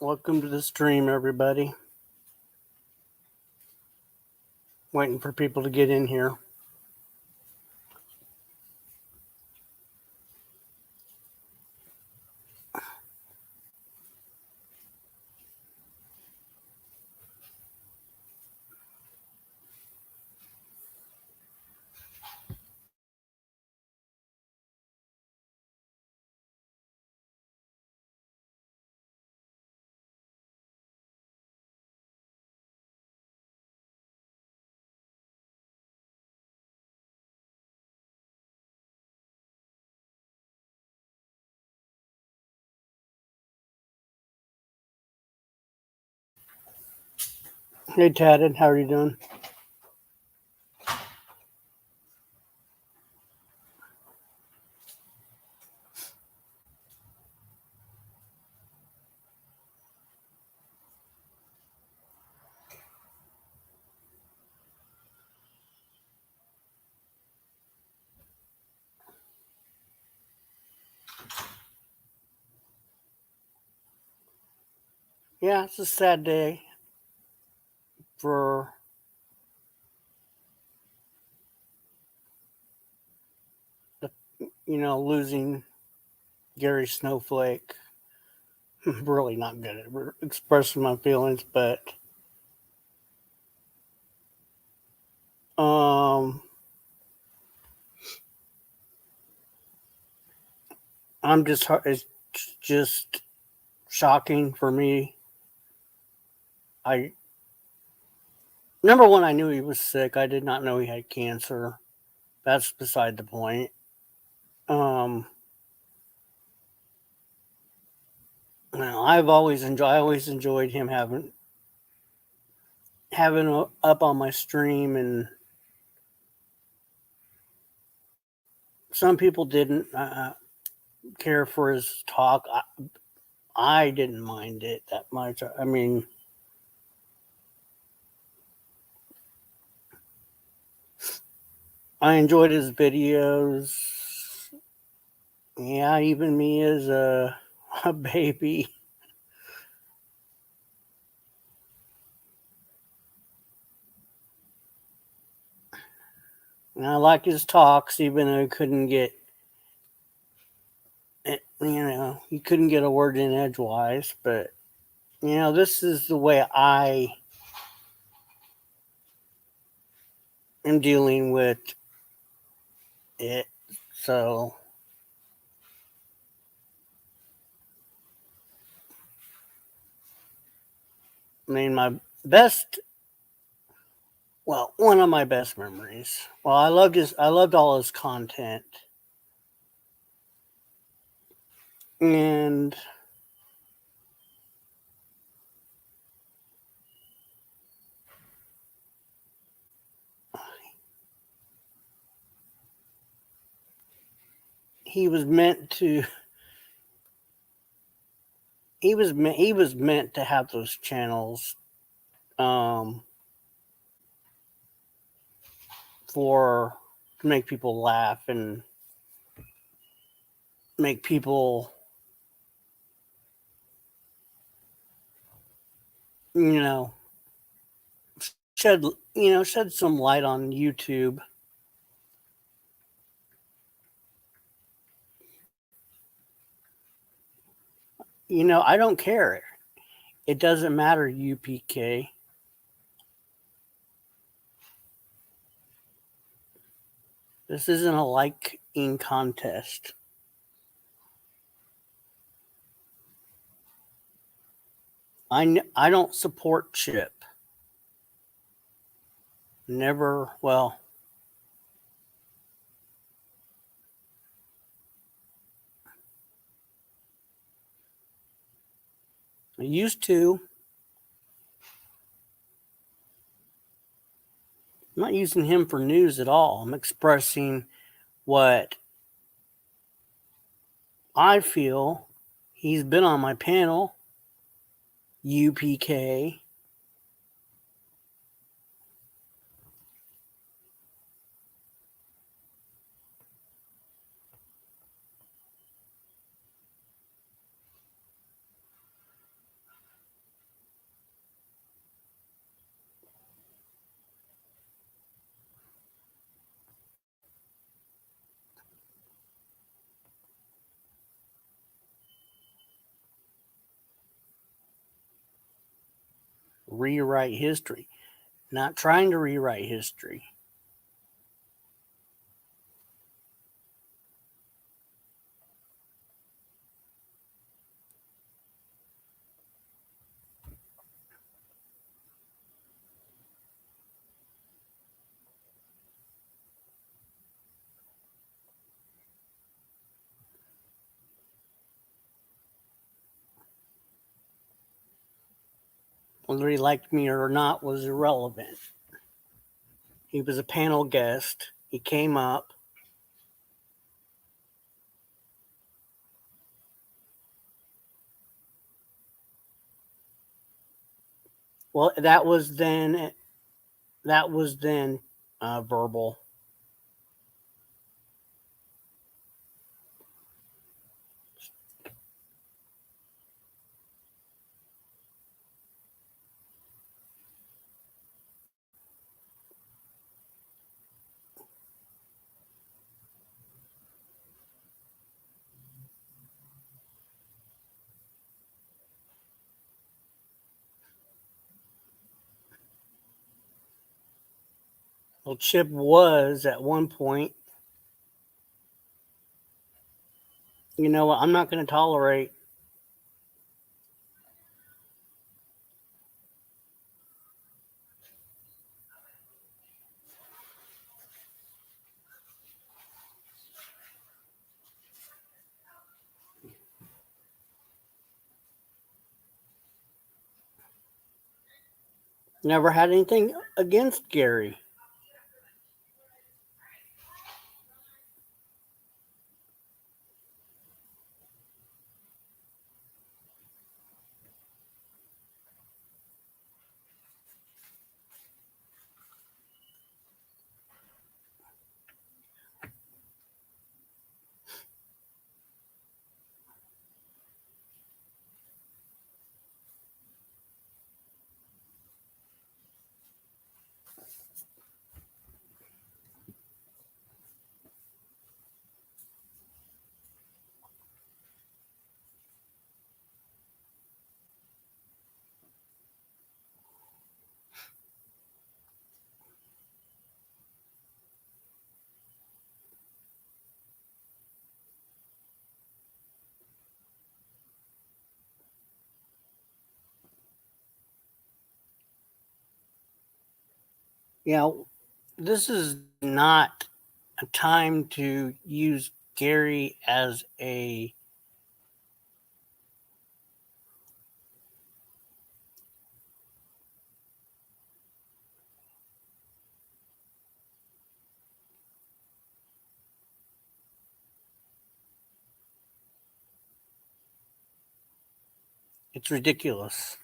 Welcome to the stream, everybody. Waiting for people to get in here. Hey, Tad, how are you doing? Yeah, it's a sad day for the, losing Gary Snowflake. I'm really not good at expressing my feelings, but um, it's just shocking for me. I Number one, I knew he was sick. I did not know he had cancer. That's beside the point. Um, I always enjoyed him having up on my stream, and some people didn't care for his talk. I didn't mind it that much. I mean, I enjoyed his videos. Yeah, even me as a baby. And I like his talks, even though he couldn't get a word in edgewise. But this is the way I am dealing with it. So, I mean, one of my best memories. Well, I loved all his content, and he was meant to he was meant to have those channels for to make people laugh and make people you know shed some light on YouTube. I don't care. It doesn't matter, UPK. This isn't a liking contest. I don't support Chip. Never. Well, I used to. I'm not using him for news at all. I'm expressing what I feel. He's been on my panel, UPK. rewrite history, not trying to rewrite history. Whether he liked me or not was irrelevant. He was a panel guest. He came up. Well, that was then. Verbal. Well, Chip was at one point. You know what? I'm not going to tolerate. Never had anything against Gary. You know, this is not a time to use Gary as a it's ridiculous.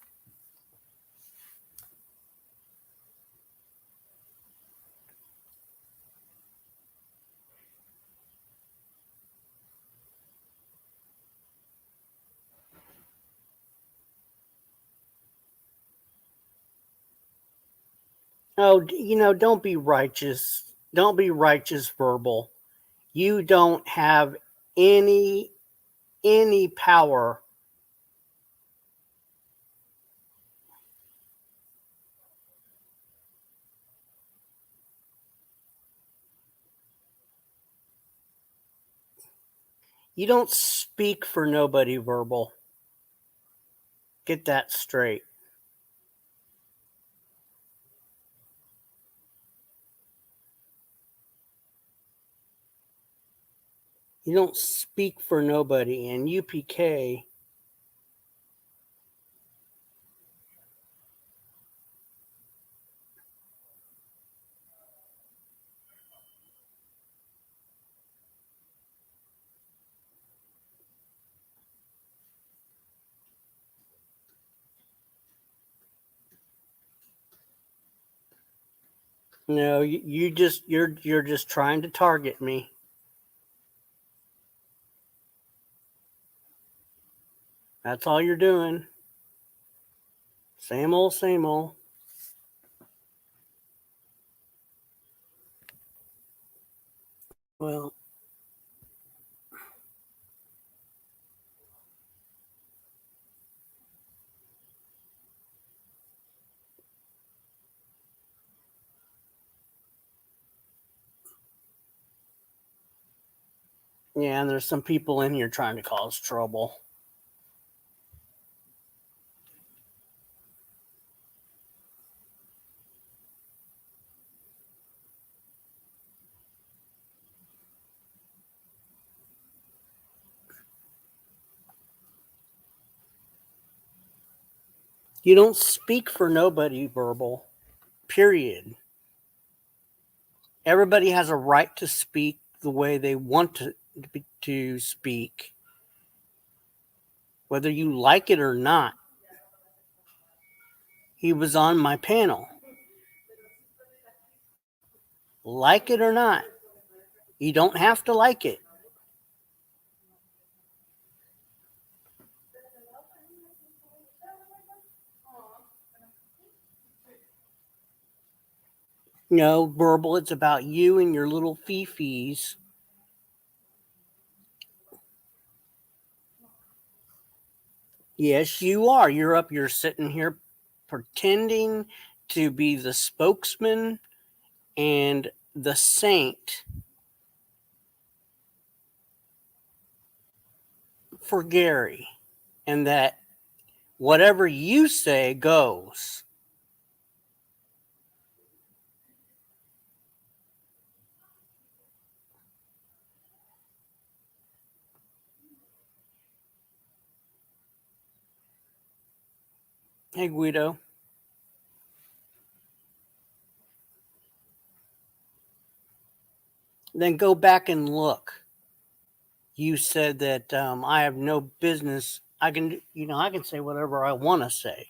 Oh, don't be righteous. Don't be righteous verbal. You don't have any power. You don't speak for nobody verbal. Get that straight. You don't speak for nobody. And UPK, no, you're just trying to target me. That's all you're doing. Same old, same old. Well, Yeah, and there's some people in here trying to cause trouble. You don't speak for nobody, Verbal. Period. Everybody has a right to speak the way they want to speak, whether you like it or not. He was on my panel. Like it or not, you don't have to like it. No, Verbal, it's about you and your little fifis. Yes, you are. You're sitting here pretending to be the spokesman and the saint for Gary, and that whatever you say goes. Hey, Guido. Then go back and look. You said that I have no business. I can say whatever I want to say.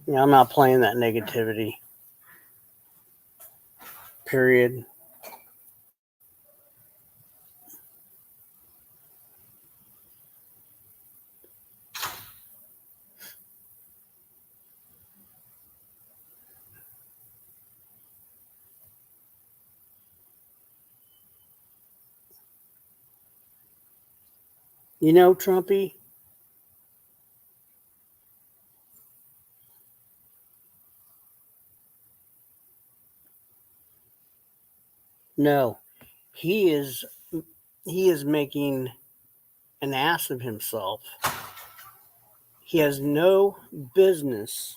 Yeah, I'm not playing that negativity. Period. You know, Trumpy, no. He is he is making an ass of himself. He has no business.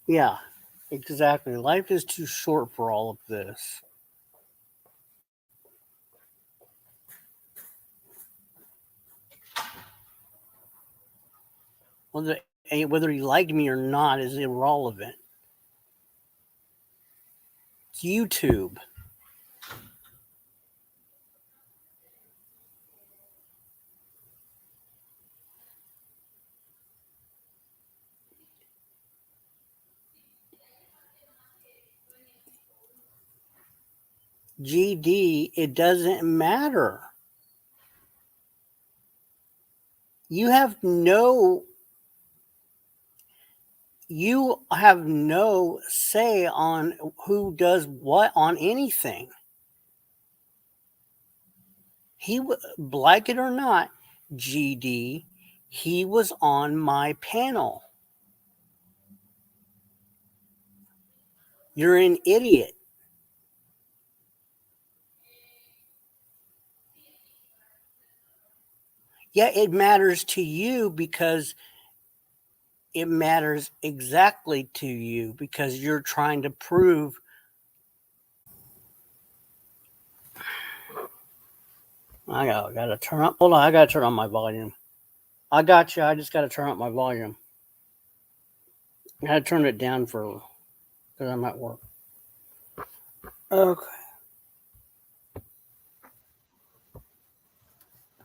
Yeah, exactly. Life is too short for all of this. Well, whether he liked me or not is irrelevant. It's YouTube. GD, it doesn't matter. You have no say on who does what on anything. He, like it or not, GD, he was on my panel. You're an idiot. Yeah, it matters to you because it matters exactly to you because you're trying to prove. I gotta turn up. Hold on, I gotta turn on my volume. I got you. I just gotta turn up my volume. I gotta turn it down because I'm at work. Okay.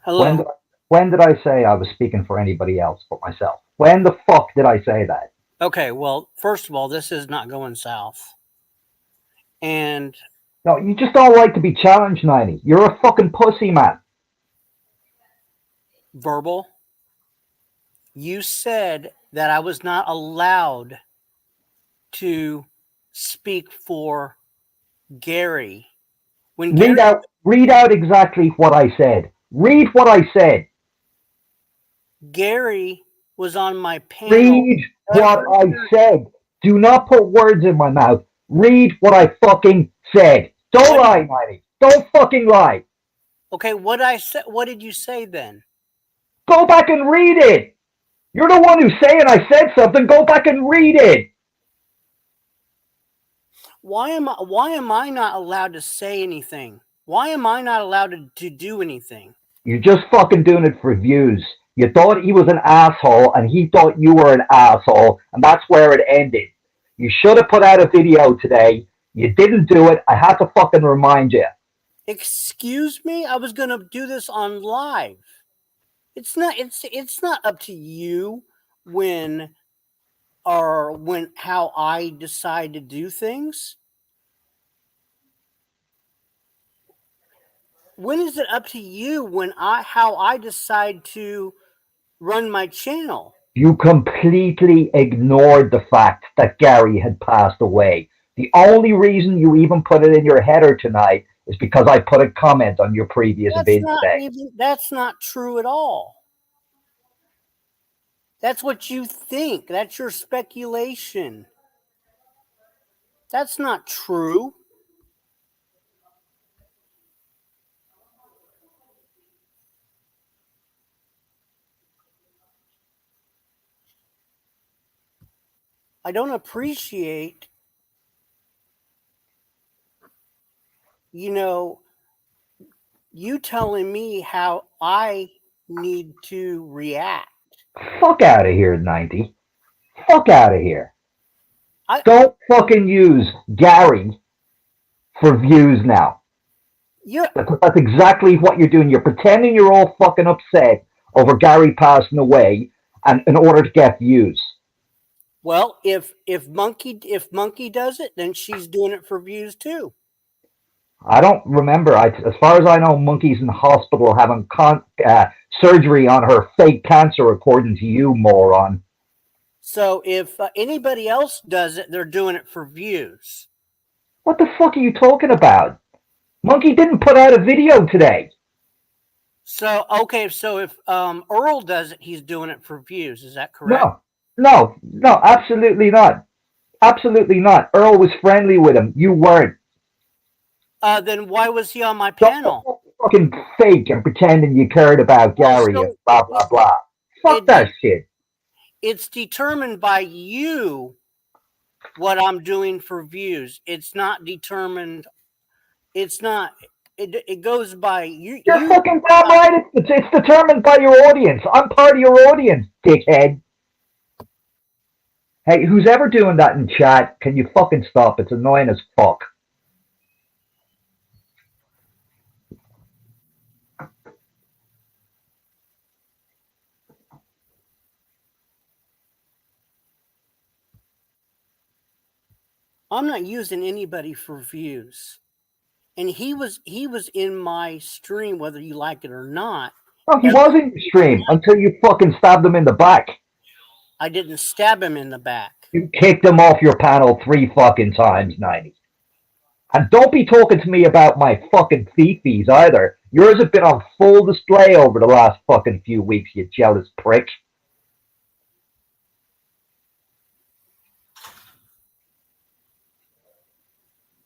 Hello. When did I say I was speaking for anybody else but myself? When the fuck did I say that? Okay, well, first of all, this is not going south. And No, you just don't like to be challenged, 90. You're a fucking pussy, man. verbal, you said that I was not allowed to speak for Gary. When Read out exactly what I said. Read what I said. Gary was on my panel. Read what I said. Do not put words in my mouth. Read what I fucking said. Don't lie, 90. Don't fucking lie. Okay, what did you say then? Go back and read it. You're the one who's saying I said something. Go back and read it. Why am I not allowed to say anything? Why am I not allowed to do anything? You're just fucking doing it for views. You thought he was an asshole and he thought you were an asshole, and that's where it ended. You should have put out a video today. You didn't do it. I had to fucking remind you. Excuse me? I was going to do this on live. It's not up to you when how I decide to do things. When is it up to you how I decide to run my channel? You completely ignored the fact that Gary had passed away. The only reason you even put it in your header tonight is because I put a comment on your previous video today. That's not true at all. That's what you think. That's your speculation. That's not true. I don't appreciate, you telling me how I need to react. Fuck out of here, 90. Fuck out of here. Don't fucking use Gary for views now. That's exactly what you're doing. You're pretending you're all fucking upset over Gary passing away, and in order to get views. Well, if Monkey does it, then she's doing it for views too. I don't remember. As far as I know, Monkey's in the hospital having surgery on her fake cancer, according to you, moron. So if anybody else does it, they're doing it for views. What the fuck are you talking about? Monkey didn't put out a video today. So, okay, so if Earl does it, he's doing it for views. Is that correct? No, absolutely not. Absolutely not. Earl was friendly with him. You weren't. Then why was he on my panel? Fucking fake and pretending you cared about Gary and blah, blah, blah. Fuck that shit. It's determined by you what I'm doing for views. It's not determined. It's not. It goes by you. You're fucking damn right. It's determined by your audience. I'm part of your audience, dickhead. Hey, who's ever doing that in chat? Can you fucking stop? It's annoying as fuck. I'm not using anybody for views. And he was in my stream, whether you like it or not. No, he was in your stream until you fucking stabbed him in the back. I didn't stab him in the back. You kicked him off your panel 3 fucking times, 90. And don't be talking to me about my fucking fifis either. Yours have been on full display over the last fucking few weeks, you jealous prick.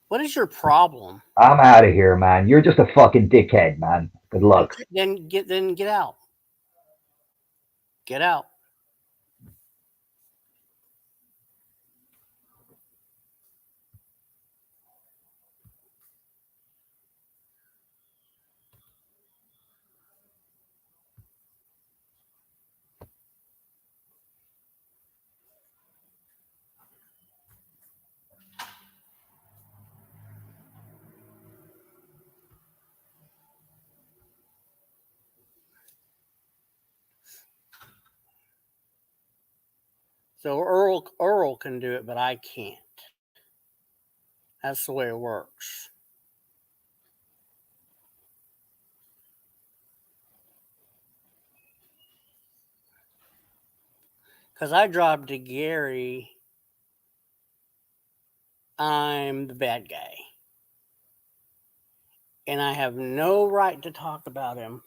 What is your problem? I'm out of here, man. You're just a fucking dickhead, man. Good luck. Then get out. Get out. So Earl can do it, but I can't. That's the way it works. Because I dropped to Gary, I'm the bad guy. And I have no right to talk about him.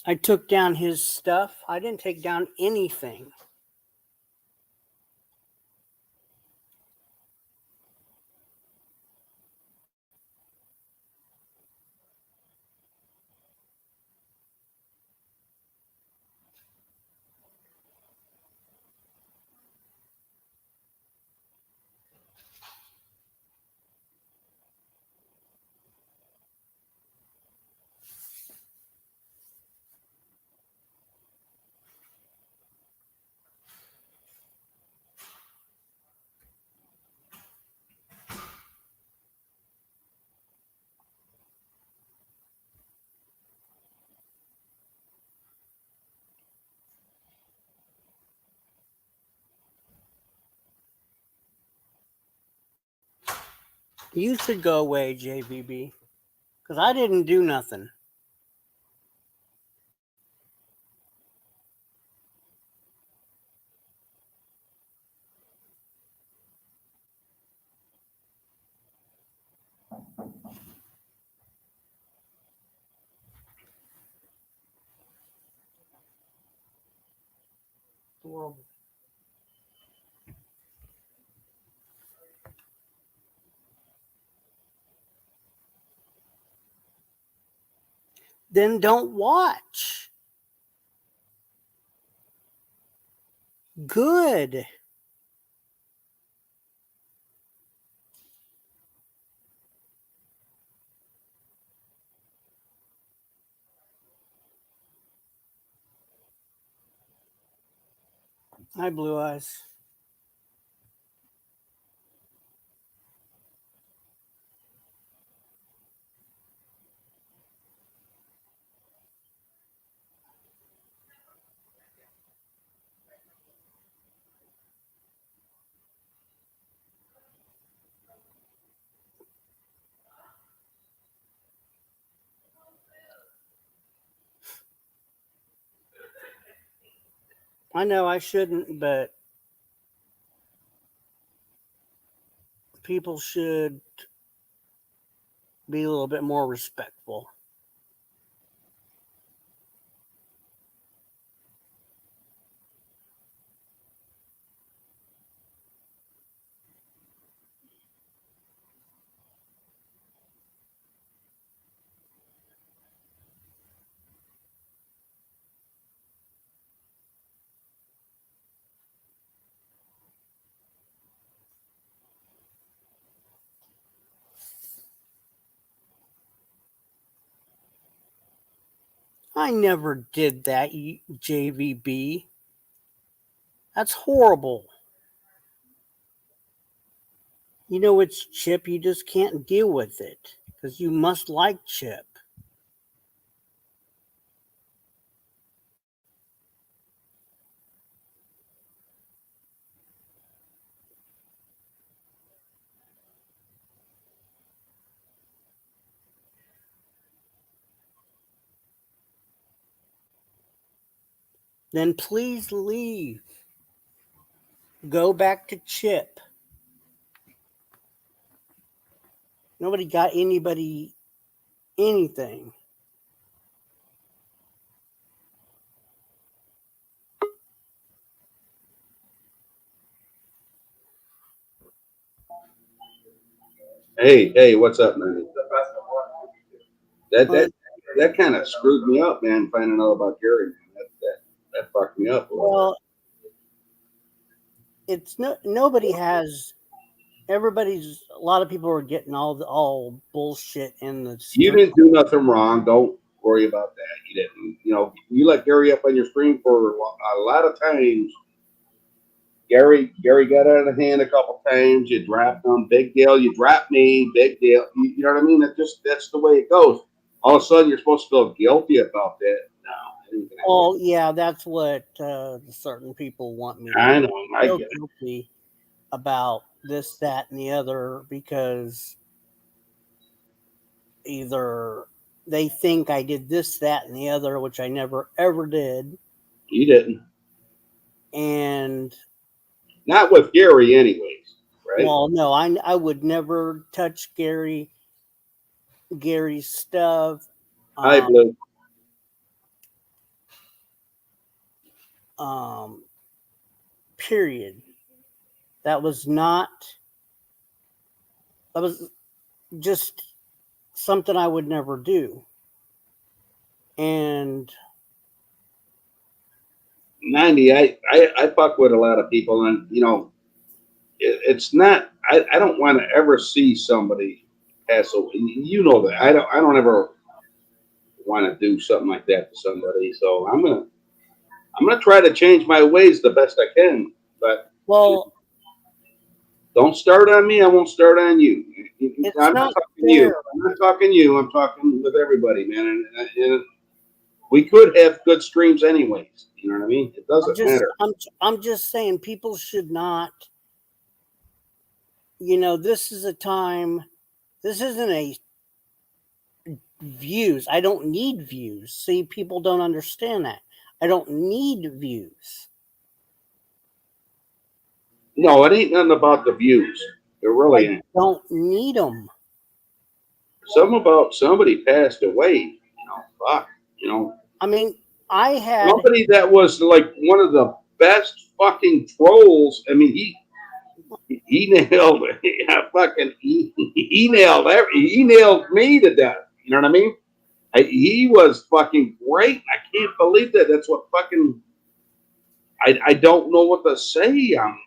I took down his stuff. I didn't take down anything. You should go away, JVB. Because I didn't do nothing. Well, then don't watch. Good. Hi, Blue Eyes. I know I shouldn't, but people should be a little bit more respectful. I never did that, JVB. That's horrible. You know it's Chip, you just can't deal with it because you must like Chip. Then please leave. Go back to Chip. Nobody got anybody anything. Hey, what's up, man? That But that that kind of screwed me up, man. Finding out about Gary, man. That fucked me up a little bit. well, it's no nobody has. Everybody's a lot of people are getting all bullshit in the You stream. didn't do nothing wrong. Don't worry about that. You didn't. You know, you let Gary up on your stream for a lot of times. Gary got out of hand a couple times. You dropped him, big deal. You dropped me, big deal. You know what I mean? That's the way it goes. All of a sudden, you're supposed to feel guilty about that. No, it ain't gonna happen. Well, yeah, that's what certain people want me to I know. I feel get it. guilty about this, that, and the other because either they think I did this, that, and the other, which I never ever did, You didn't. and Not with Gary, anyways. Right? well, no, I would never touch Gary's stuff. Hi, Um, Blue. um, period. That was not. That was just something I would never do. And 90, I fuck with a lot of people, and, you know, it's not, I don't want to ever see somebody pass away. You know that. I don't ever want to do something like that to somebody. So I'm gonna try to change my ways the best I can. But well, don't start on me. I won't start on you. it's I'm not not talking to you. fair. I'm not talking to you. I'm talking with everybody, man. And we could have good streams anyways. You know what I mean? It I'm doesn't just matter. I'm I'm just saying people should not. This is a time. This isn't a views. I don't need views. See, people don't understand that. I don't need views. No, it ain't nothing about the views. It really I ain't. don't need them. Something about somebody passed away. You know, fuck. You know, I mean, I had somebody that was like one of the best fucking trolls. I mean, he nailed he nailed he nailed me to death. You know what I mean? He was fucking great. I can't believe that. That's what fucking. I don't know what to say. I'm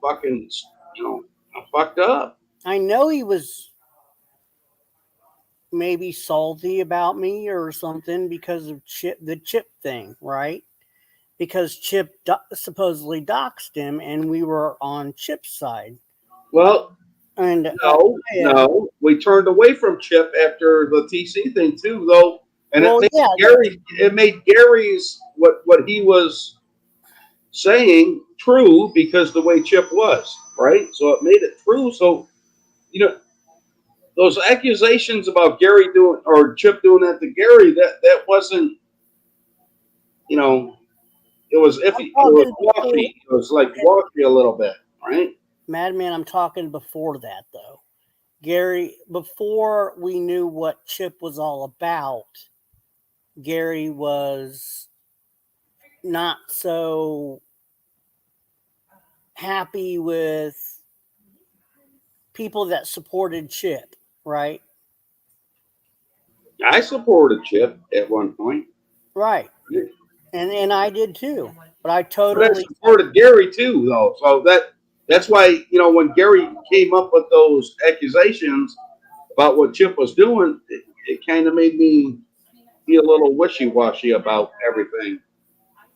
fucking. You know, I'm fucked up. I know he was maybe salty about me or something because of the Chip thing, right? Because Chip supposedly doxed him, and we were on Chip's side. Well, And no. We turned away from Chip after the TC thing too, though, and well, yeah, It made Gary's what he was saying true because the way Chip was, right? So it made it true. So you know those accusations about Gary doing or Chip doing that to Gary, that wasn't, you know, It was iffy. It was wacky. It was like wacky a little bit, right? Madman, I'm talking before that though. Gary, before we knew what Chip was all about, Gary was not so happy with people that supported Chip, right? I supported Chip at one point. Right. And I did too. But I But I totally supported Gary too, though. So that's why, you know, when Gary came up with those accusations about what Chip was doing, it kind of made me be a little wishy-washy about everything.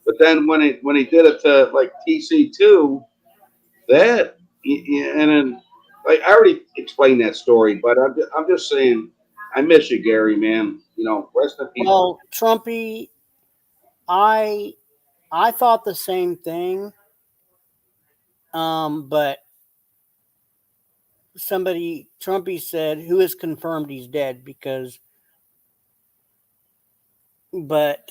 But then when he did it to like TC2, that and then like I already explained that story, but I'm just saying I miss you, Gary, man. You know, rest in peace. well, Trumpy, I thought the same thing. But Trumpy said, who has confirmed he's dead because, but,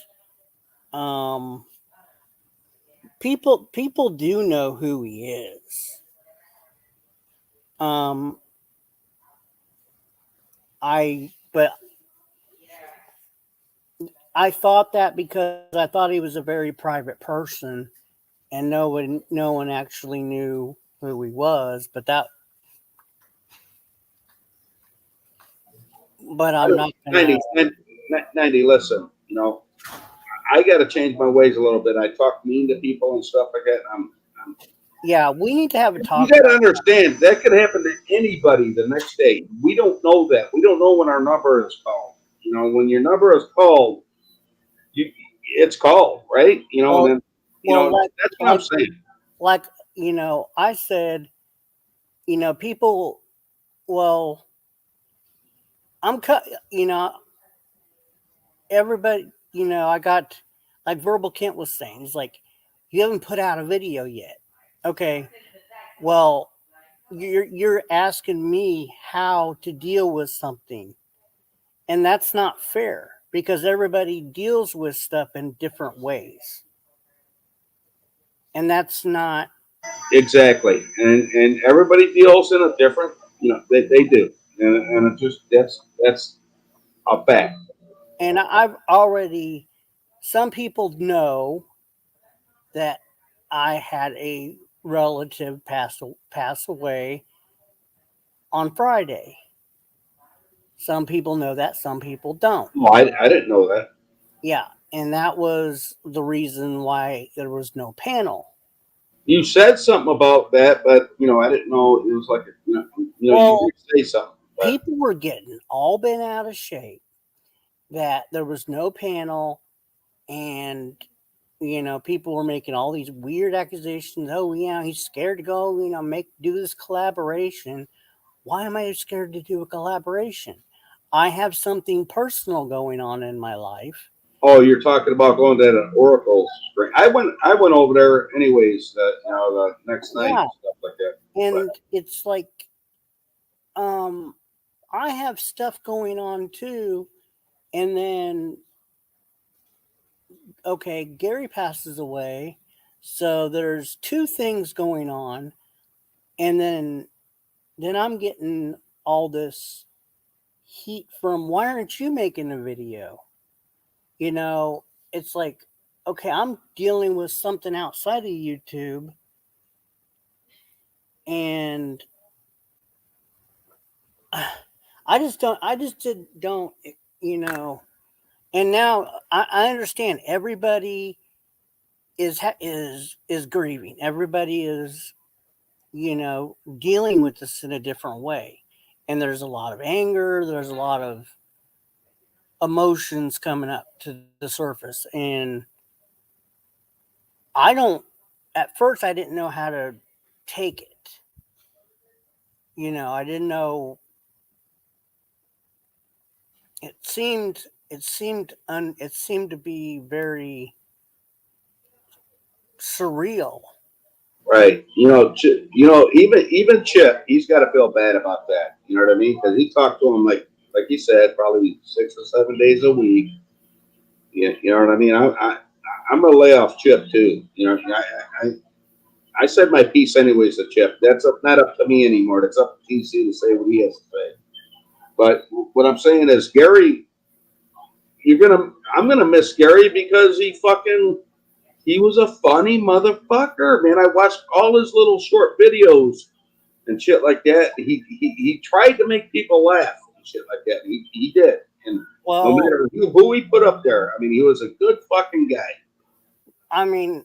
people do know who he is. But I thought that because I thought he was a very private person and no one actually knew who he was, but I'm not gonna. 90, listen, you know, I got to change my ways a little bit. I talk mean to people and stuff like that. Yeah, we need to have a talk. You got to understand that could happen to anybody the next day. We don't know that. We don't know when our number is called. You know, when your number is called, it's called, right? You know, Well, and then that's what I'm saying. Like, I said, people. Well, I'm cut. Everybody. I got like Verbal Kent was saying. He's like, you haven't put out a video yet. Okay. Well, you're asking me how to deal with something, and that's not fair because everybody deals with stuff in different ways, and that's not Exactly, and everybody deals in a different, you know, they do, and it just that's a fact. and I've already some people know that I had a relative pass away on Friday. Some people know that, some people don't. Oh, I didn't know that. Yeah, and that was the reason why there was no panel. You said something about that, but you know, I didn't know it was like Well, you did say something. But people were getting all bent out of shape that there was no panel, and people were making all these weird accusations. Oh, he's scared to go, do this collaboration. Why am I scared to do a collaboration? I have something personal going on in my life. oh, you're talking about going to an Oracle spring. I went over there anyways. The next night Yeah, and stuff like that. and But it's like, I have stuff going on too, and then okay, Gary passes away, so there's two things going on, and then I'm getting all this heat from, why aren't you making a video? It's like, okay, I'm dealing with something outside of YouTube, and I just don't, and now I understand everybody is grieving. Everybody is, dealing with this in a different way. And there's a lot of anger, there's a lot of emotions coming up to the surface. And at first, I didn't know how to take it. I didn't know. It seemed to be very surreal. right, even Chip, he's got to feel bad about that. You know what I mean? Because he talked to him like you said, probably 6 or 7 days a week. You know what I mean? I'm gonna lay off Chip too. You know, I said my piece anyways to Chip. That's not up to me anymore. That's up to TC to say what he has to say. But what I'm saying is, Gary, I'm gonna miss Gary because he was a funny motherfucker, man. I watched all his little short videos and shit like that. He tried to make people laugh and shit like that. He did. And no matter who he put up there, I mean, he was a good fucking guy. I mean,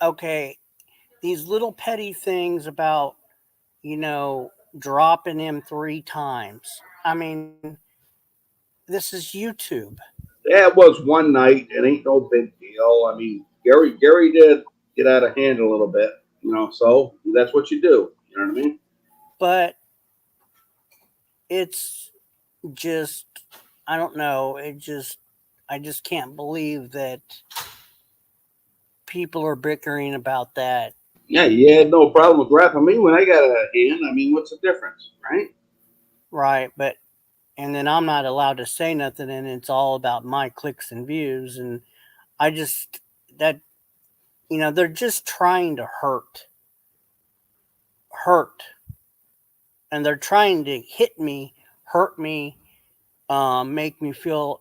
okay, these little petty things about, dropping him 3 times. I mean, this is YouTube. That was one night. It ain't no big deal. I mean, Gary did get out of hand a little bit, so that's what you do. You know what I mean? But it's just, I don't know. I just can't believe that people are bickering about that. Yeah, you had no problem with rapping me when I got out of hand. I mean, what's the difference, right? Right, and then I'm not allowed to say nothing, and it's all about my clicks and views, and I just, that, they're just trying to hurt, and they're trying to hit me, hurt me, make me feel.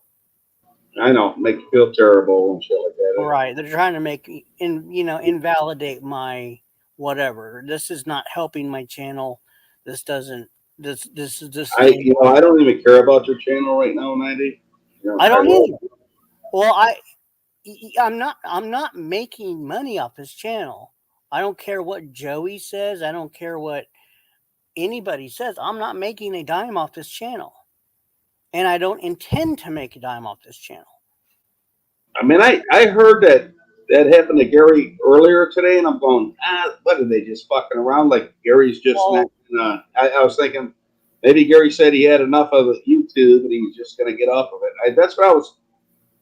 I know, make you feel terrible and shit like that. Right, they're trying to make me, invalidate my whatever. This is not helping my channel. This doesn't. This is. I don't even care about your channel right now, 90. I don't either. Well, I'm not making money off his channel. I don't care what Joey says. I don't care what anybody says. I'm not making a dime off this channel. And I don't intend to make a dime off this channel. I mean, I heard that happened to Gary earlier today, and I'm going, what are they just fucking around? Like Gary's just not. I was thinking maybe Gary said he had enough of YouTube and he was just going to get off of it. That's what I was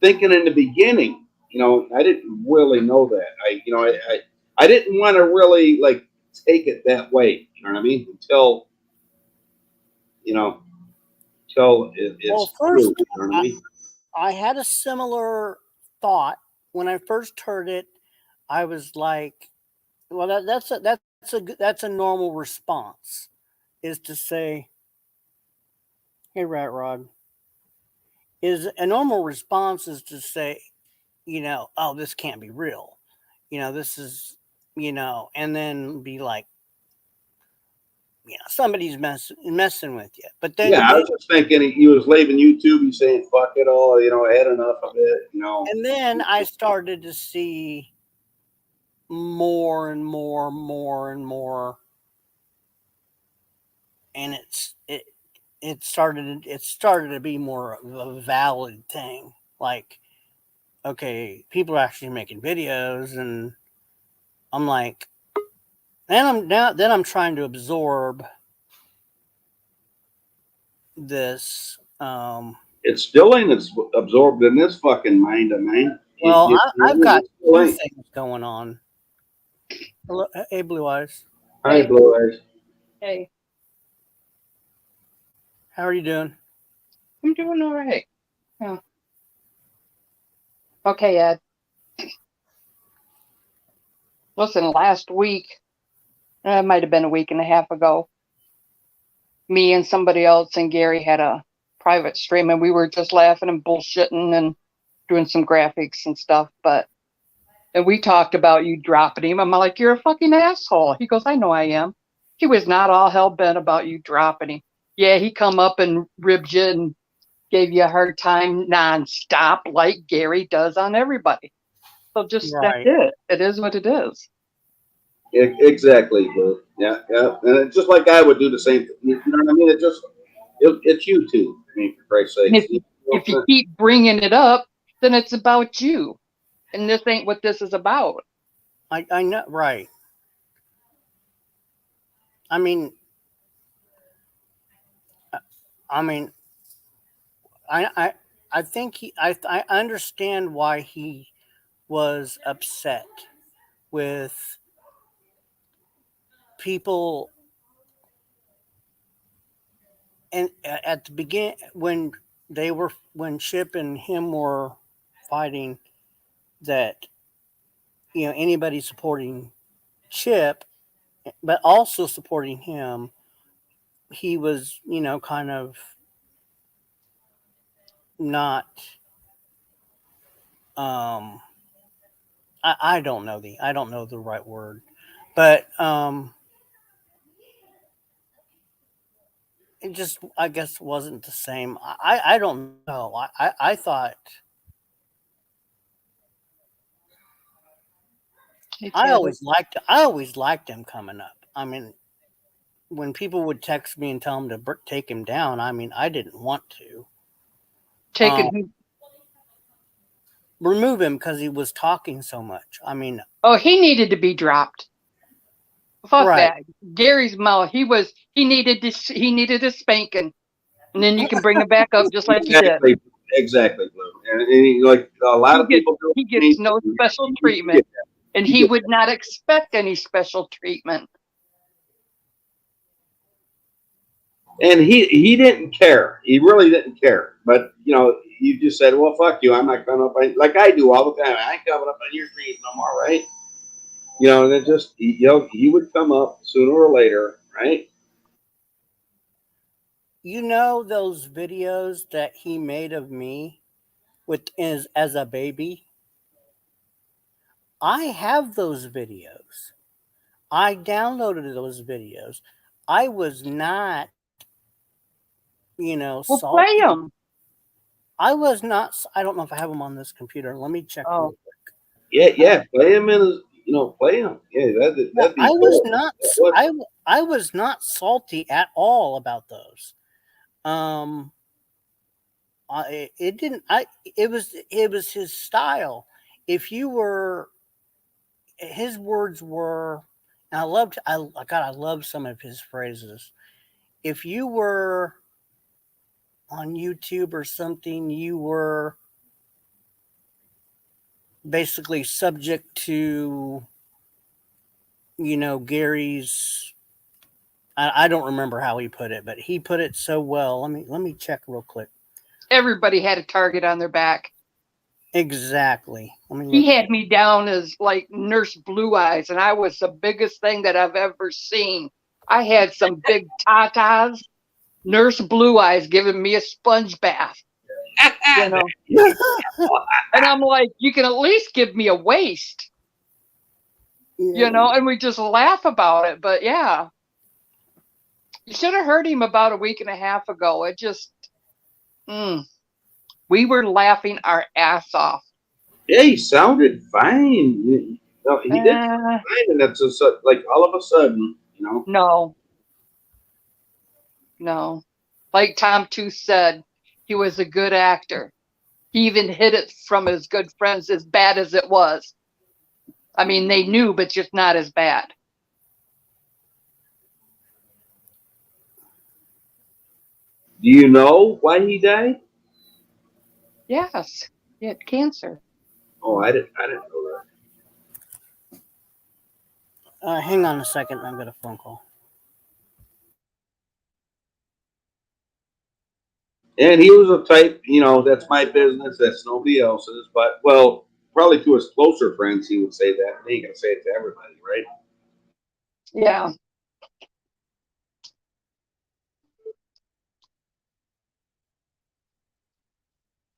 thinking in the beginning. I didn't really know that. I didn't want to really like take it that way. You know what I mean? Until it's first, true. You know what I mean? I had a similar thought when I first heard it. I was like, well, that's a normal response, is to say, hey, Rat Rod. Is a normal response is to say, oh, this can't be real. This is, and then be like, somebody's messing with you. But then, I was just thinking he was leaving YouTube. He's saying, fuck it all. I had enough of it. And then I started to see more and more and more. And it started to be more of a valid thing. Like, okay, people are actually making videos, and I'm like, then I'm trying to absorb this. It's still ain't absorbed in this fucking mind of mine. Well, I've got 2 things going on. Hello, hey, Blue Eyes. Hi, Blue Eyes. Hey. How are you doing? I'm doing all right. Yeah. Okay, Ed. Listen, last week, it might have been a week and a half ago, me and somebody else and Gary had a private stream, and we were just laughing and bullshitting and doing some graphics and stuff. And we talked about you dropping him. I'm like, you're a fucking asshole. He goes, I know I am. He was not all hell bent about you dropping him. Yeah, he come up and ribbed you and gave you a hard time nonstop, like Gary does on everybody. So just that's it. It is what it is. Exactly, Blue. Yeah. And it's just like I would do the same thing. You know what I mean? It's YouTube. I mean, for Christ's sake. If you keep bringing it up, then it's about you. And this ain't what this is about. I know, right. I mean, I think I understand why he was upset with people, and at the beginning when Chip and him were fighting, that anybody supporting Chip, but also supporting him, he was kind of not. I don't know the right word, but it just I guess wasn't the same. I don't know. I thought I always liked him coming up. I mean, when people would text me and tell him to take him down, I mean, I didn't want to remove him because he was talking so much. I mean, he needed to be dropped. Fuck right. that. Gary's mouth. He needed a spanking, and then you can bring him back up just like you did. Exactly, Blue. And like a lot of people do, he gets no special treatment, and he would not expect any special treatment. And he didn't care. He really didn't care. But you just said, "Well, fuck you. I'm not coming up like I do all the time. I ain't coming up on your street no more, right?" And it just he would come up sooner or later, right? Those videos that he made of me as a baby? I have those videos. I downloaded those videos. I was not, salty. Play them. I was not. I don't know if I have them on this computer. Let me check real quick. Yeah. Play them play them. Yeah, that'd be I cool. was not. I was not salty at all about those. It didn't. It was his style. If you were, his words were, and I love some of his phrases. If you were on YouTube or something, you were basically subject to, Gary's. I don't remember how he put it, but he put it so well. Let me check real quick. Everybody had a target on their back. Exactly. He had me down as like Nurse Blue Eyes, and I was the biggest thing that I've ever seen. I had some big tatas. Nurse Blue Eyes giving me a sponge bath. And I'm like, you can at least give me a waist. And we just laugh about it. But yeah, you should have heard him about a week and a half ago. It just, we were laughing our ass off. Yeah, he sounded fine. He did fine, and that's just like all of a sudden, No. Like Tom Tooth said, he was a good actor. He even hid it from his good friends as bad as it was. I mean, they knew, but just not as bad. Do you know why he died? Yes, he had cancer. Oh, I didn't know that. Hang on a second. I've got a phone call. And he was a type, that's my business, that's nobody else's. But, well, probably to his closer friends, he would say that. He ain't going to say it to everybody, right? Yeah.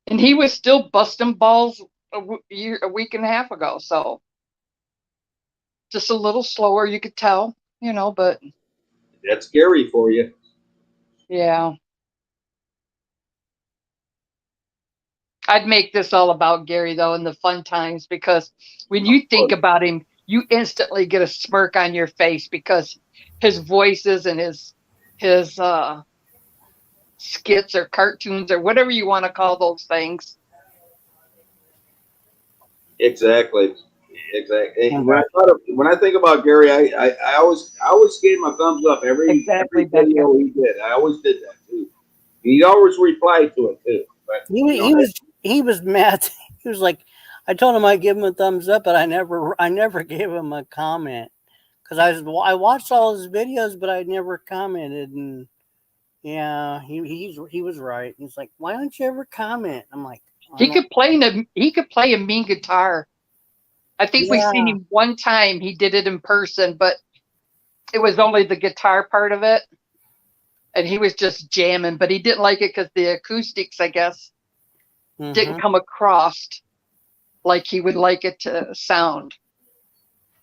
And he was still busting balls a week and a half ago. So just a little slower, you could tell, but. That's scary for you. Yeah. I'd make this all about Gary, though, in the fun times, because when you think about him, you instantly get a smirk on your face because his voices and his skits or cartoons or whatever you want to call those things. Exactly. When I think about Gary, I always gave him a thumbs up every video he did. I always did that too. He always replied to it too. But he was mad. He was like, I told him I'd give him a thumbs up, but I never gave him a comment because I watched all his videos, but I never commented. And yeah, he was right. He's like, why don't you ever comment? I'm like, he could play a mean guitar I think we've seen him one time. He did it in person, but it was only the guitar part of it. And he was just jamming, but he didn't like it because the acoustics, I guess, didn't come across like he would like it to sound.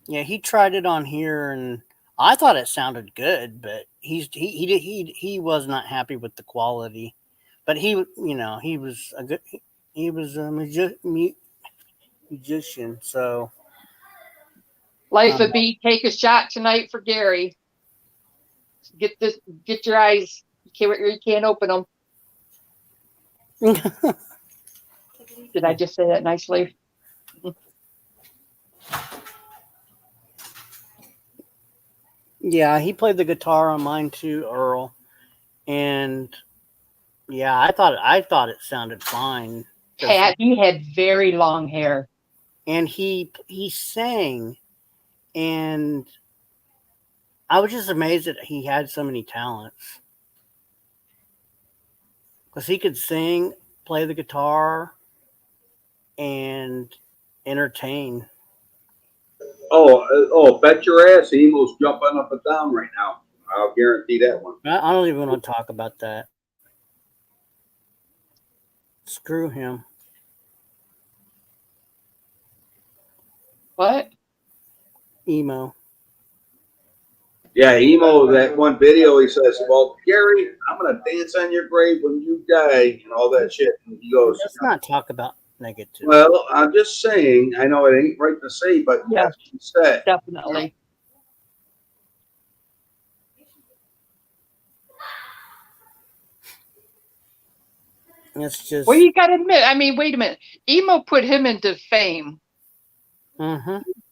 Yeah, he tried it on here, and I thought it sounded good, but he was not happy with the quality. But he was a musician, so Life would be take a shot tonight for Gary. Get your eyes. You can't open them. Did I just say that nicely? Yeah, he played the guitar on mine too, Earl, and yeah, I thought it sounded fine. He had very long hair, and he sang, and I was just amazed that he had so many talents, because he could sing, play the guitar, and entertain. Bet your ass Emo's jumping up and down right now. I'll guarantee that one. I don't even want to talk about that. Screw him. What? Emo. Yeah, Emo, that one video, he says, well, Gary, I'm going to dance on your grave when you die, and all that shit. And he goes, let's not talk about negative. Well, I'm just saying, I know it ain't right to say, but yeah, that's what he said. Definitely. It's just. Well, you got to admit, I mean, wait a minute. Emo put him into fame.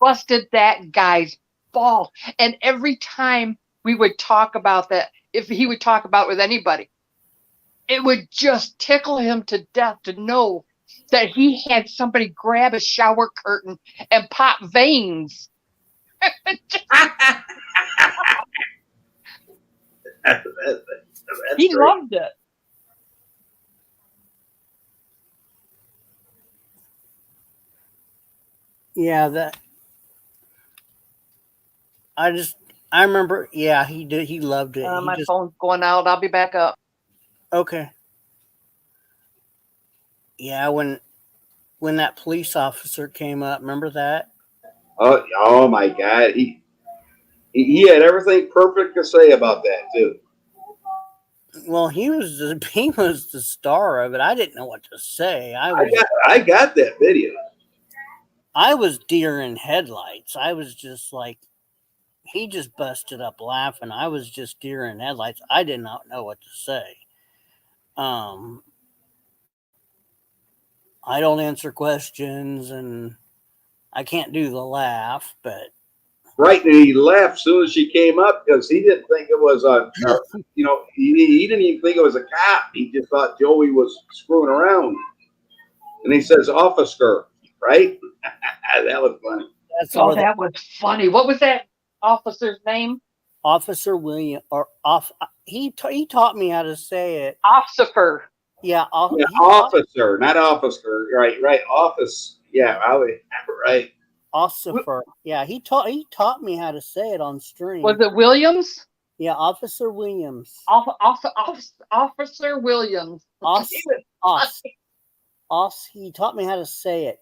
Busted that guy's ball. And every time we would talk about that, if he would talk about it with anybody, it would just tickle him to death to know that he had somebody grab a shower curtain and pop veins. He loved it. Yeah, I remember. Yeah, he did. He loved it. My phone's going out. I'll be back up. Okay. Yeah, when that police officer came up, remember that? Oh my God, he had everything perfect to say about that too. Well, he was the star of it. I didn't know what to say. I got that video. I was deer in headlights. I was just like, he just busted up laughing. I was just deer in headlights. I did not know what to say. I don't answer questions, and I can't do the laugh, but. Right, and he laughed as soon as she came up because he didn't think it was he didn't even think it was a cop. He just thought Joey was screwing around. And he says, officer, right? That was funny. That was funny. What was that officer's name? Officer William, he taught me how to say it. Officer. Yeah, officer, not officer. Right. Office. Yeah, right. Officer. Yeah, he taught me how to say it on stream. Was it Williams? Yeah, Officer Williams. Officer Williams. He taught me how to say it.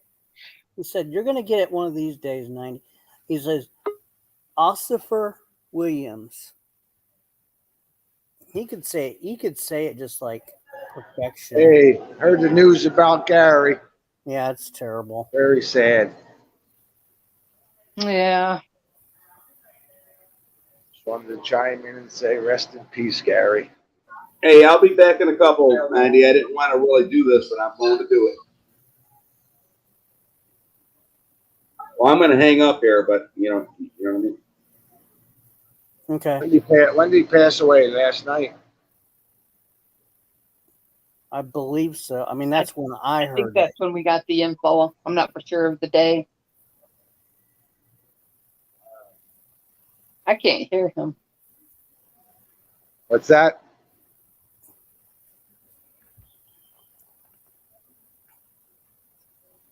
He said, "You're going to get it one of these days, 90." He says, Officer Williams. He could say it just like perfection. Hey, heard the news about Gary. Yeah, it's terrible. Very sad. Yeah. Just wanted to chime in and say rest in peace, Gary. Hey, I'll be back in a couple, Andy. I didn't want to really do this, but I'm going to do it. Well, I'm going to hang up here, but you know what I mean. Okay. When did he pass away? Last night? I believe so. I mean, that's when I heard. I think that's when we got the info. I'm not for sure of the day. I can't hear him. What's that?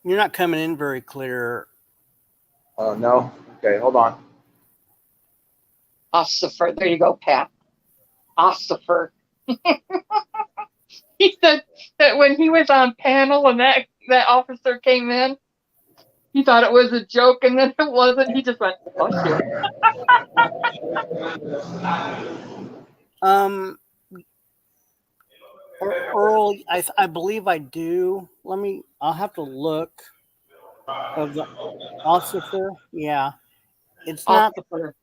You're not coming in very clear, Oh, no? Okay, hold on. Ossifer. There you go, Pat. Ossifer. He said that when he was on panel and that officer came in, he thought it was a joke, and then it wasn't. He just went, "Oh shit." Earl, I believe I do. I'll have to look of the Ossifer. Yeah, it's not. Ossifer.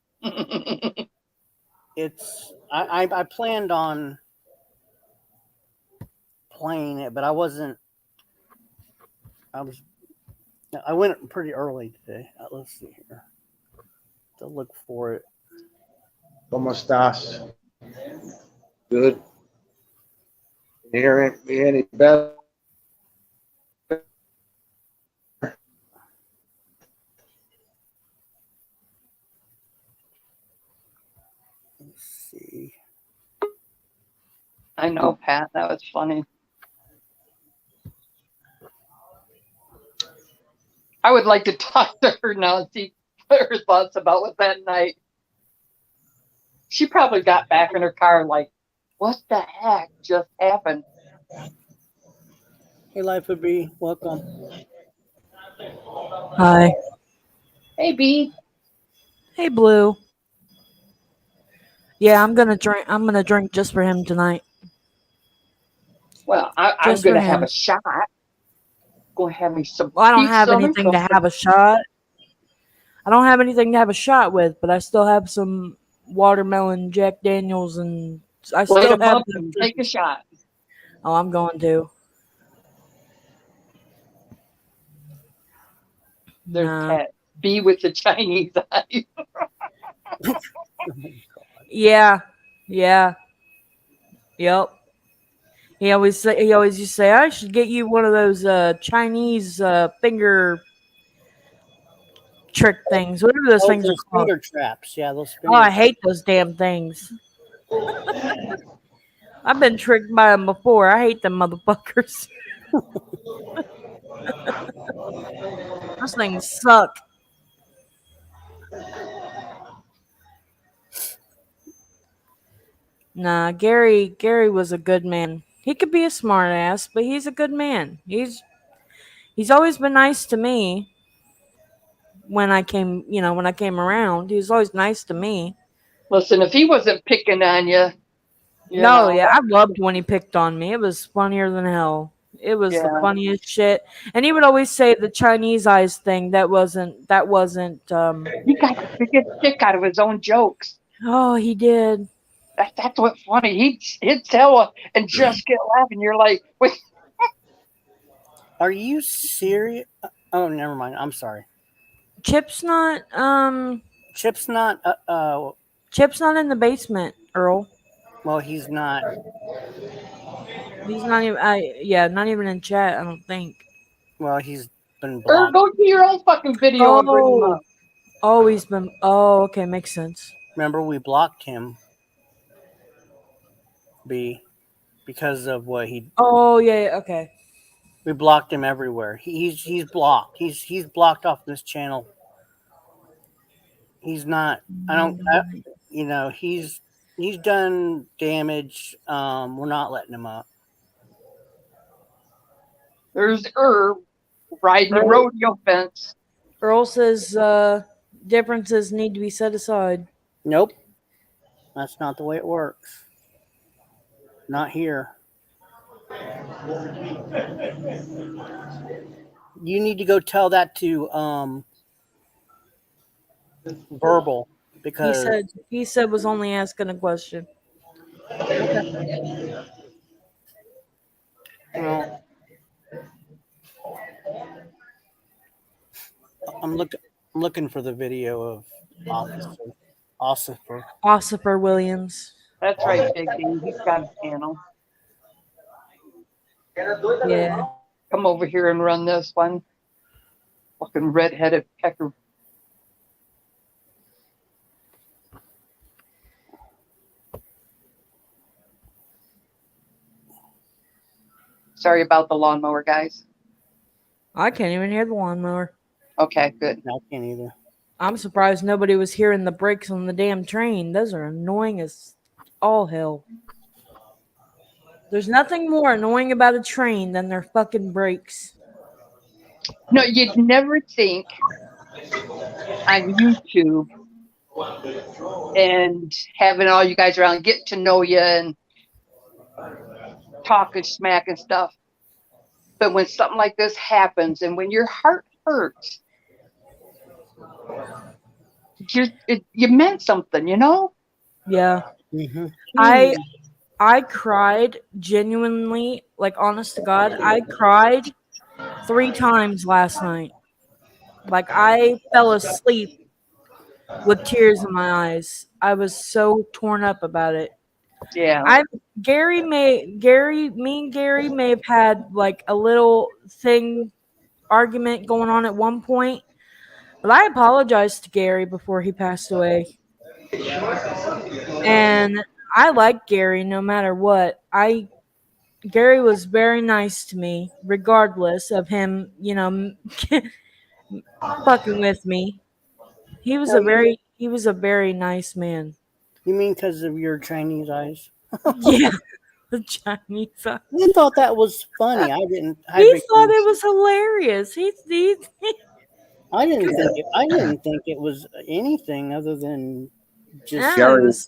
It's I planned on playing it, but I wasn't. I went pretty early today. Let's see here to look for it. ¿Cómo estás? Good. Can you hear me any better? Let's see. I know, Pat. That was funny. I would like to talk to her now and see what her thoughts about was that night. She probably got back in her car like, what the heck just happened? Hey, Life would be welcome. Hi. Hey, B. Hey, Blue. Yeah, I'm gonna drink just for him tonight. Well, I'm Just going for to have him. a shot. Going to have me some Well, I don't peach have Southern anything to Comfort. have a shot. I don't have anything to have a shot with, but I still have some watermelon Jack Daniels, and I Light still them have up and take a shot. Oh, I'm going to. There's Nah. Pat. B with the Chinese eyes. Yeah. Yeah. Yep. He always used to say, I should get you one of those Chinese finger trick things. Whatever those things are Those called. finger traps. Yeah, those Oh, I hate those damn things. I've been tricked by them before. I hate them motherfuckers. Those things suck. Nah, Gary was a good man. He could be a smart ass, but he's a good man. He's always been nice to me when I came around. He was always nice to me. Listen, if he wasn't picking on you, No, yeah, I loved when he picked on me. It was funnier than hell. It was the Yeah. funniest shit. And he would always say the Chinese eyes thing. That wasn't He got the biggest kick out of his own jokes. Oh, he did. That's what's funny. He'd tell and just get laughing. You're like, wait. Are you serious? Oh, never mind. I'm sorry. Chip's not Chip's not. Chip's not in the basement, Earl. Well, he's not. He's not even not even in chat, I don't think. Well, he's been Or blocked. go to your own fucking video and bring him up. Oh, he's been. Oh, okay, makes sense. Remember, we blocked him. Because of what he. Oh yeah, okay. We blocked him everywhere. He's blocked. He's blocked off this channel. He's not. He's done damage. We're not letting him up. There's Herb riding the rodeo fence. Earl says differences need to be set aside. Nope. That's not the way it works. Not here. You need to go tell that to Verbal, because he said was only asking a question. Okay. Well, I'm looking for the video of Ossifer Williams. That's right, Big D. He's got a channel. Yeah. Come over here and run this one. Fucking redheaded pecker. Sorry about the lawnmower, guys. I can't even hear the lawnmower. Okay, good. I can't either. I'm surprised nobody was hearing the brakes on the damn train. Those are annoying as all hell. There's nothing more annoying about a train than their fucking brakes. No, you'd never think on YouTube and having all you guys around get to know you and talking smack and stuff. But when something like this happens and when your heart hurts, you meant something, you know? Yeah. Mm-hmm. I cried genuinely, like honest to God, I cried 3 times last night. Like I fell asleep with tears in my eyes. I was so torn up about it. Yeah. Me and Gary may have had like a little argument going on at one point, but I apologized to Gary before he passed away. And I like Gary no matter what. Gary was very nice to me, regardless of him, fucking with me. He was a very nice man. You mean because of your Chinese eyes? Yeah, the Chinese. I thought that was funny. I didn't. He thought it was hilarious. I didn't think it was anything other than just Yeah, it was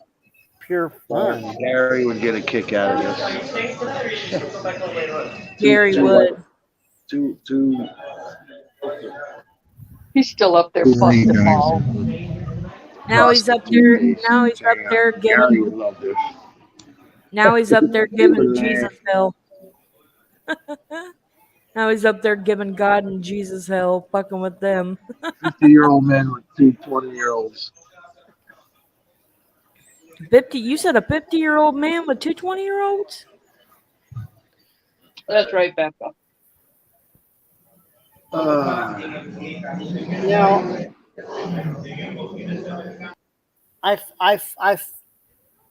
pure fun. Gary would get a kick out of this. Gary would. He's still up there busting balls. Now he's up there. Now he's up there Gary would giving. love this. Now he's up there giving Jesus hell. Now he's up there giving God and Jesus hell, fucking with them. 50-year-old men with 2 20-year-olds. 50. You said a 50-year-old man with 2 20-year-olds? That's right, Becca. Now,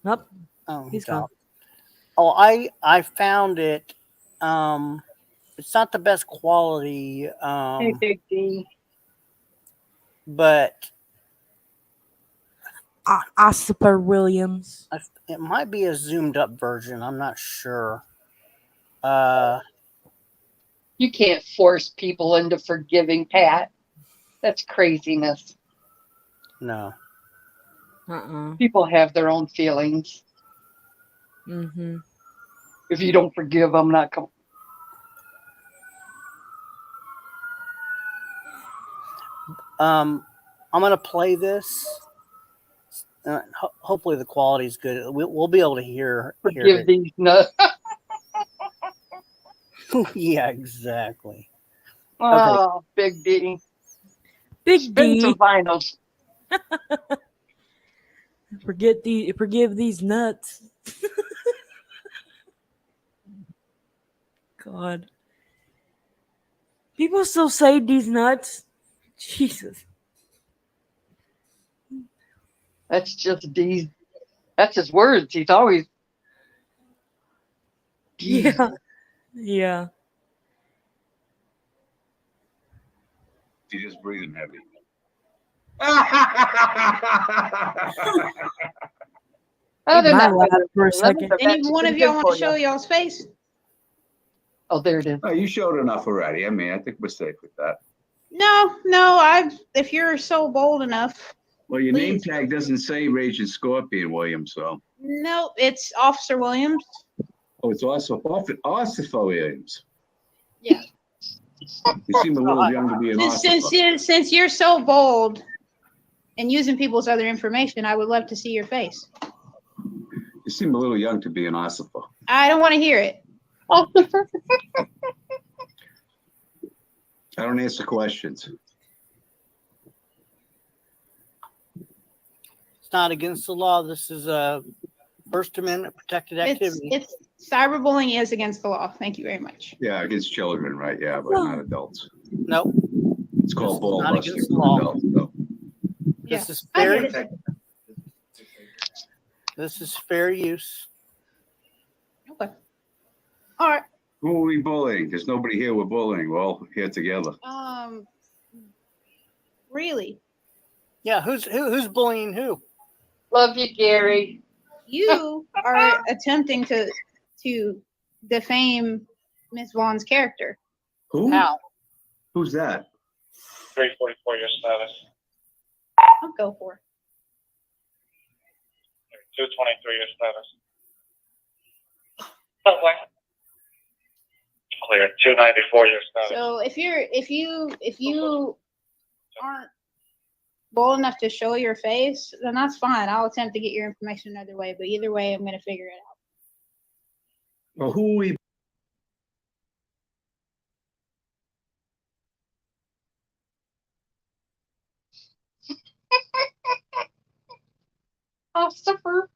Nope. Oh, He's gone. Oh, I found it. It's not the best quality. Hey, Big D. But Oscar Williams. it might be a zoomed up version. I'm not sure. You can't force people into forgiving Pat. That's craziness. No. People have their own feelings. Mm-hmm. If you don't forgive, I'm not coming. I'm gonna play this. Hopefully the quality's good. We'll be able to hear Forgive these nuts. Yeah, exactly. Oh, okay. Big D. Big D. Some vinyls. Forgive these nuts. God. People still say these nuts. Jesus. That's just D's. That's his words. He's always. Yeah. Yeah. She's just breathing heavy. For a second. Any one of y'all want to show y'all's face? Oh, there it is. Oh, you showed enough already. I mean, I think we're safe with that. No. If you're so bold enough. Well, your name tag doesn't say Raging Scorpion Williams, so. No, it's Officer Williams. Oh, it's also Officer Williams. Yeah. You seem a little young to be an officer. Since you're so bold and using people's other information, I would love to see your face. You seem a little young to be an officer. I don't want to hear it. Oh. I don't answer questions. It's not against the law. This is a First Amendment protected activity. It's cyberbullying is against the law. Thank you very much. Yeah, against children, right? Yeah, but not adults. Nope. It's called ball not busting against the for law. adults. So. This is I fair. get it. This is fair use. Okay. All right. Who are we bullying? There's nobody here we're bullying. We're all here together. Really? Yeah, who's bullying who? Love you, Gary. You are attempting to defame Miss Vaughn's character. Who? How? Who's that? 344 your status. I'll go for it. 223 your status. Somewhere. Clear. 294 your status. So if you aren't bold enough to show your face, then that's fine. I'll attempt to get your information another way. But either way, I'm going to figure it out. Well, who are we? Christopher.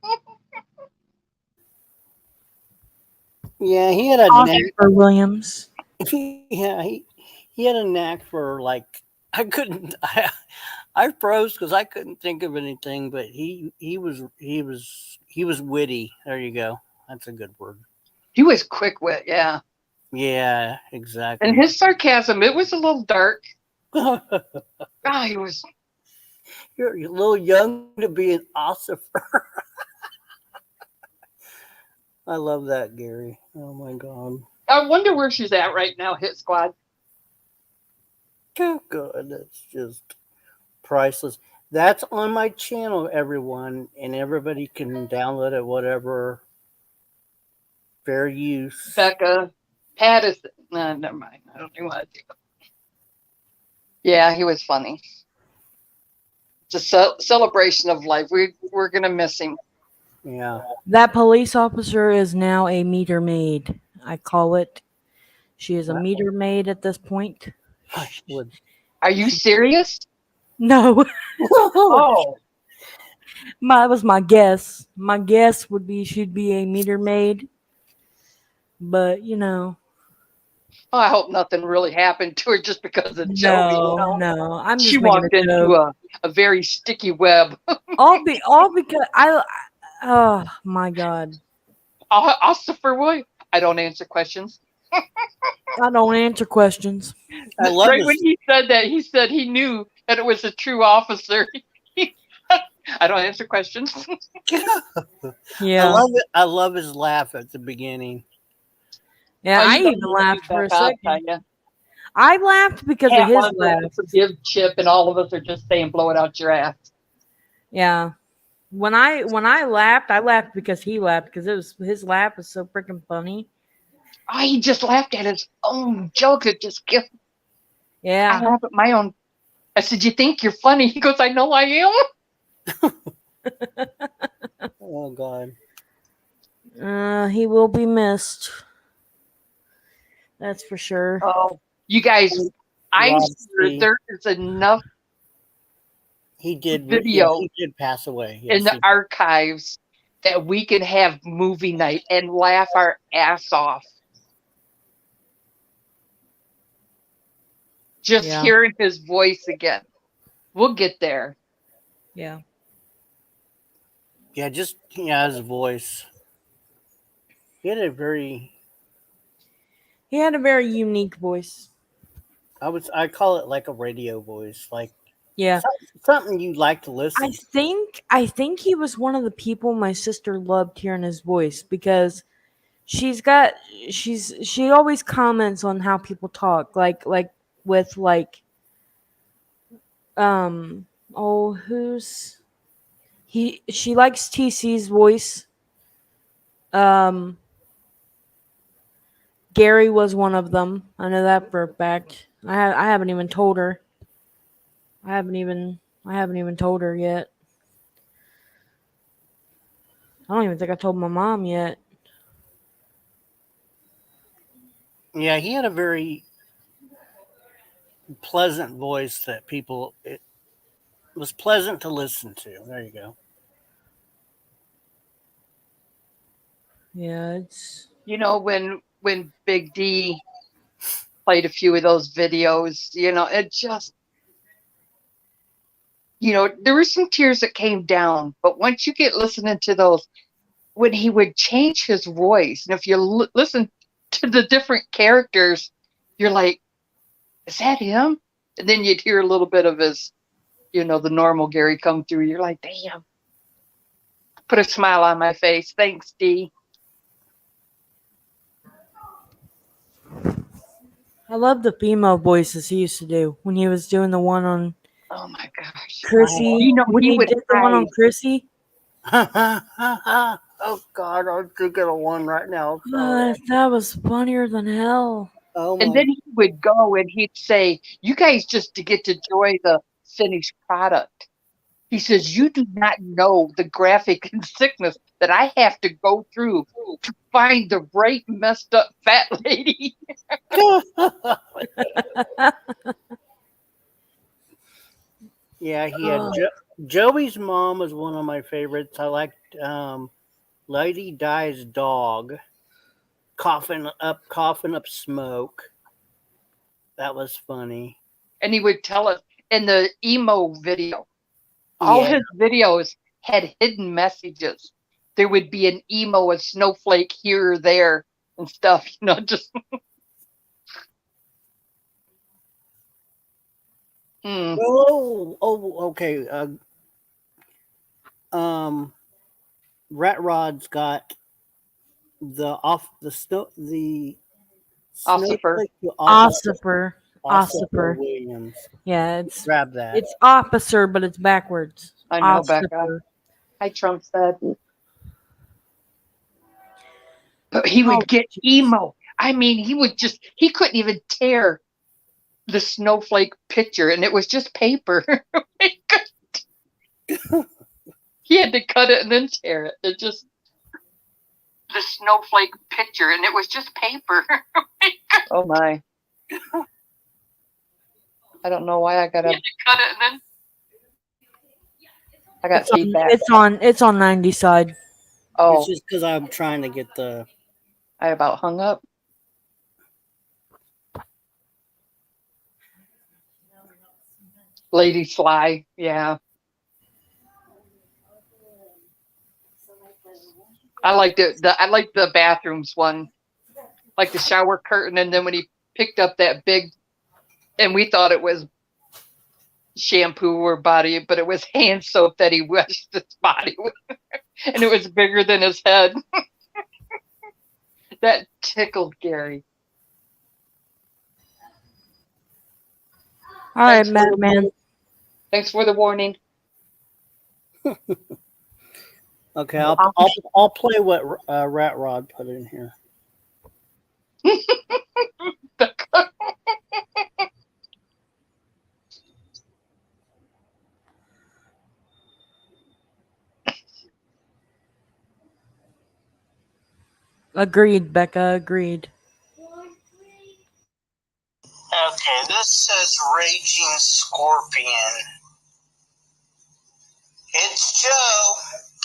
Yeah, he had a knack. Oscar Williams. Yeah, he had a knack for like I froze because I couldn't think of anything, but he was witty. There you go. That's a good word. He was quick wit, yeah. Yeah, exactly. And his sarcasm, it was a little dark. He was. You're a little young to be an ossifer. I love that, Gary. Oh my God. I wonder where she's at right now, Hit Squad. Oh, good. It's just priceless. That's on my channel, everyone, and everybody can download it, whatever. Fair use. Becca Pattison. No, never mind. I don't know what to do. Yeah, he was funny. It's a celebration of life. We're gonna miss him. Yeah. That police officer is now a meter maid. I call it. She is a meter maid at this point. I would. Are you serious? No, Oh, that was my guess. My guess would be she'd be a meter maid. But I hope nothing really happened to her just because of Joey. no. I'm just She making walked a into joke. a very sticky web. all because oh my God. Christopher Williams. I don't answer questions. I don't answer questions. I love Right this. when he said that, he said he knew that it was a true officer. I don't answer questions. Yeah. I love it. I love his laugh at the beginning. Yeah, Oh, I you don't even need to laughed do for a that, I'll tell second. ya. I laughed because of Cat his wants us laugh. to forgive Chip, and all of us are just saying, "Blow it out your ass." Yeah. When I laughed because he laughed because his laugh was so freaking funny. Oh, he just laughed at his own joke. It just killed. I Yeah. laugh at my own. I said, "You think you're funny?" He goes, "I know I am." Oh God. He will be missed. That's for sure. Oh, you guys, I'm Rob sure C. there is enough He did. video Yeah, he did pass away. Yes, in the he- archives that we can have movie night and laugh our ass off. Just Yeah. hearing his voice again. We'll get there. Yeah. yeah, just his voice. He had a very. He had a very unique voice. I call it like a radio voice, like Yeah. something you like to listen. I think he was one of the people my sister loved hearing his voice because she always comments on how people talk like with like she likes TC's voice. Gary was one of them. I know that for a fact. I haven't even told her. I haven't even told her yet. I don't even think I told my mom yet. Yeah, he had a very pleasant voice that it was pleasant to listen to. There you go. Yeah, it's when Big D played a few of those videos, it just there were some tears that came down, but once you get listening to those, when he would change his voice, and if you listen to the different characters, you're like, is that him? And then you'd hear a little bit of his the normal Gary come through. You're like, damn. Put a smile on my face. Thanks, Dee. I love the female voices he used to do when he was doing the one on Oh my gosh. Chrissy. When he did the one on Chrissy. Oh God, I'm thinking of one right now. That was funnier than hell. Oh And my! then he would go and he'd say, you guys just to get to enjoy the finished product. He says, you do not know the graphic and sickness that I have to go through to find the right messed up fat lady. Yeah, he had Joey's mom was one of my favorites. I liked Lady Di's dog, coughing up smoke. That was funny. And he would tell us in the emo video. All his videos had hidden messages. There would be an emo, a snowflake here or there and stuff, just. Okay. Rat Rod's got the Ossifer. Williams. Yeah, grab that. It's officer, but it's backwards. I know, Becca. Hi, Trump said. But he would get emo. I mean, he couldn't even tear the snowflake picture, and it was just paper. He had to cut it and then tear it. The snowflake picture, and it was just paper. Oh my. I don't know why I got to cut it and then I got feedback. It's on 90 side. Oh. It's just because I'm trying to get the. I about hung up. Lady Fly, yeah. I liked it. I liked the bathrooms one, like the shower curtain, and then when he picked up that big, and we thought it was shampoo or body, but it was hand soap that he washed his body with, and it was bigger than his head. That tickled Gary. All right, Madman. Thanks for the warning. Okay, I'll play what Rat Rod put in here. Agreed, Becca. Agreed. Okay, this says Raging Scorpion. It's Joe.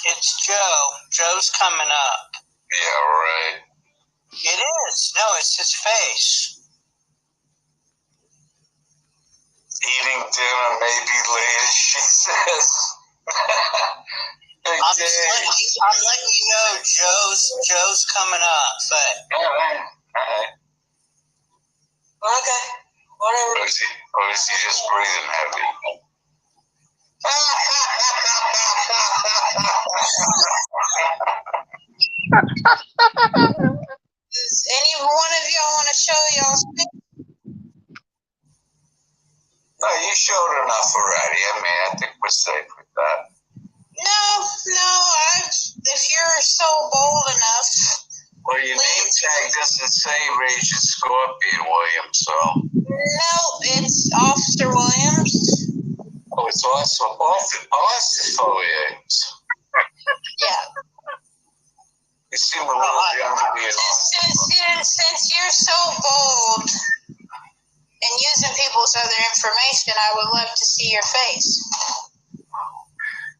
It's Joe. Joe's coming up. Yeah, right. It is. No, it's his face. Eating dinner maybe later, she says. I'm letting you know Joe's coming up, but all right. Okay. Whatever. Or is he just breathing heavy? Does any one of y'all want to show y'all's face? No, you showed enough already. I mean, I think we're safe with that. No. If you're so bold enough. Well, your name tag doesn't say Raging Scorpion, William, so. No, it's Officer Williams. Oh, it's also Officer Williams. Yeah. You seem a little young to be an officer. Since you're so bold and using people's other information, I would love to see your face.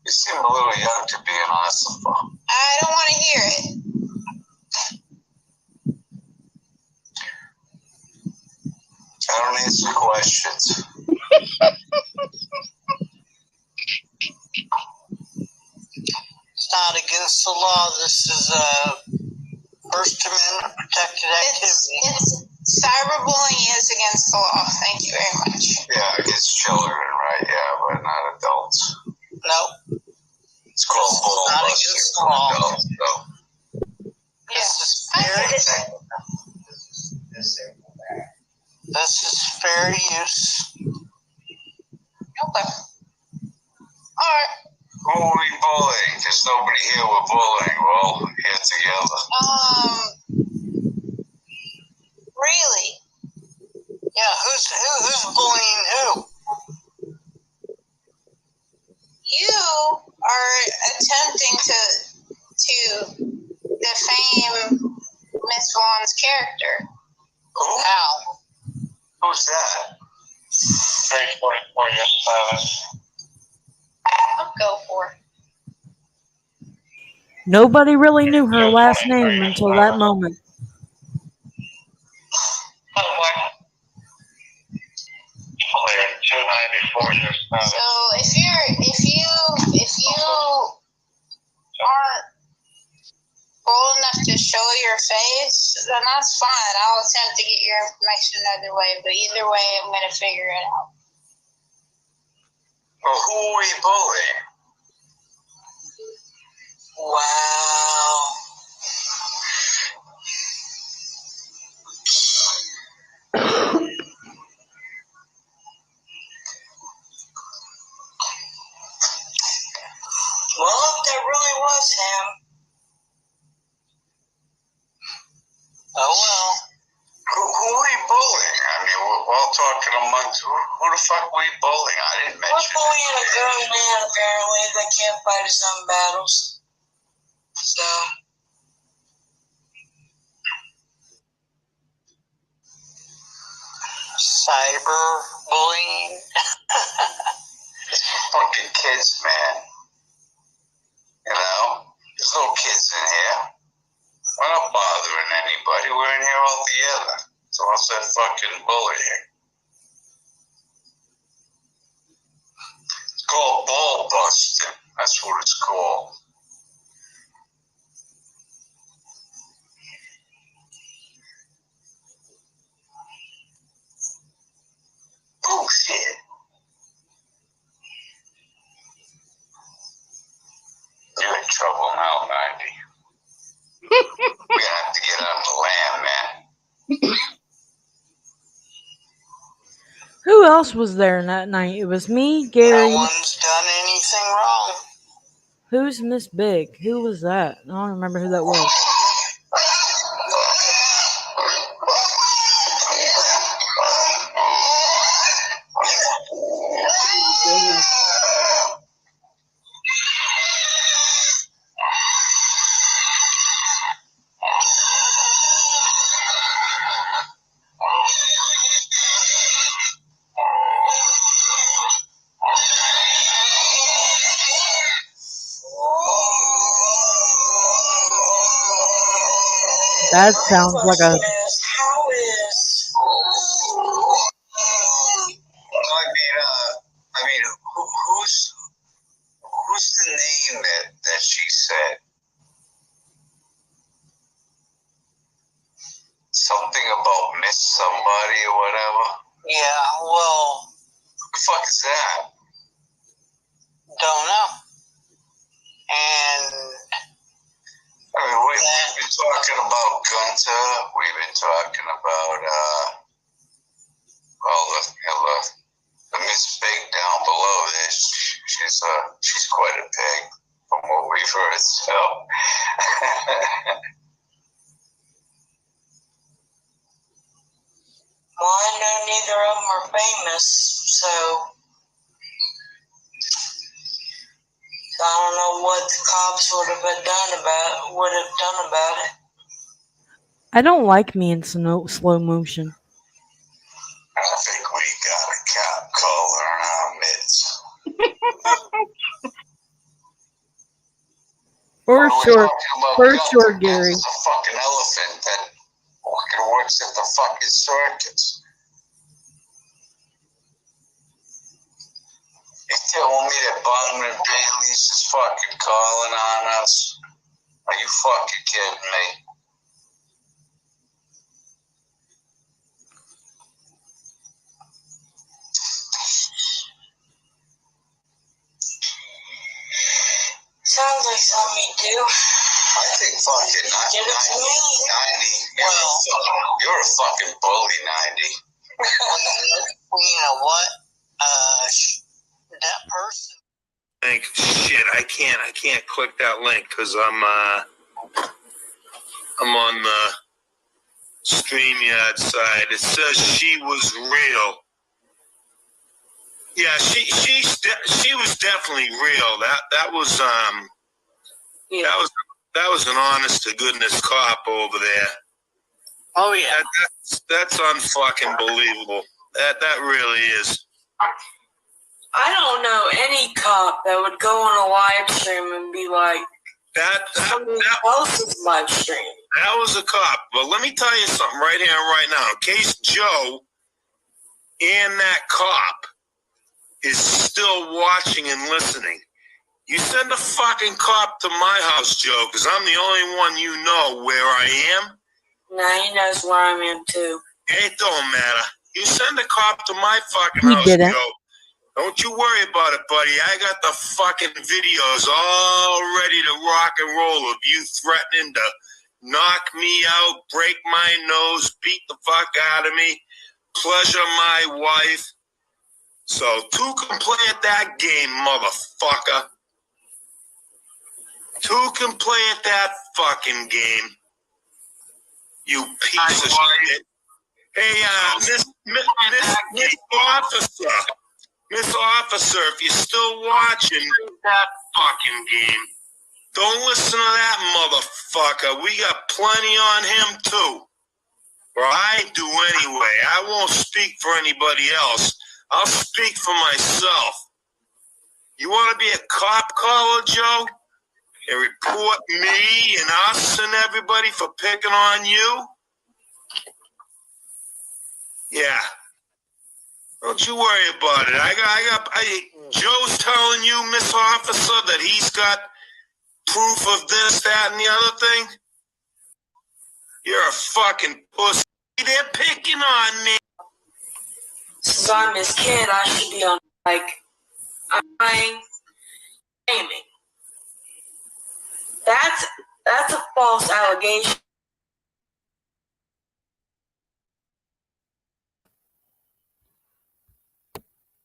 You seem a little young to be an officer. I don't want to hear it. I don't answer questions. It's not against the law. This is a First Amendment protected activity. Cyberbullying is against the law. Thank you very much. Yeah, against children, right? Yeah, but not adults. is fair use. Okay. Alright. Who are we bullying? There's nobody here we're bullying. We're all here together. Really? Yeah, who's bullying who? You are attempting to defame Miss Vaughn's character. Who? How? Who's that? 344 your status. I'll go for it. Nobody really knew her last name until that moment. Clear 294 your status. So if you aren't bold enough to show your face, then that's fine. I'll attempt to get your information another way, but either way, I'm going to figure it out. Well, who are we bullying? Wow. Well, if that really was him. Oh well. Who are we bullying? I mean, we're all talking amongst who the fuck are we bullying? I didn't mention We're bullying a grown man, apparently, that can't fight his own battles. So. Cyber bullying. fucking kids, man. You know? There's no kids in here. We're not bothering anybody. We're in here all together. So what's that fucking bullying? It's called ball busting. That's what it's called. Bullshit. You're in trouble now, 90. We're gonna have to get on the land, man. Who else was there that night? It was me, Gary. No one's done anything wrong. Who's Miss Big? Who was that? I don't remember who that was. That sounds like a... I mean, who's the name that she said? Something about miss somebody or whatever? Yeah, well... Who the fuck is that? Don't know. And... I mean, we've been talking about Gunter. We've been talking about, the Miss Big down below there. She's quite a pig from what we've heard, so. Well, I know neither of them are famous, so I don't know what the cops would have done about it. I don't like me in slow motion. I think we got a cop caller in our midst. For sure, Gary. It's a fucking elephant that fucking works at the fucking circus. You telling me that Bondman Bailey's is fucking calling on us? Are you fucking kidding me? Sounds like something you do. I think fucking 90. You're a fucking bully, 90. You know what? That person. Link. Shit, I can't click that link because I'm on the StreamYard side. It says she was real. Yeah, she was definitely real. That was that was an honest to goodness cop over there. Oh yeah. That's unfucking believable. That really is. I don't know any cop that would go on a live stream and be like, that else's live stream. That was a cop. But let me tell you something right here and right now. In case Joe and that cop is still watching and listening, you send a fucking cop to my house, Joe, because I'm the only one you know where I am. Nah, he knows where I am too. It don't matter. You send a cop to my fucking He house, didn't. Joe. Don't you worry about it, buddy. I got the fucking videos all ready to rock and roll of you threatening to knock me out, break my nose, beat the fuck out of me, pleasure my wife. So two can play at that game, motherfucker. Two can play at that fucking game. You piece of shit. Hey, Miss Officer. Miss Officer, if you're still watching that fucking game, don't listen to that motherfucker. We got plenty on him too. Or I do anyway. I won't speak for anybody else. I'll speak for myself. You want to be a cop caller, Joe? And report me and us and everybody for picking on you? Yeah. Don't you worry about it. Joe's telling you, Miss Officer, that he's got proof of this, that, and the other thing. You're a fucking pussy. They're picking on me. Since I'm his kid, I should be on, like, I'm playing gaming. That's a false allegation.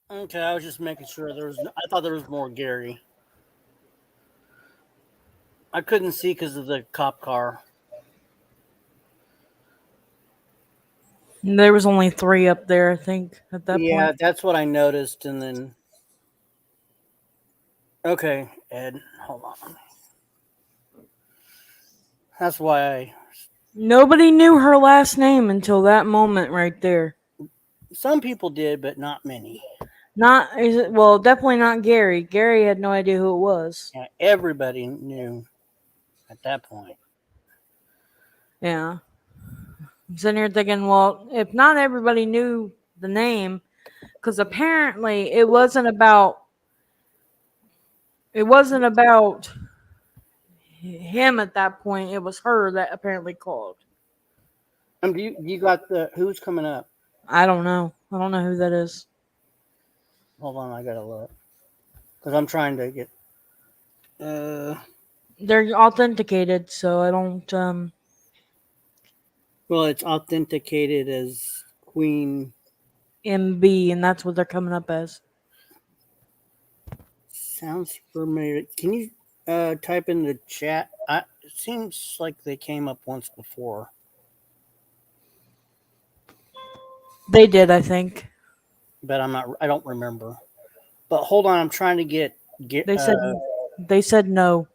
Okay, I was just making sure I thought there was more Gary. I couldn't see because of the cop car. There was only 3 up there, I think, at that point. Yeah, that's what I noticed, and then. Okay, Ed, hold on. That's why Nobody knew her last name until that moment right there. some people did, but not many. Definitely not Gary. Gary had no idea who it was. Yeah, everybody knew at that point. Yeah. I'm sitting here thinking, well, if not everybody knew the name, because apparently it wasn't about him at that point. It was her that apparently called. You got who's coming up? I don't know. I don't know who that is. Hold on, I gotta look because I'm trying to get. They're authenticated, so I don't. Well, it's authenticated as Queen MB, and that's what they're coming up as. Sounds familiar. Can you type in the chat? It seems like they came up once before. They did, I think. But I don't remember. But hold on, I'm trying to get. They said no.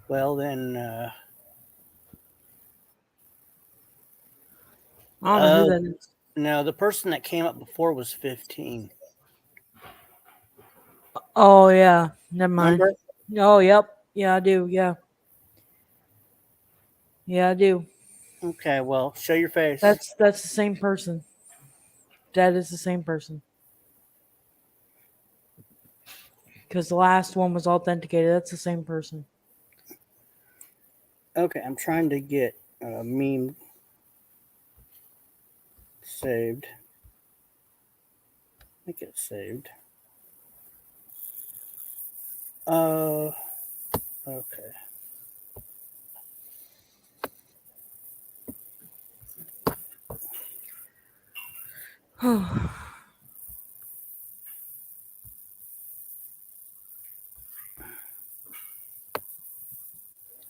Well then. I don't know who that is. No, the person that came up before was 15. Oh yeah, never mind. Remember? Oh yep, yeah I do. Yeah, I do. Okay, well, show your face. That's the same person. That is the same person. Because the last one was authenticated. That's the same person. Okay, I'm trying to get a meme saved. Make it saved. Okay.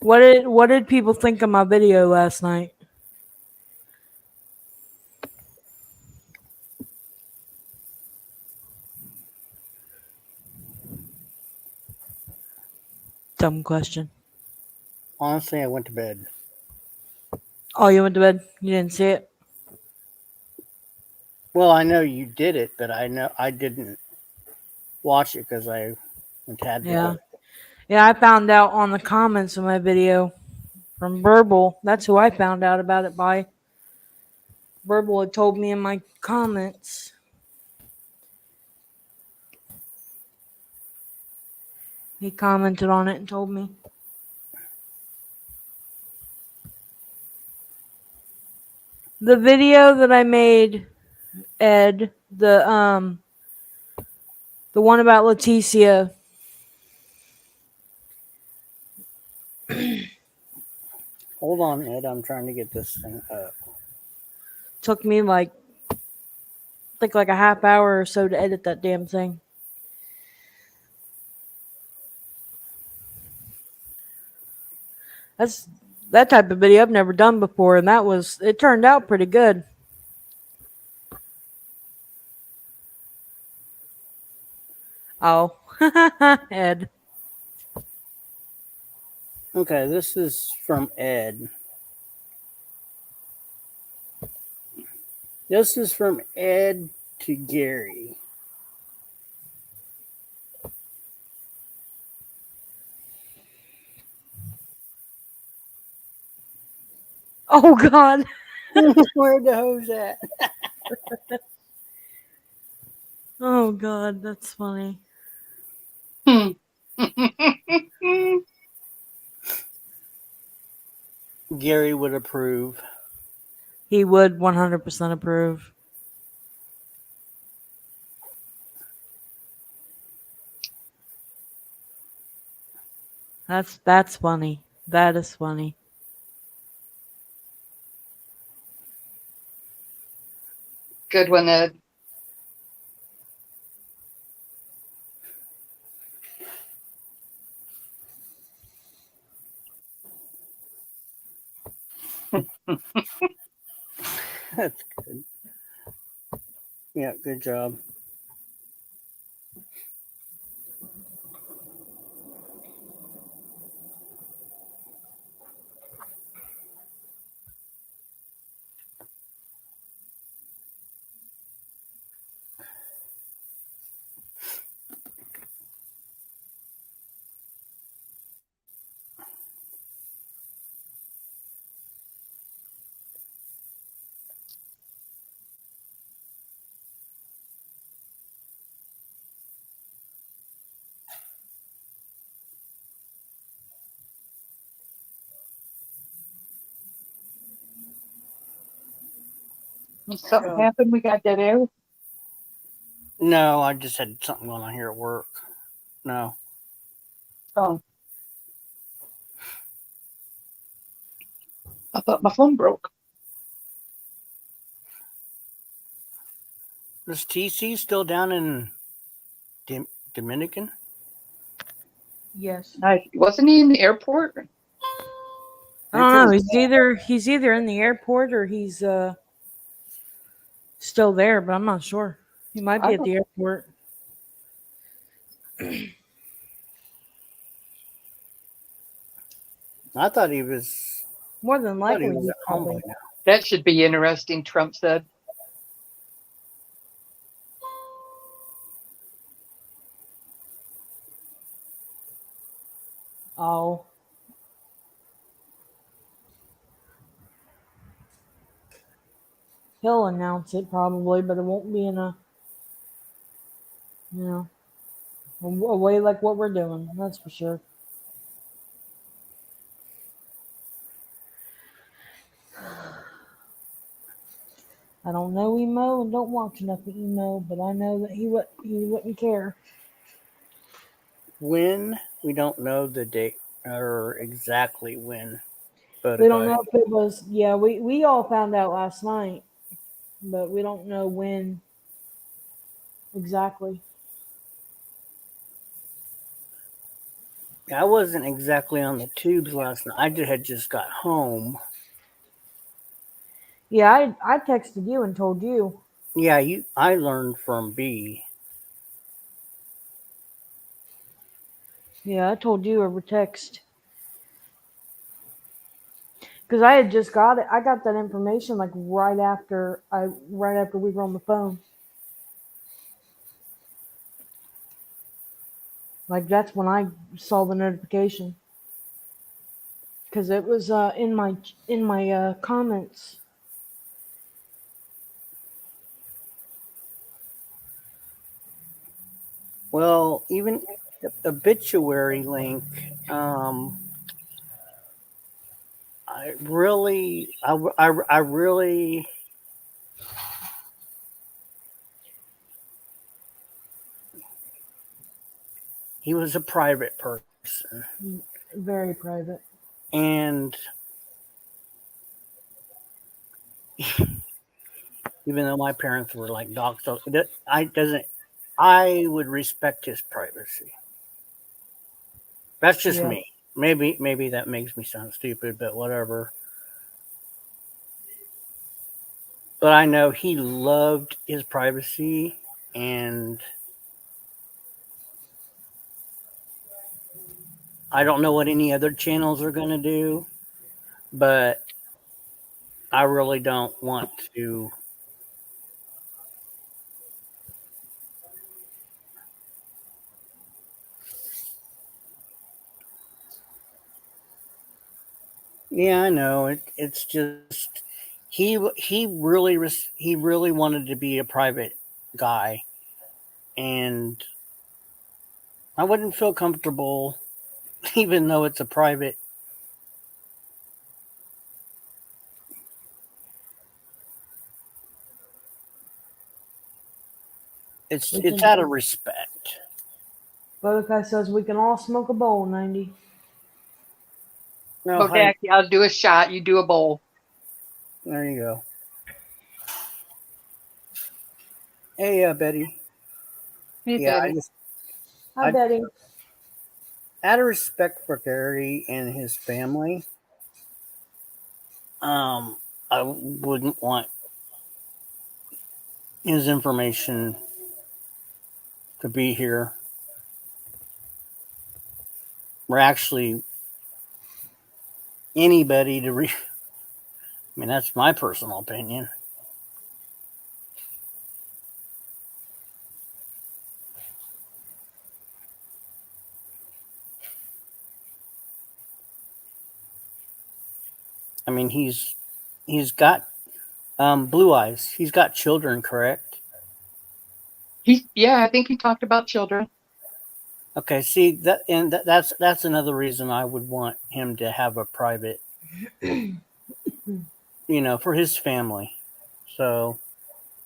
What did people think of my video last night? Dumb question. Honestly, I went to bed. Oh, you went to bed? You didn't see it? Well, I know you did it, but I know I didn't watch it because I had to. Yeah. Yeah, I found out on the comments of my video from Verbal. That's who I found out about it by. Verbal had told me in my comments. He commented on it and told me. The video that I made, Ed, the one about Leticia. Hold on, Ed. I'm trying to get this thing up. Took me like a half hour or so to edit that damn thing. That's that type of video I've never done before, and it turned out pretty good. Oh, Ed. Okay, this is from Ed. This is from Ed to Gary. Oh God. Where'd the hose at? Oh God, that's funny. Gary would approve. He would 100% approve. That's funny. That is funny. Good one, Ed. That's good. Yeah, good job. Something happened? We got dead air? No, I just had something going on here at work. No. Oh. I thought my phone broke. Is TC still down in Dominican? Yes. Wasn't he in the airport? I don't know. He's either in the airport or he's still there, but I'm not sure. He might be at the airport. I thought he was more than likely. He was at home by now. That should be interesting, Trump said. Oh. He'll announce it probably, but it won't be in a way like what we're doing. That's for sure. I don't know emo and don't watch enough of emo, but I know that he wouldn't care. When? We don't know the date or exactly when. But we don't know if it was. Yeah, we all found out last night. but we don't know when exactly. I wasn't exactly on the tubes last night. I had just got home. Yeah, I texted you and told you. Yeah, I learned from B. Yeah, I told you over text. Because I had just got it. I got that information like right after we were on the phone. Like that's when I saw the notification. Because it was in my comments. Well, even the obituary link. I really, I really. He was a private person, Very private. and even though my parents were like dogs, so I doesn't. I would respect his privacy. That's just Yeah. me. Maybe that makes me sound stupid, but whatever. But I know he loved his privacy, and I don't know what any other channels are going to do, but I really don't want to. Yeah, I know. It's just he really wanted to be a private guy, and I wouldn't feel comfortable, even though it's a private. We It's can. out of respect. Buttercup says we can all smoke a bowl, 90. No, honey, Bodak, I'll do a shot. You do a bowl. there you go. Hey, Betty. Hey, Yeah, Betty. Hi, I Betty. out of respect for Gary and his family, um, I wouldn't want his information to be here. Or actually, anybody to read. I mean, that's my personal opinion. I mean, he's got blue eyes. He's got children, correct? Yeah, I think he talked about children. Okay, see that's another reason I would want him to have a private, for his family. So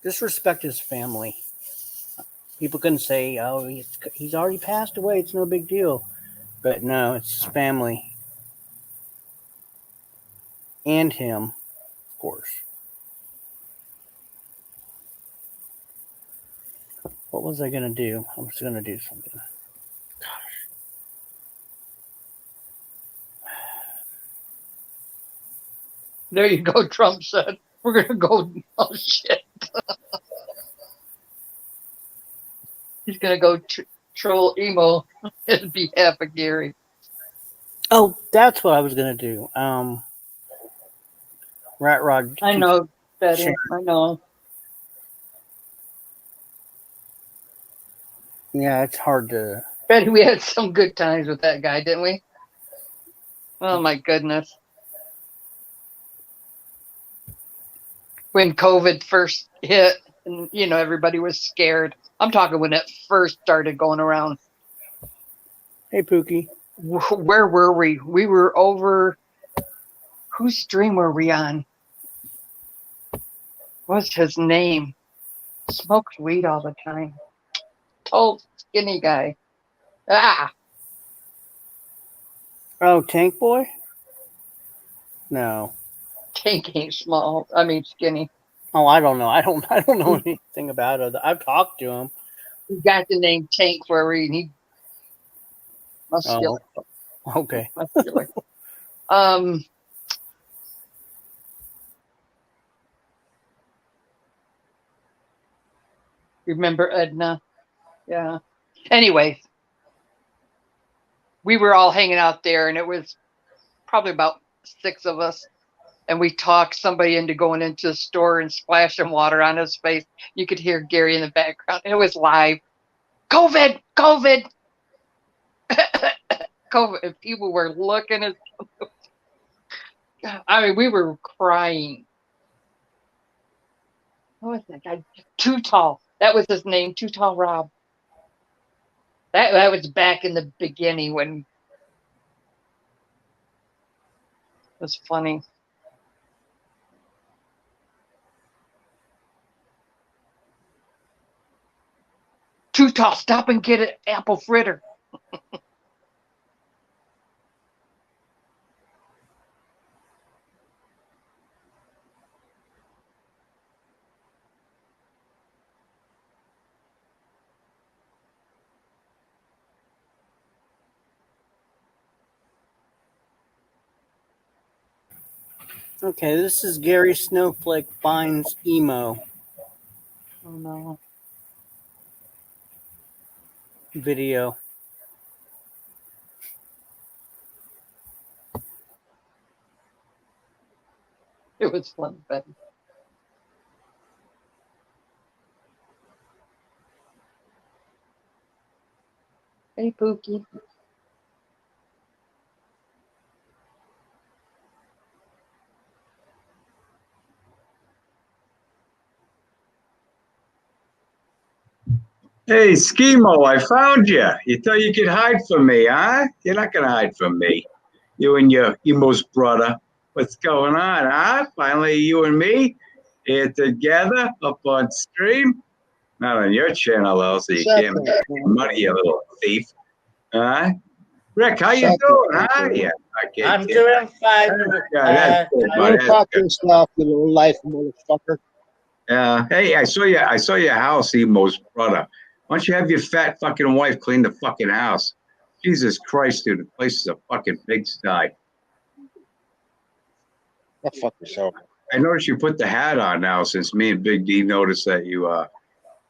just respect his family. People can say, "Oh, he's already passed away. It's no big deal," but no, it's his family and him, of course. What was I gonna do? I was gonna do something. There you go, Trump said. We're going to go. Oh, shit. He's going to go troll emo on behalf of Gary. Oh, that's what I was gonna do. Rat Rod I keeps know, Betty. sharing. I know. Yeah, it's hard to. Betty, we had some good times with that guy, didn't we? Oh, my goodness. When COVID first hit and, everybody was scared. I'm talking when it first started going around. Hey, Pookie. Where were we? We were over. Whose stream were we on? What's his name? Smokes weed all the time. Tall, skinny guy. Ah, Oh, Tank Boy. No. Tank ain't small. I mean, skinny. Oh, I don't know. I don't know anything about it. I've talked to him. He got the name Tank for a reason. He muscular. Oh, okay. Muscular. Remember Edna? Yeah. Anyway, we were all hanging out there, and it was probably about 6 of us. And we talked somebody into going into the store and splashing water on his face. You could hear Gary in the background. It was live. COVID, COVID, COVID. And people were looking at. I mean, we were crying. What was that guy? Too Tall. That was his name. Too Tall Rob. That was back in the beginning when it was funny. Too Tall, stop and get an apple fritter. Okay, this is Gary Snowflake finds emo Oh no. video. It was fun, but hey, Pookie. Hey, Schemo, I found you. You thought you could hide from me, huh? You're not going to hide from me. You and your emo's brother. What's going on, huh? Finally, you and me here together up on stream. Not on your channel, though, so you can't make money, you little thief. Huh? Rick, how you doing, huh? Yeah, I'm doing fine. Don't talk yourself, you little life motherfucker. Hey, I saw your house, Emo's brother. Why don't you have your fat fucking wife clean the fucking house? Jesus Christ, dude, the place is a fucking pigsty. Go fuck yourself. I noticed you put the hat on now since me and Big D noticed that you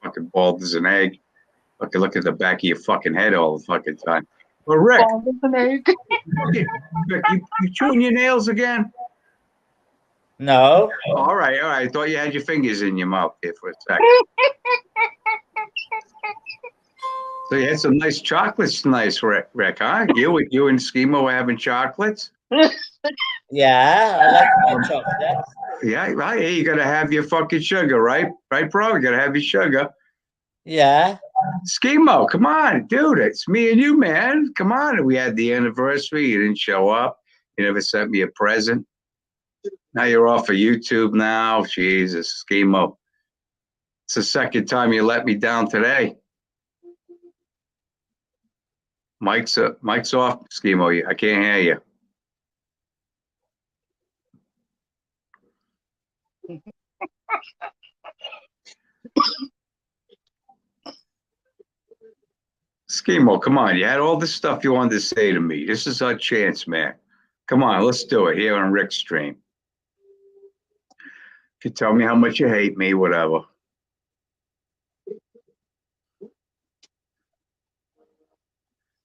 fucking bald as an egg. Fucking look at the back of your fucking head all the fucking time. Well, Rick, Bald as an egg. Rick, you chewing your nails again? No. All right. I thought you had your fingers in your mouth there for a second. So you had some nice chocolates tonight, Rick, huh? You and Schemo were having chocolates? Yeah, I like my chocolate. Yeah, right. Hey, you gotta have your fucking sugar, right? Right, bro? You gotta have your sugar. Yeah. Schemo, come on, dude. It's me and you, man. Come on. We had the anniversary. You didn't show up. You never sent me a present. Now you're off of YouTube now. Jesus, Schemo. It's the second time you let me down today. Mike's off, Schemo. I can't hear you. Schemo, come on. You had all this stuff you wanted to say to me. This is our chance, man. Come on, let's do it here on Rick's stream. You tell me how much you hate me, whatever.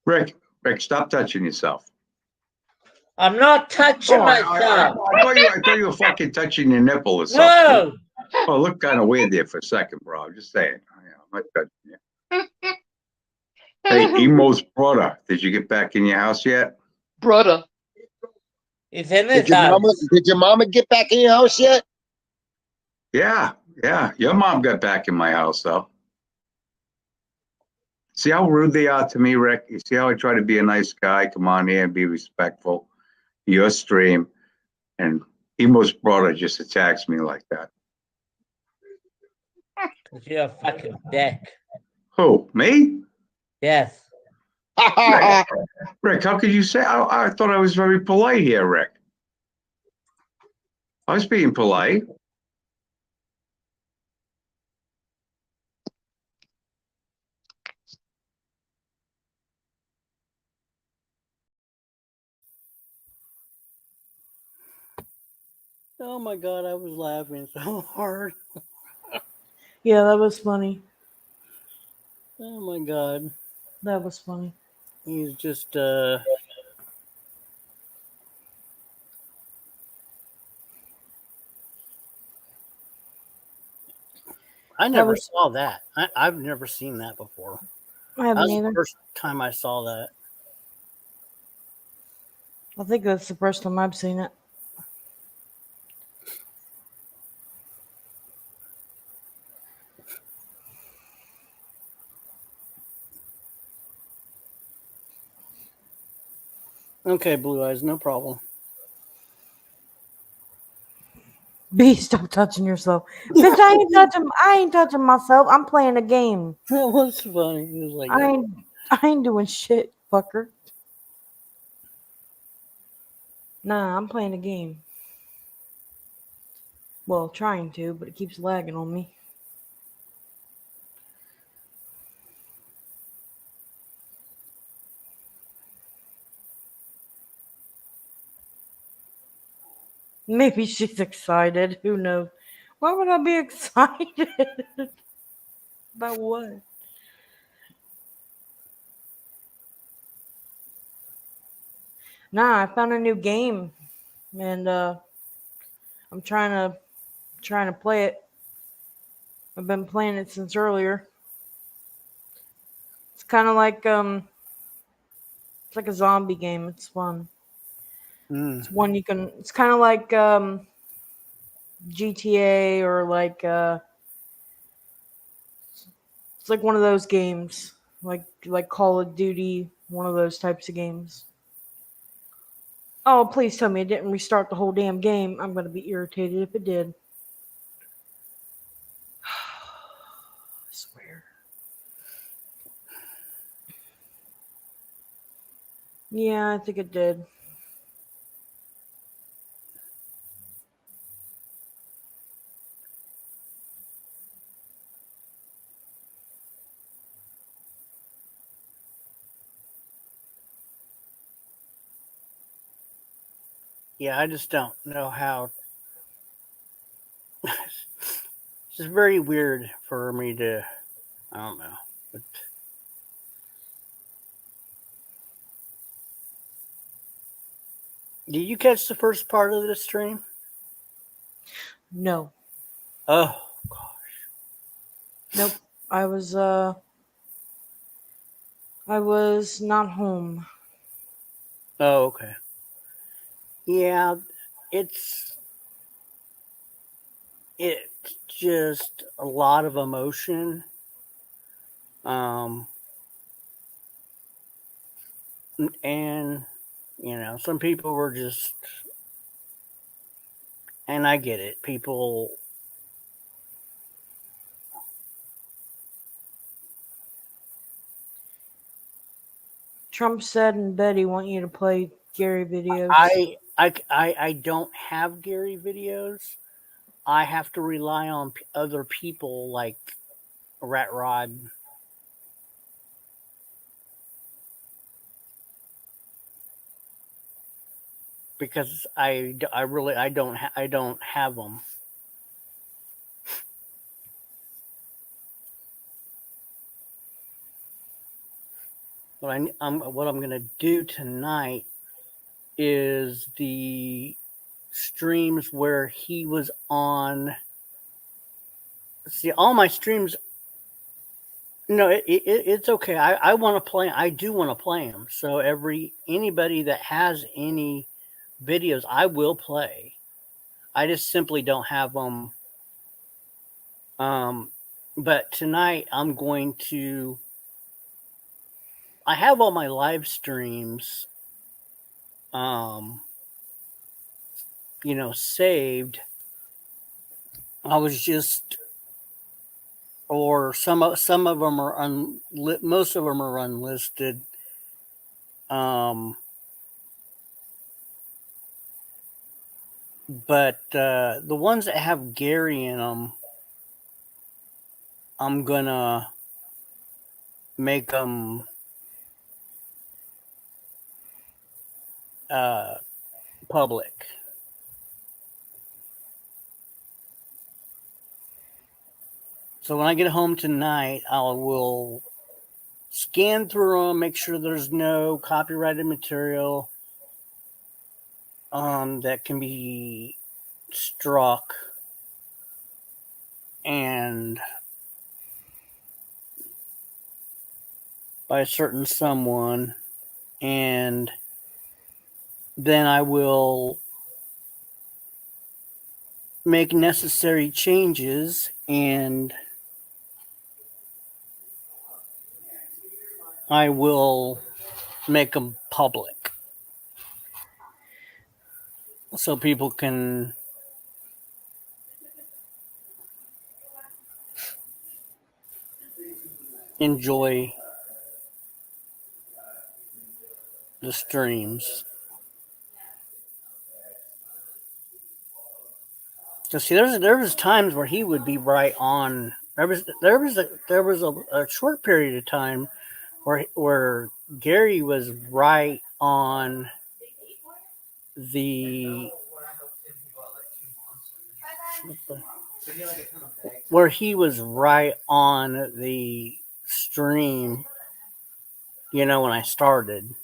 Rick, stop touching yourself. I'm not touching myself. I thought you were fucking touching your nipple or something. No. Oh, look kind of weird there for a second, bro. I'm just saying. I'm not touching you. Hey, Emo's brother, did you get back in your house yet? Brother. He's in his house. Did your mama get back in your house yet? Yeah. Your mom got back in my house, though. See how rude they are to me, Rick? You see how I try to be a nice guy? Come on here and be respectful. Your stream. And Emo's brother just attacks me like that. Because you're a fucking dick. Who? Me? Yes. Rick, how could you say? I thought I was very polite here, Rick. I was being polite. Oh my god, I was laughing so hard. Yeah, that was funny. Oh my god. That was funny. He's just I That never was. saw that. I've never seen that before. I That haven't was the either. first time I saw that. I think that's the first time I've seen it. Okay, Blue Eyes, no problem. B, stop touching yourself. Bitch, I ain't touching myself. I'm playing a game. That was funny. He was like, I ain't doing shit, fucker. Nah, I'm playing a game. Well, trying to, but it keeps lagging on me. Maybe she's excited. Who knows? Why would I be excited? About what? Nah, I found a new game, and I'm trying to play it. I've been playing it since earlier. It's kind of like it's like a zombie game. It's fun. mm. It's one you can. It's kind of like GTA or like it's like one of those games, like Call of Duty, one of those types of games. Oh, please tell me it didn't restart the whole damn game. I'm gonna be irritated if it did. I swear. Yeah, I think it did. Yeah, I just don't know how. It's just very weird for me to. I don't know. But did you catch the first part of the stream? No. Oh, Nope. I was not home. oh, okay. Yeah, it's it's just a lot of emotion. Um, and some people were just, and I get it. People, Trump said and Betty want you to play Gary videos. I don't have Gary videos. I have to rely on other people like Rat Rod. Because I really I don't have them. What I'm gonna do tonight is the streams where he was on. See, all my streams. No, it's okay. I want to play. I do want to play them. So anybody that has any videos, I will play. I just simply don't have them. But tonight I'm going to. I have all my live streams. Saved. I was just, or some of them are most of them are unlisted. But the ones that have Gary in them, I'm gonna make them public. So when I get home tonight, I will scan through them, make sure there's no copyrighted material that can be struck, and by a certain someone, and then I will make necessary changes and I will make them public so people can enjoy the streams. Cause see, there was times where he would be right on. There was a short period of time where Gary was right on the where he was right on the stream. You know, when I started.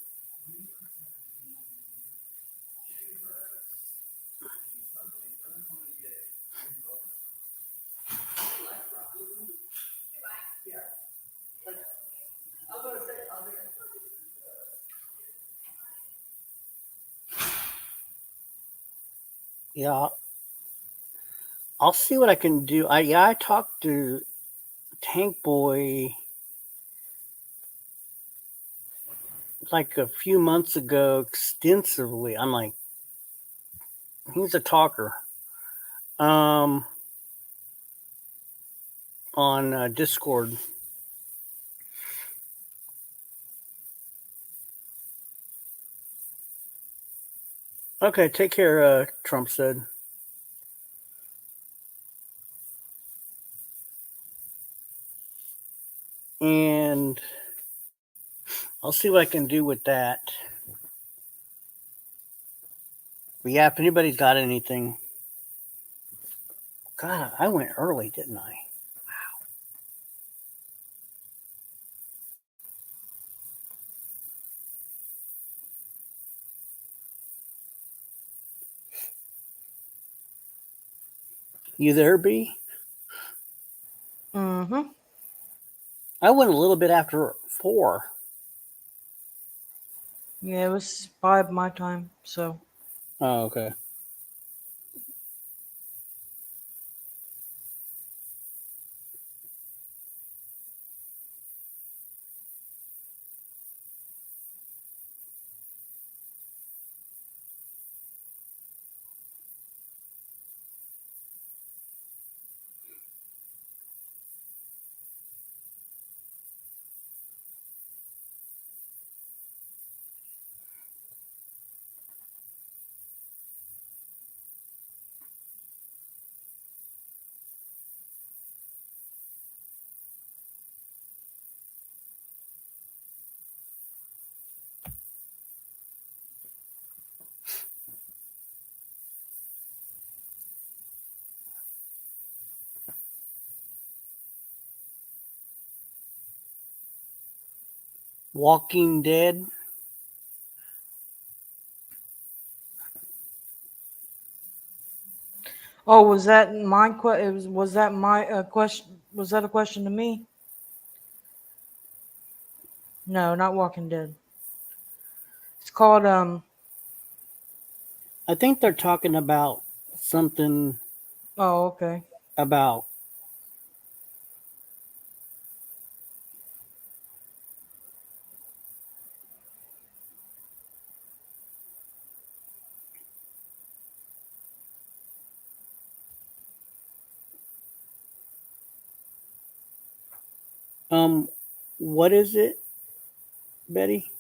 Yeah, I'll see what I can do. I talked to Tank Boy like a few months ago extensively. I'm like, he's a talker. On Discord. Okay, take care. Trump said. And I'll see what I can do with that. But yeah, if anybody's got anything. God, I went early, didn't I? Wow. You there, B? Mm-hmm. I went a little bit after 4. Yeah, it was 5 my time, so. Oh, okay. Walking Dead. Oh, was that my question? Was that my question? Was that a question to me? No, not Walking Dead. It's called I think they're talking about something Oh, okay. about what is it, Betty?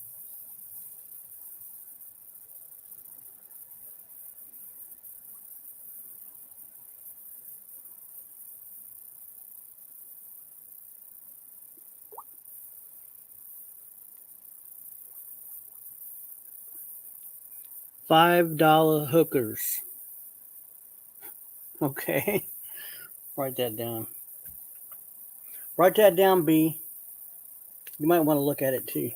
$5 hookers. Okay. Write that down. Write that down, B. You might want to look at it too.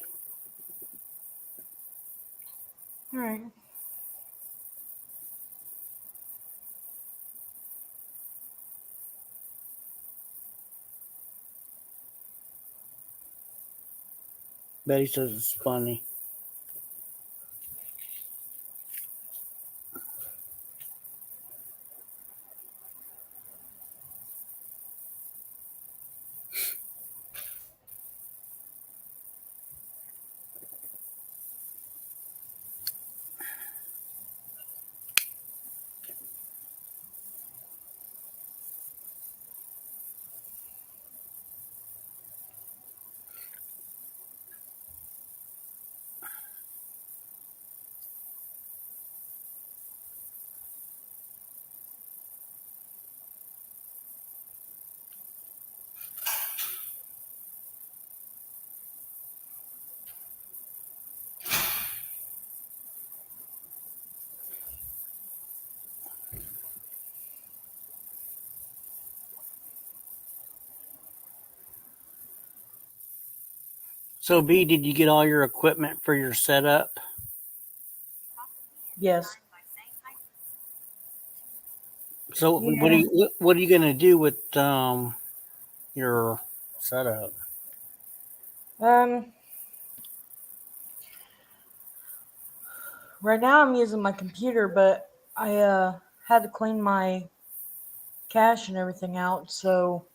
All right. Betty says it's funny. So, B, did you get all your equipment for your setup? Yes. So, Yeah. what are you gonna do with your setup? Um. Right now I'm using my computer, but I had to clean my cache and everything out, so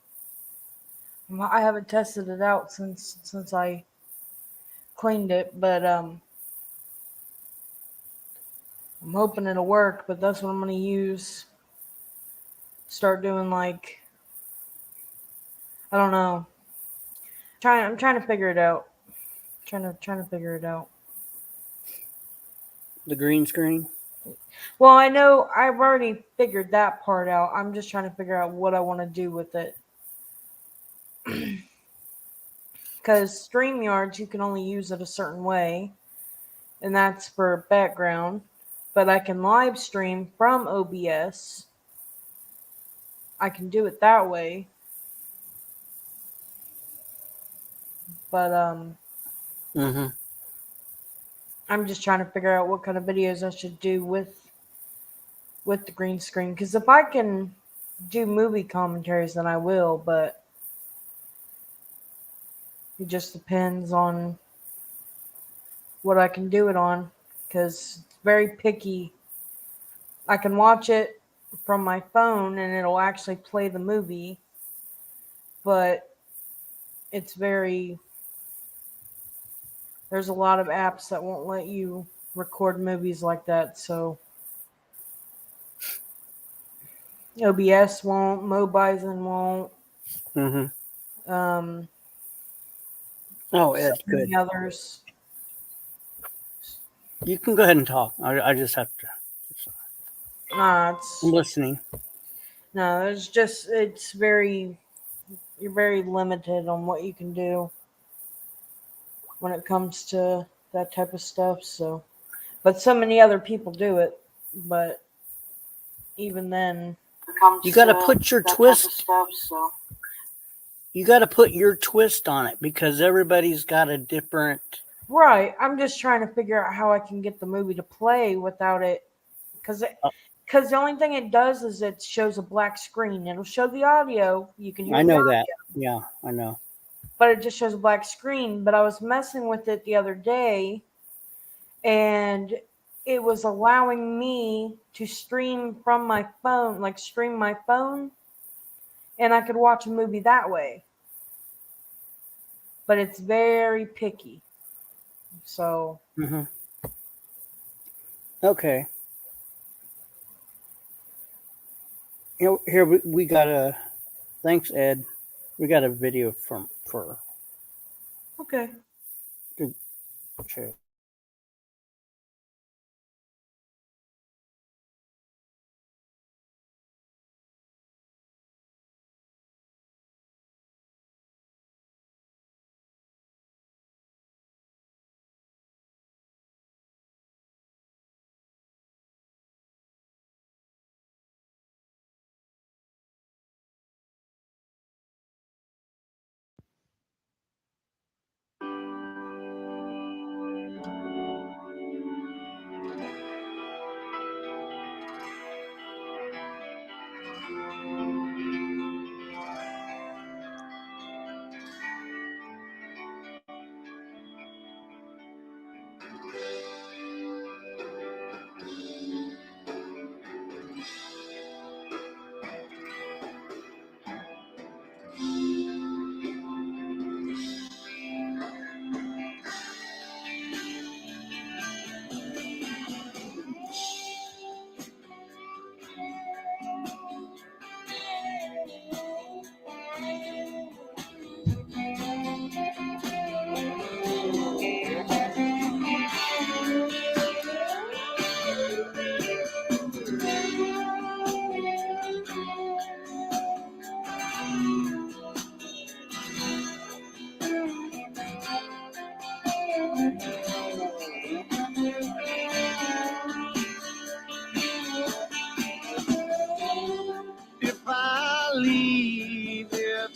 I haven't tested it out since I cleaned it. But I'm hoping it'll work. But that's what I'm gonna use. Start doing like I don't know. I'm trying to figure it out. Trying to figure it out. The green screen? Well, I know I've already figured that part out. I'm just trying to figure out what I want to do with it. Because StreamYards, you can only use it a certain way, and that's for background. But I can live stream from OBS. I can do it that way. But Mm-hmm. I'm just trying to figure out what kind of videos I should do with the green screen. Because if I can do movie commentaries, then I will. But it just depends on what I can do it on. Because it's very picky. I can watch it from my phone and it'll actually play the movie, but it's very there's a lot of apps that won't let you record movies like that. So OBS won't, Mobizen won't, Mm-hmm. um, Oh, so Ed, good. many others. You can go ahead and talk. I just have to. Nah, I'm it's listening. no, it's very you're very limited on what you can do when it comes to that type of stuff. So, but so many other people do it. But even then, it You comes got to to put your that type of twist. stuff. So You got to put your twist on it because everybody's got a different. right, I'm just trying to figure out how I can get the movie to play without it, because the only thing it does is it shows a black screen. It'll show the audio. You can hear I the know audio, that. Yeah, I know. but it just shows a black screen. But I was messing with it the other day, and it was allowing me to stream from my phone, like stream my phone, and I could watch a movie that way. But it's very picky. So Mm-hmm. Okay. Here we got a. Thanks, Ed. We got a video for okay. to show.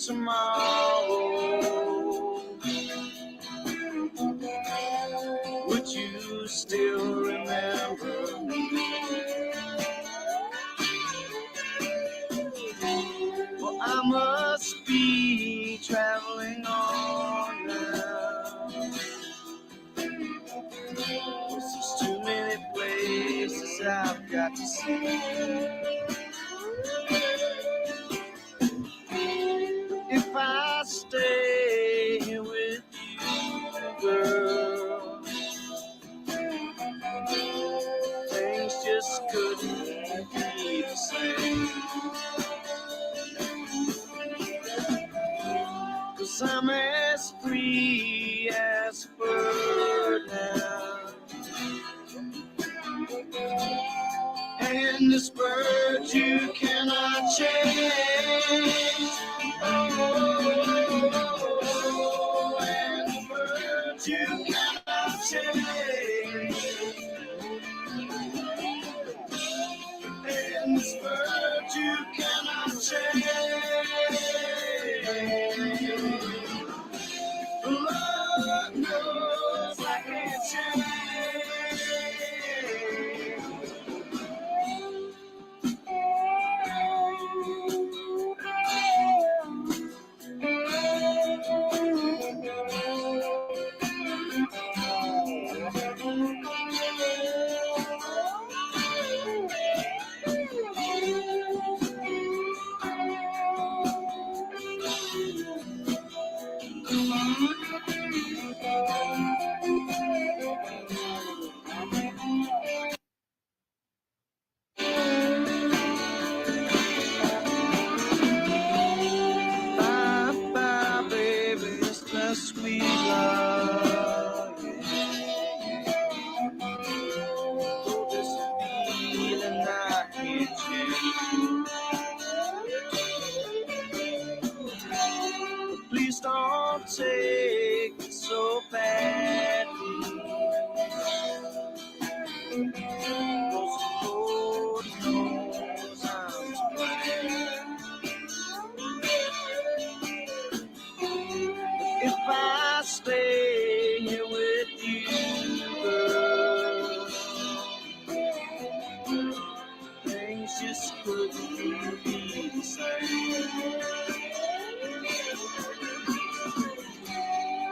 tomorrow, would you still remember me? Well, I must be traveling on now. There's just too many places I've got to see. If I stay here with you, girl, things just couldn't be the same. 'Cause I'm as free as a bird now, and this bird you cannot change. Oh, and the bird you cannot change. And this bird you cannot change. Lord knows I can't change. Bye bye, baby, it's the sweet love. Oh, this feeling I can't change. Please don't take it so badly. 'Cause the Lord knows I'm to blame. If I stay here with you, girl, things just couldn't be the same.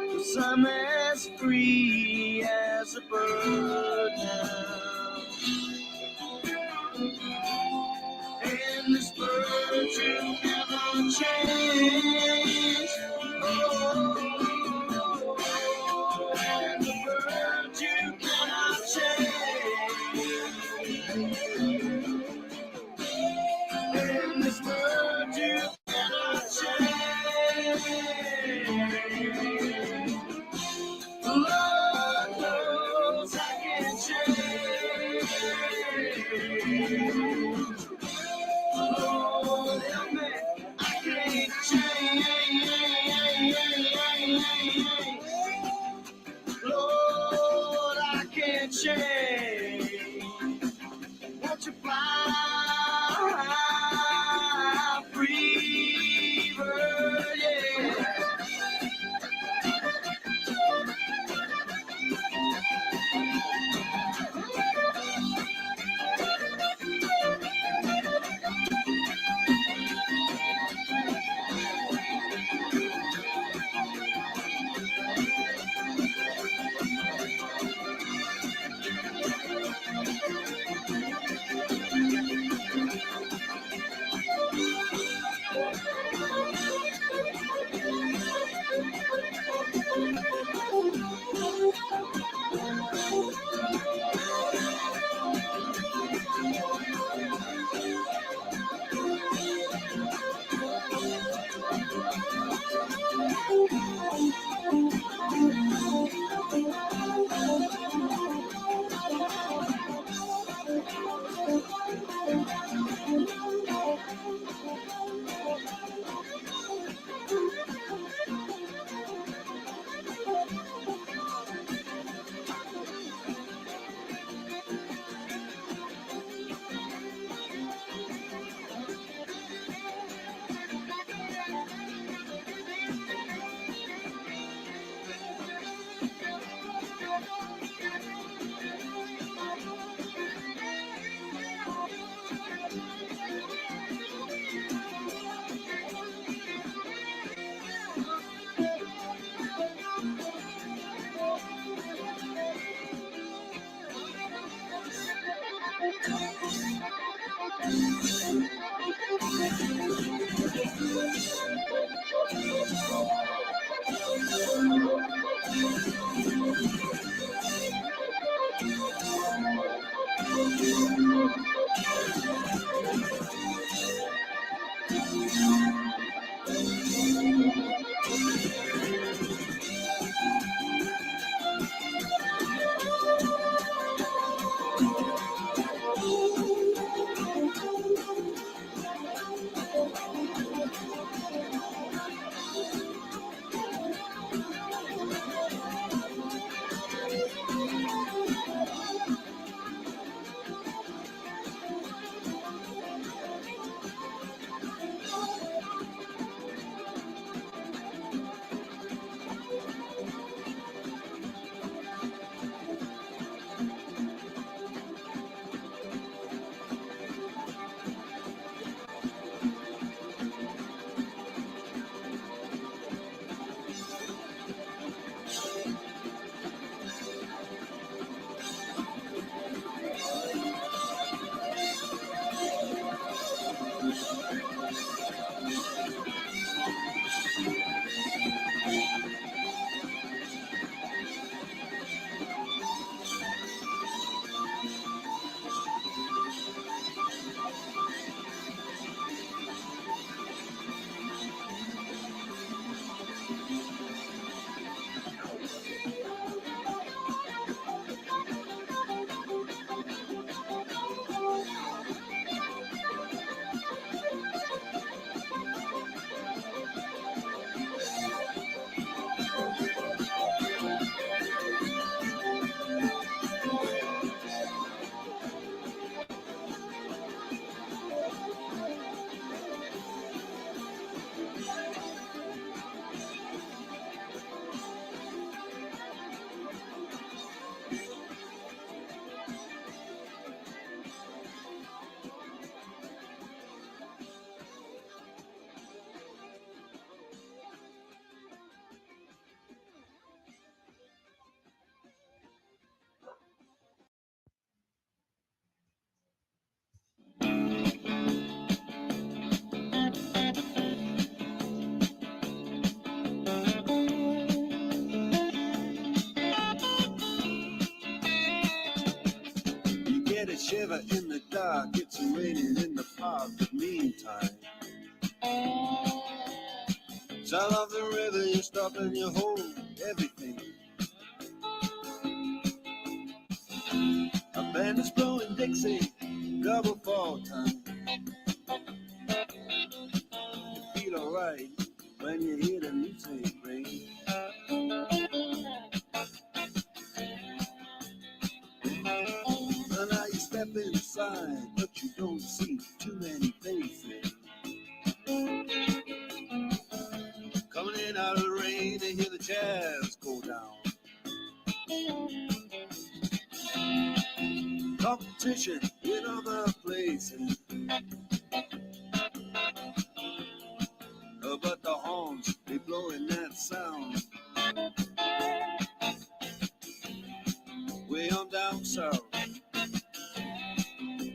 'Cause I'm as free as a bird now, and this bird you cannot change. Oh, and the bird you cannot change. And this bird you cannot change. Lord knows I can't change. Lord help me, I can't change. Lord, I can't change. Won't you fly free, bird, yeah. You get a shiver in the dark, it's raining in the park, but meantime. South of the river, you stop and you hold everything. A band is blowing Dixie, double fall time. You feel alright when you hear the music ring. And now you step inside, but you don't see too many faces. Coming in out of the rain, they hear the jazz go down. Competition in other places. But the horns, they blowing that sound. Way on down south.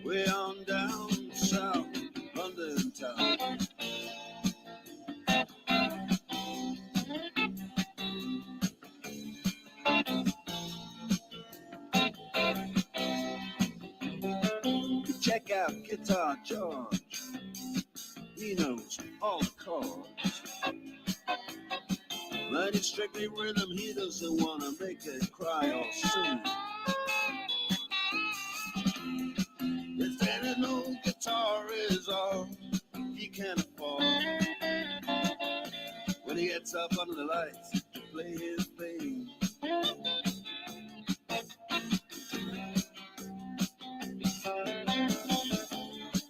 Way on down south, London town. Check out Guitar George. He knows all the chords. But it's strictly rhythm, he doesn't want to make it cry or sing. If any old guitar is all he can afford, when he gets up under the lights to play his thing.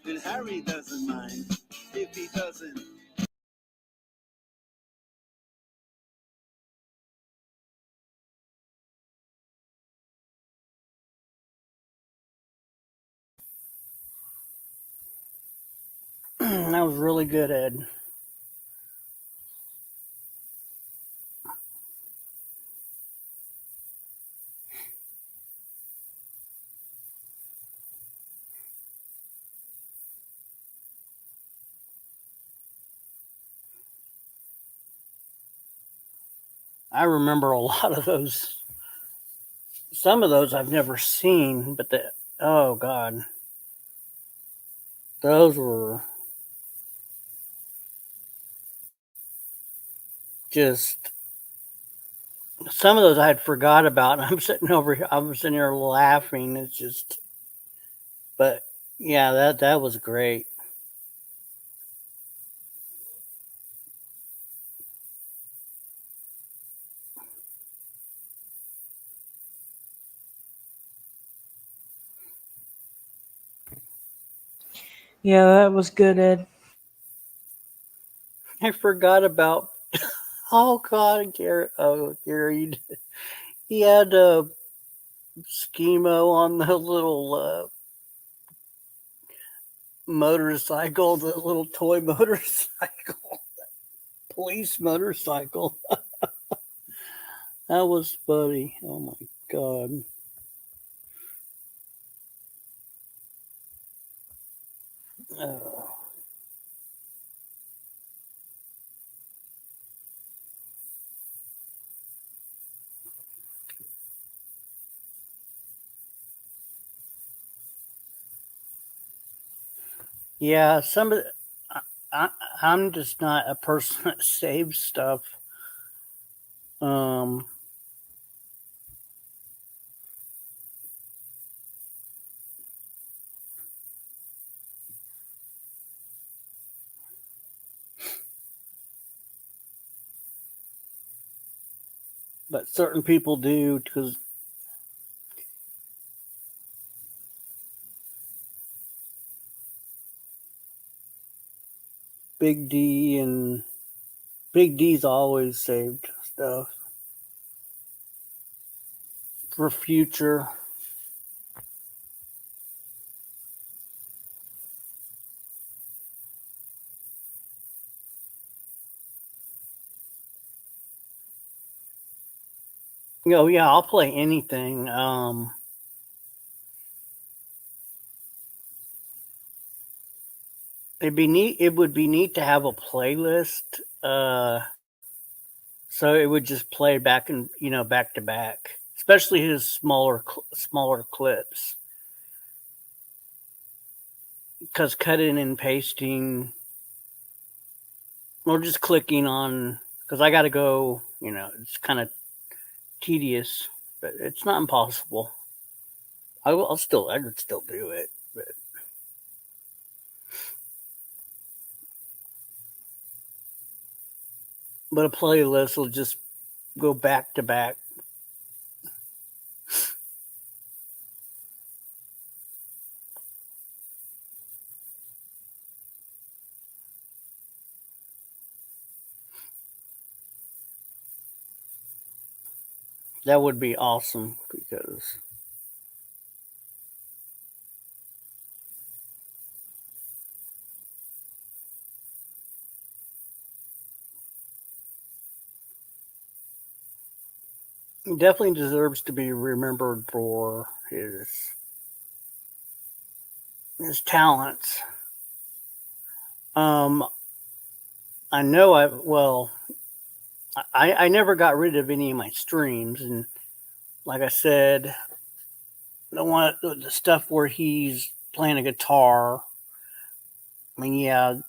And Harry doesn't mind if he doesn't. That was really good, Ed. I remember a lot of those. Some of those I've never seen, but oh god, those were just some of those I had forgot about. I'm sitting over here. I'm sitting here laughing. It's just, but yeah, that was great. Yeah, that was good, Ed. I forgot about. Oh god, Gary. Oh, Gary. He had a schemo on the little motorcycle, the little toy motorcycle, police motorcycle. That was funny. Oh my god. Oh. Yeah, some of I, I'm just not a person that saves stuff. Um, but certain people do because Big D and Big D's always saved stuff for future. Oh yeah, I'll play anything. It'd be neat. It would be neat to have a playlist. So it would just play back and back to back, especially his smaller clips. Because cutting and pasting or just clicking on, because I got to go. It's kind of tedious, but it's not impossible. I would still do it, but a playlist will just go back to back. That would be awesome because he definitely deserves to be remembered for his talents. Um, I know I never got rid of any of my streams, and like I said, the stuff where he's playing a guitar. I mean, yeah,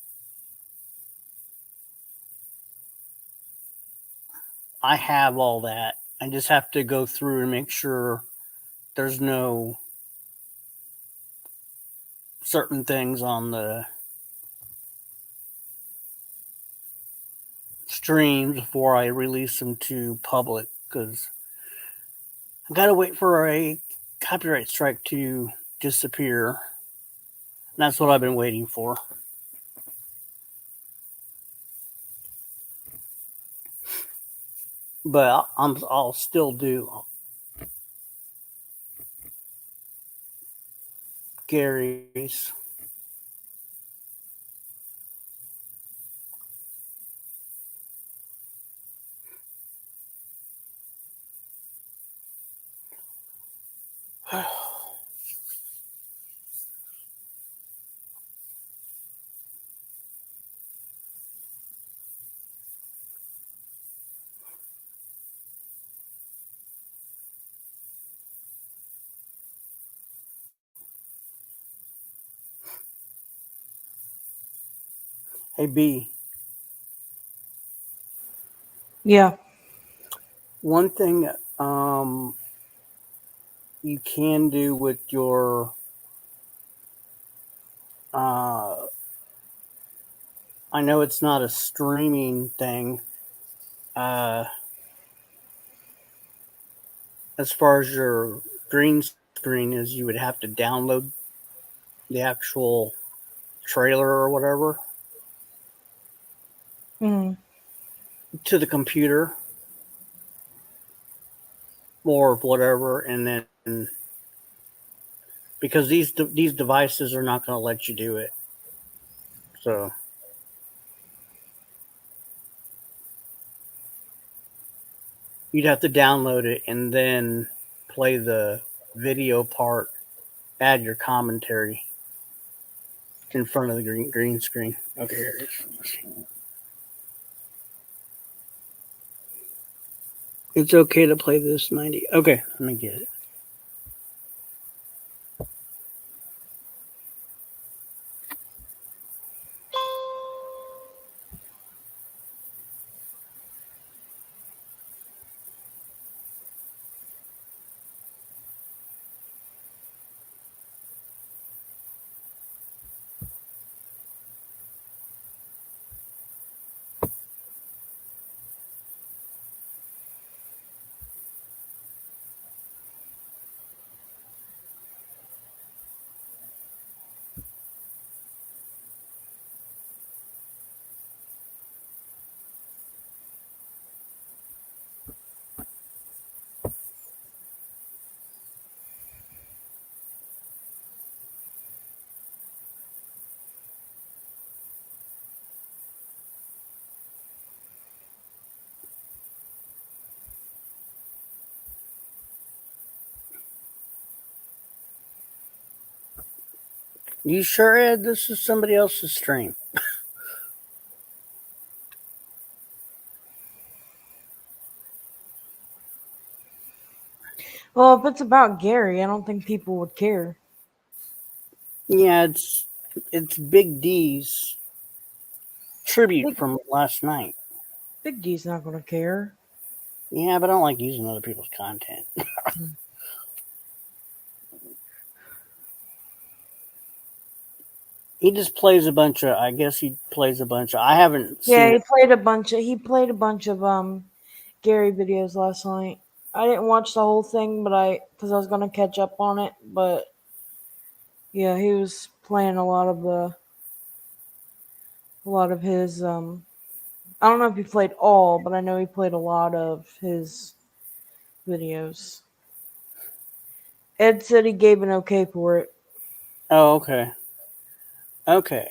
I have all that. I just have to go through and make sure there's no certain things on the streams before I release them to public because I gotta wait for a copyright strike to disappear. And that's what I've been waiting for. But I'll still do Gary's. Hey B, Yeah. one thing you can do with your I know it's not a streaming thing. Uh, as far as your green screen is, you would have to download the actual trailer or whatever Mm. to the computer or whatever, and then because these devices are not going to let you do it, so you'd have to download it and then play the video part, add your commentary in front of the green screen. Okay, here it is. It's okay to play this 90. Okay, let me get it. You sure, Ed? This is somebody else's stream. Well, if it's about Gary, I don't think people would care. Yeah, it's Big D's tribute Big, from last night. Big D's not gonna care. Yeah, but I don't like using other people's content. He just plays a bunch of. I guess he plays a bunch of. I haven't Yeah, seen. he played a bunch of Gary videos last night. I didn't watch the whole thing, but because I was gonna catch up on it. But yeah, he was playing a lot of his. I don't know if he played all, but I know he played a lot of his videos. Ed said he gave an okay for it. Oh, okay. Okay.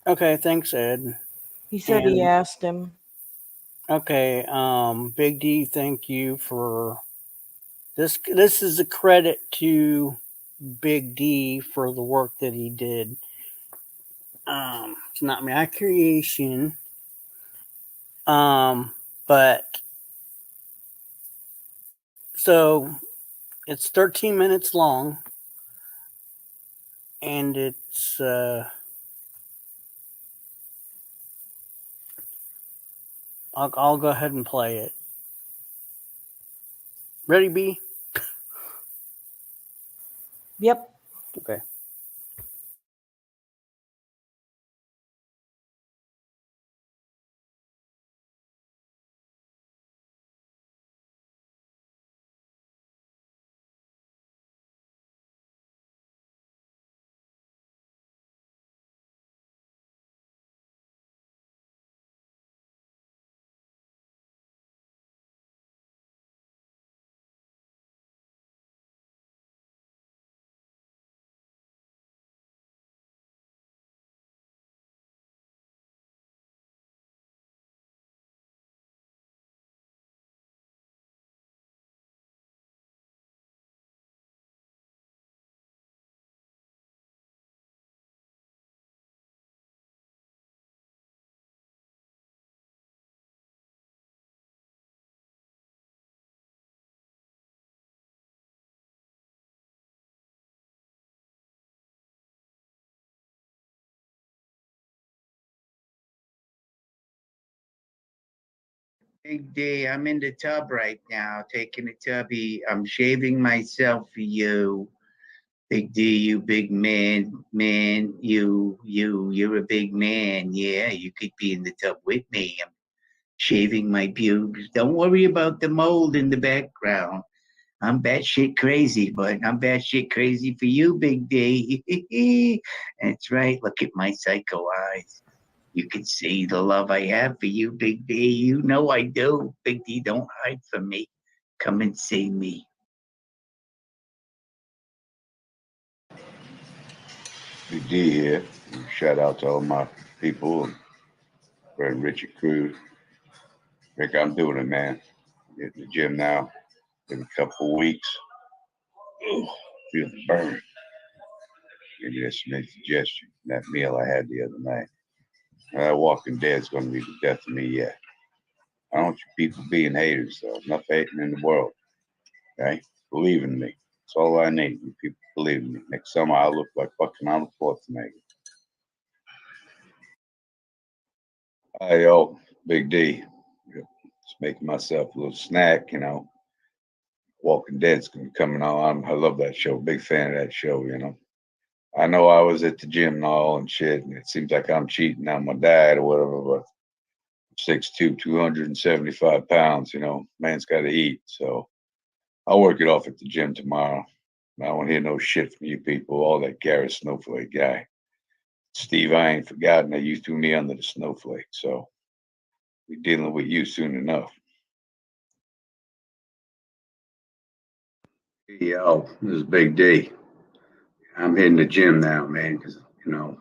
Okay. Thanks, Ed. He said he And asked him. okay, Big D, thank you for this. This is a credit to Big D for the work that he did. It's not my creation. But so it's 13 minutes long, and it's I'll go ahead and play it. Ready, B? Yep. Okay. Big D, I'm in the tub right now, taking a tubby. I'm shaving myself for you. Big D, you big man, you're a big man. Yeah, you could be in the tub with me. I'm shaving my pubes. Don't worry about the mold in the background. I'm batshit crazy, but I'm batshit crazy for you, Big D. That's right. Look at my psycho eyes. You can see the love I have for you, Big D. You know I do. Big D, don't hide from me. Come and see me. Big D here. Shout out to all my people and friend Richard Cruz. Rick, I'm doing it, man. Hitting the gym now. In a couple of weeks. Ooh, feel the burn. Maybe that's some indigestion. That meal I had the other night. That Walking Dead's going to be the death of me yet. I don't want you people being haters, though. Enough hating in the world. Okay? Believe in me. That's all I need. You people believe in me. Next summer, I'll look like fucking Arnold Schwarzenegger. Hey, yo, Big D. Just making myself a little snack, you know. Walking Dead's gonna be coming on. I love that show. Big fan of that show, you know. I know I was at the gym and all and shit, and it seems like I'm cheating on my diet or whatever, but 6'2", 275 pounds, you know, man's got to eat. So I'll work it off at the gym tomorrow. I don't want to hear no shit from you people, all that Garrett Snowflake guy. Steve, I ain't forgotten that you threw me under the snowflake, so we're dealing with you soon enough. Yo, this is Big D. I'm hitting the gym now, man, because, you know,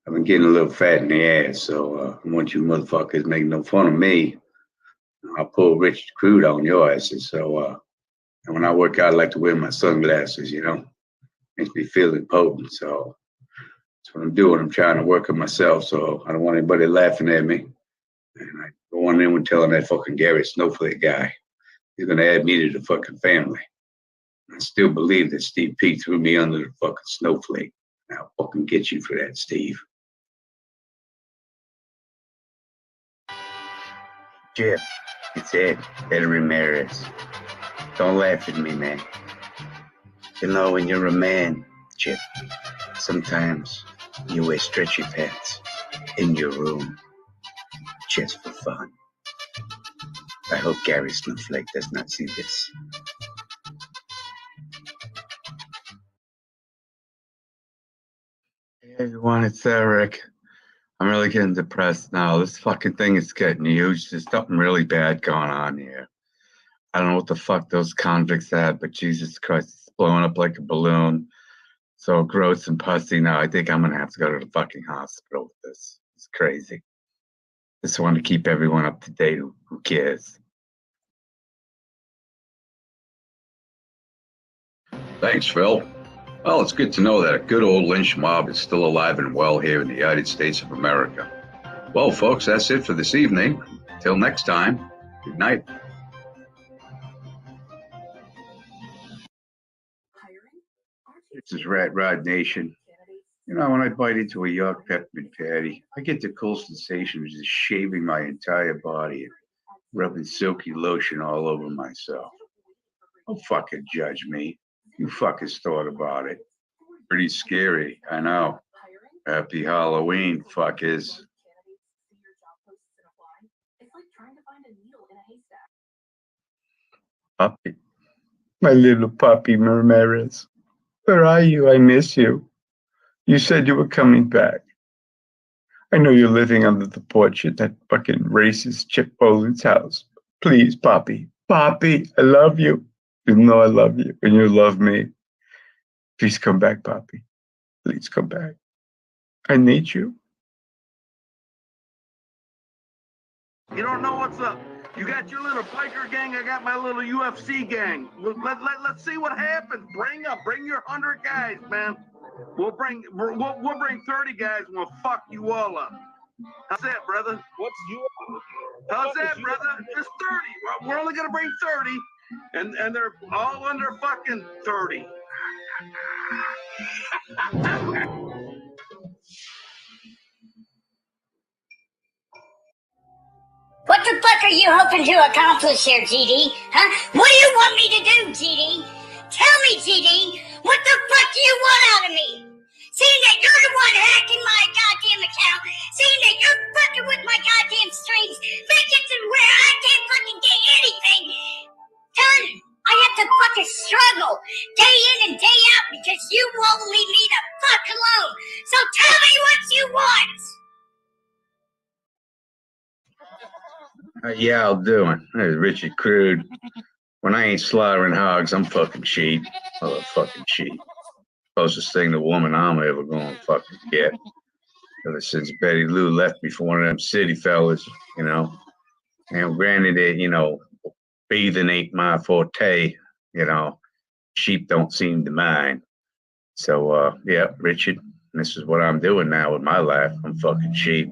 I've been getting a little fat in the ass, so I want you motherfuckers making no fun of me. I'll pull Richard Crude on your asses. So, and when I work out, I like to wear my sunglasses, you know. Makes me feel important, so that's what I'm doing. I'm trying to work on myself, so I don't want anybody laughing at me. And I don't want anyone telling that fucking Gary Snowflake guy he's gonna add me to the fucking family. I still believe that Steve P threw me under the fucking snowflake. I'll fucking get you for that, Steve. Jim, it's Ed Ramirez. Don't laugh at me, man. You know, when you're a man, Chip, sometimes you wear stretchy pants in your room just for fun. I hope Gary Snowflake does not see this. Hey everyone, it's Eric. I'm really getting depressed now. This fucking thing is getting huge. There's something really bad going on here. I don't know what the fuck those convicts had, but Jesus Christ, it's blowing up like a balloon. So gross and pussy now. I think I'm gonna have to go to the fucking hospital with this. It's crazy. Just want to keep everyone up to date. Who cares? Thanks, Phil. Well, it's good to know that a good old lynch mob is still alive and well here in the United States of America. Well, folks, that's it for this evening. Till next time, good night. This is Rat Rod Nation. You know, when I bite into a York peppermint patty, I get the cool sensation of just shaving my entire body and rubbing silky lotion all over myself. Don't fucking judge me. You fuckers thought about it. Pretty scary, I know. Happy Halloween, fuckers. Puppy. My little puppy, Ramirez. Where are you? I miss you. You said you were coming back. I know you're living under the porch at that fucking racist Chip Bolin's house. Please, Poppy. Poppy, I love you. You know I love you and you love me. Please come back, Poppy. Please come back. I need you. You don't know what's up. You got your little biker gang. I got my little UFC gang. Let's see what happens. Bring your 100 guys, man. We'll bring 30 guys and we'll fuck you all up. How's that, brother? What's you? How's that, brother? Just 30. We're only gonna bring 30, and they're all under fucking 30. What the fuck are you hoping to accomplish here, GD? Huh? What do you want me to do, GD? Tell me, GD, what the fuck do you want out of me? Seeing that you're the one hacking my goddamn account, seeing that you're fucking with my goddamn streams, make it to where I can't fucking get anything done. I have to fucking struggle day in and day out because you won't leave me the fuck alone. So tell me what you want. Yeah, I'll do it. Hey, Richard Crude. When I ain't slaughtering hogs, I'm fucking sheep. Motherfucking sheep. Closest thing to woman I'm ever gonna fucking get. Ever since Betty Lou left me for one of them city fellas, you know. And granted it, you know, bathing ain't my forte, you know. Sheep don't seem to mind. So, yeah, Richard, this is what I'm doing now with my life. I'm fucking sheep.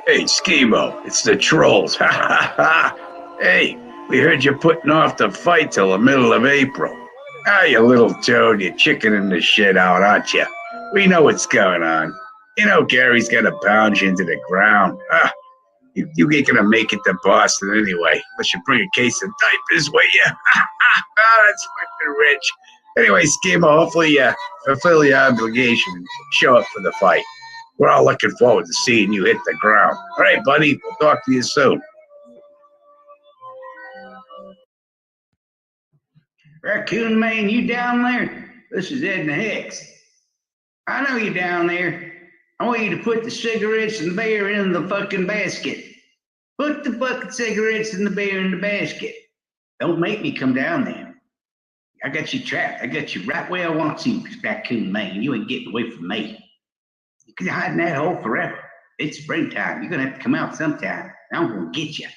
Hey, Schemo, it's the trolls. Ha ha ha. Hey, we heard you're putting off the fight till the middle of April. Ah, you little toad, you're chickening the shit out, aren't you? We know what's going on. You know Gary's gonna pound you into the ground. Ah, you ain't gonna make it to Boston anyway, unless you bring a case of diapers with you. Ah, that's fucking rich. Anyway, Schemo, hopefully you fulfill your obligation and show up for the fight. We're all looking forward to seeing you hit the ground. All right, buddy, we'll talk to you soon. Raccoon Man, you down there? This is Edna Hicks. I know you down there. I want you to put the cigarettes and the beer in the fucking basket. Put the fucking cigarettes and the beer in the basket. Don't make me come down there. I got you trapped. I got you right where I want you, Raccoon Man. You ain't getting away from me. You can hide in that hole forever. It's springtime. You're gonna have to come out sometime. I'm gonna get you.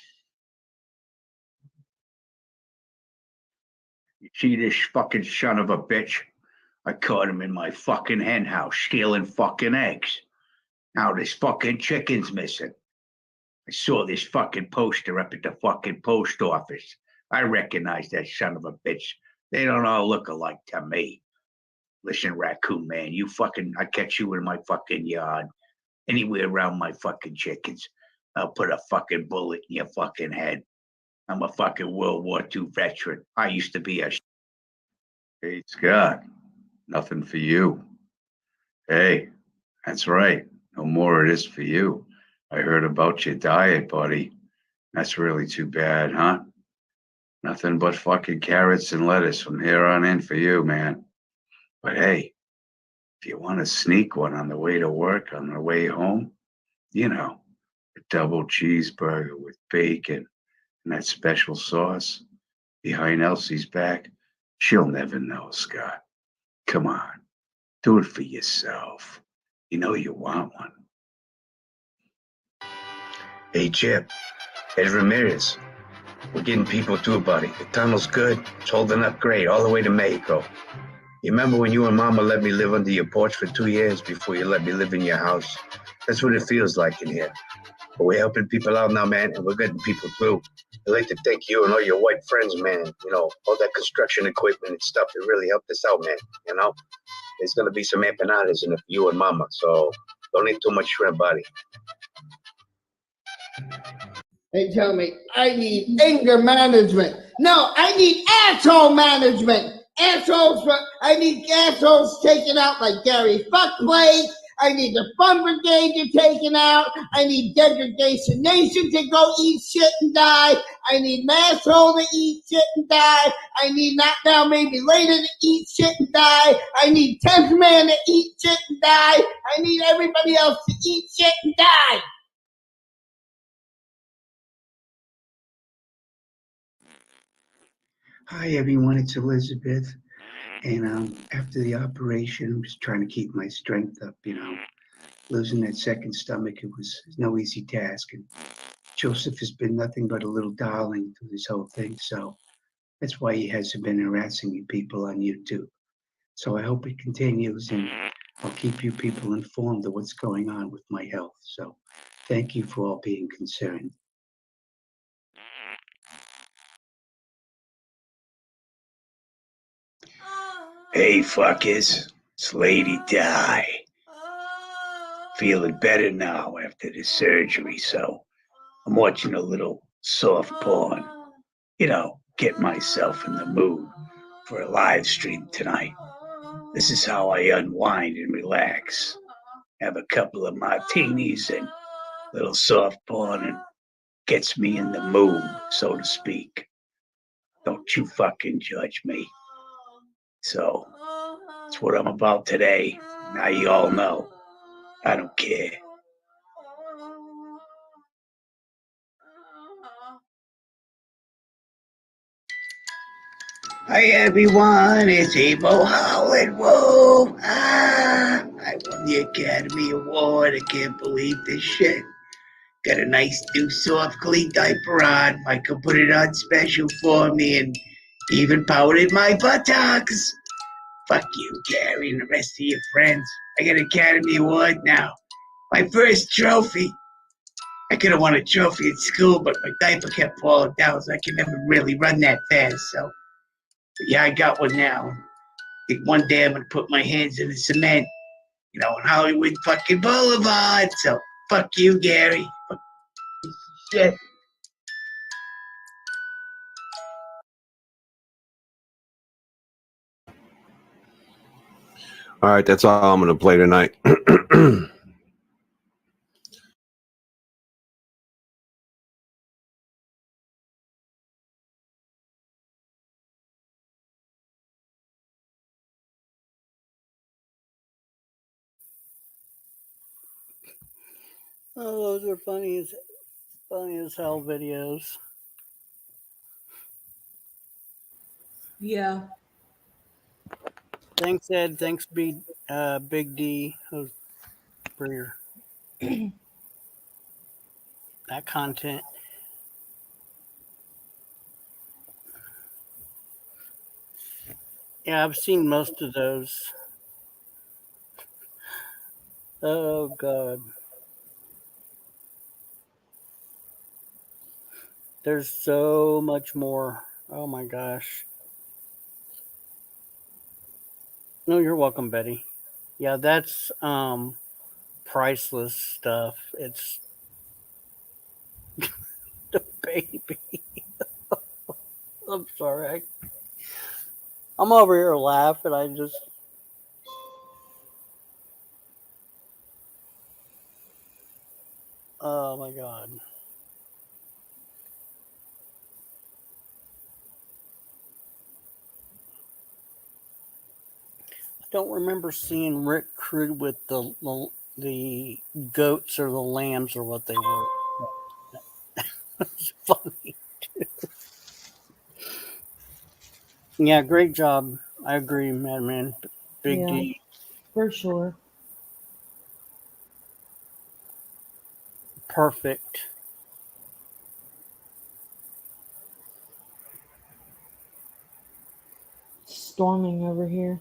You see this fucking son of a bitch? I caught him in my fucking hen house stealing fucking eggs. Now this fucking chicken's missing. I saw this fucking poster up at the fucking post office. I recognize that son of a bitch. They don't all look alike to me. Listen, Raccoon Man, I catch you in my fucking yard, anywhere around my fucking chickens. I'll put a fucking bullet in your fucking head. I'm a fucking World War II veteran. I used to be a. Hey, Scott, nothing for you. Hey, that's right. No more of this for you. I heard about your diet, buddy. That's really too bad, huh? Nothing but fucking carrots and lettuce from here on in for you, man. But hey, if you want to sneak one on the way to work, on the way home, you know, a double cheeseburger with bacon and that special sauce behind Elsie's back, she'll never know, Scott. Come on, do it for yourself. You know you want one. Hey, Chip. Ed Ramirez. We're getting people too, buddy. The tunnel's good. It's holding up great all the way to Mexico. You remember when you and Mama let me live under your porch for 2 years before you let me live in your house? That's what it feels like in here. But we're helping people out now, man, and we're getting people through. I'd like to thank you and all your white friends, man. You know, all that construction equipment and stuff. It really helped us out, man. You know, there's going to be some empanadas in it for you and Mama. So don't eat too much shrimp, buddy. They tell me I need anger management. No, I need asshole management. I need assholes taken out like Gary Fuckblade. I need the Fun Brigade taken out. I need Degradation Nation to go eat shit and die. I need Masshole to eat shit and die. I need Not Now Maybe Later to eat shit and die. I need 10th Man to eat shit and die. I need everybody else to eat shit and die. Hi, everyone. It's Elizabeth. And after the operation, I'm just trying to keep my strength up, you know. Losing that second stomach, it was no easy task. And Joseph has been nothing but a little darling through this whole thing. So that's why he hasn't been harassing you people on YouTube. So I hope it continues, and I'll keep you people informed of what's going on with my health. So thank you for all being concerned. Hey, fuckers. It's Lady Di. feeling better now after the surgery, so I'm watching a little soft porn. Get myself in the mood for a live stream tonight. This is how I unwind and relax. Have a couple of martinis and a little soft porn, and gets me in the mood, so to speak. Don't you fucking judge me. So, that's what I'm about today. Now you all know. I don't care. Hi everyone, it's Emo Howard. Whoa! I won the Academy Award. I can't believe this shit. Got a nice new soft clean diaper on. Michael put it on special for me and even powdered my buttocks. Fuck you, Gary, and the rest of your friends. I got an Academy Award now. My first trophy. I could have won a trophy at school, but my diaper kept falling down, so I could never really run that fast. But yeah, I got one now. I think one day I'm gonna put my hands in the cement, on Hollywood fucking Boulevard. So fuck you, Gary. Fuck shit. All right, that's all I'm going to play tonight. Oh, those are funny as hell videos. Yeah. Thanks, Ed. Thanks, Big D, for your that content. Yeah, I've seen most of those. Oh God. There's so much more. Oh my gosh. No, you're welcome, Betty. Yeah, that's priceless stuff. It's the baby. I'm sorry. I'm over here laughing. I just oh my God. I don't remember seeing Rick Crude with the goats or the lambs or what they were. It's funny too. Yeah, great job. I agree, Madman. Big Yeah, D. for sure. Perfect. Storming over here.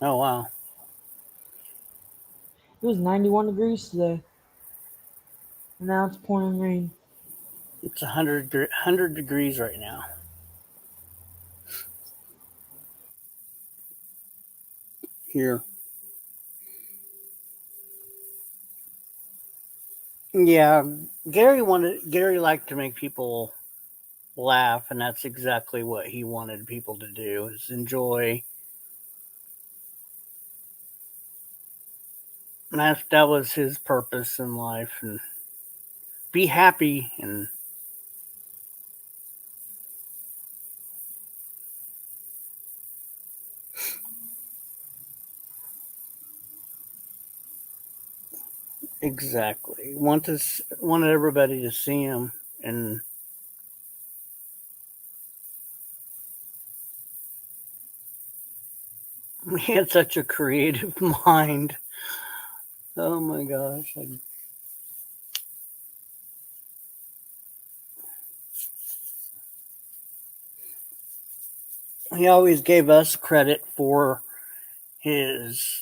Oh wow. It was 91 degrees today. And now it's pouring rain. It's 100 degrees right now. Here. Yeah, Gary liked to make people laugh, and that's exactly what he wanted people to do, is enjoy. And that was his purpose in life, and be happy. And exactly wanted everybody to see him, and he had such a creative mind. Oh my gosh. He always gave us credit for his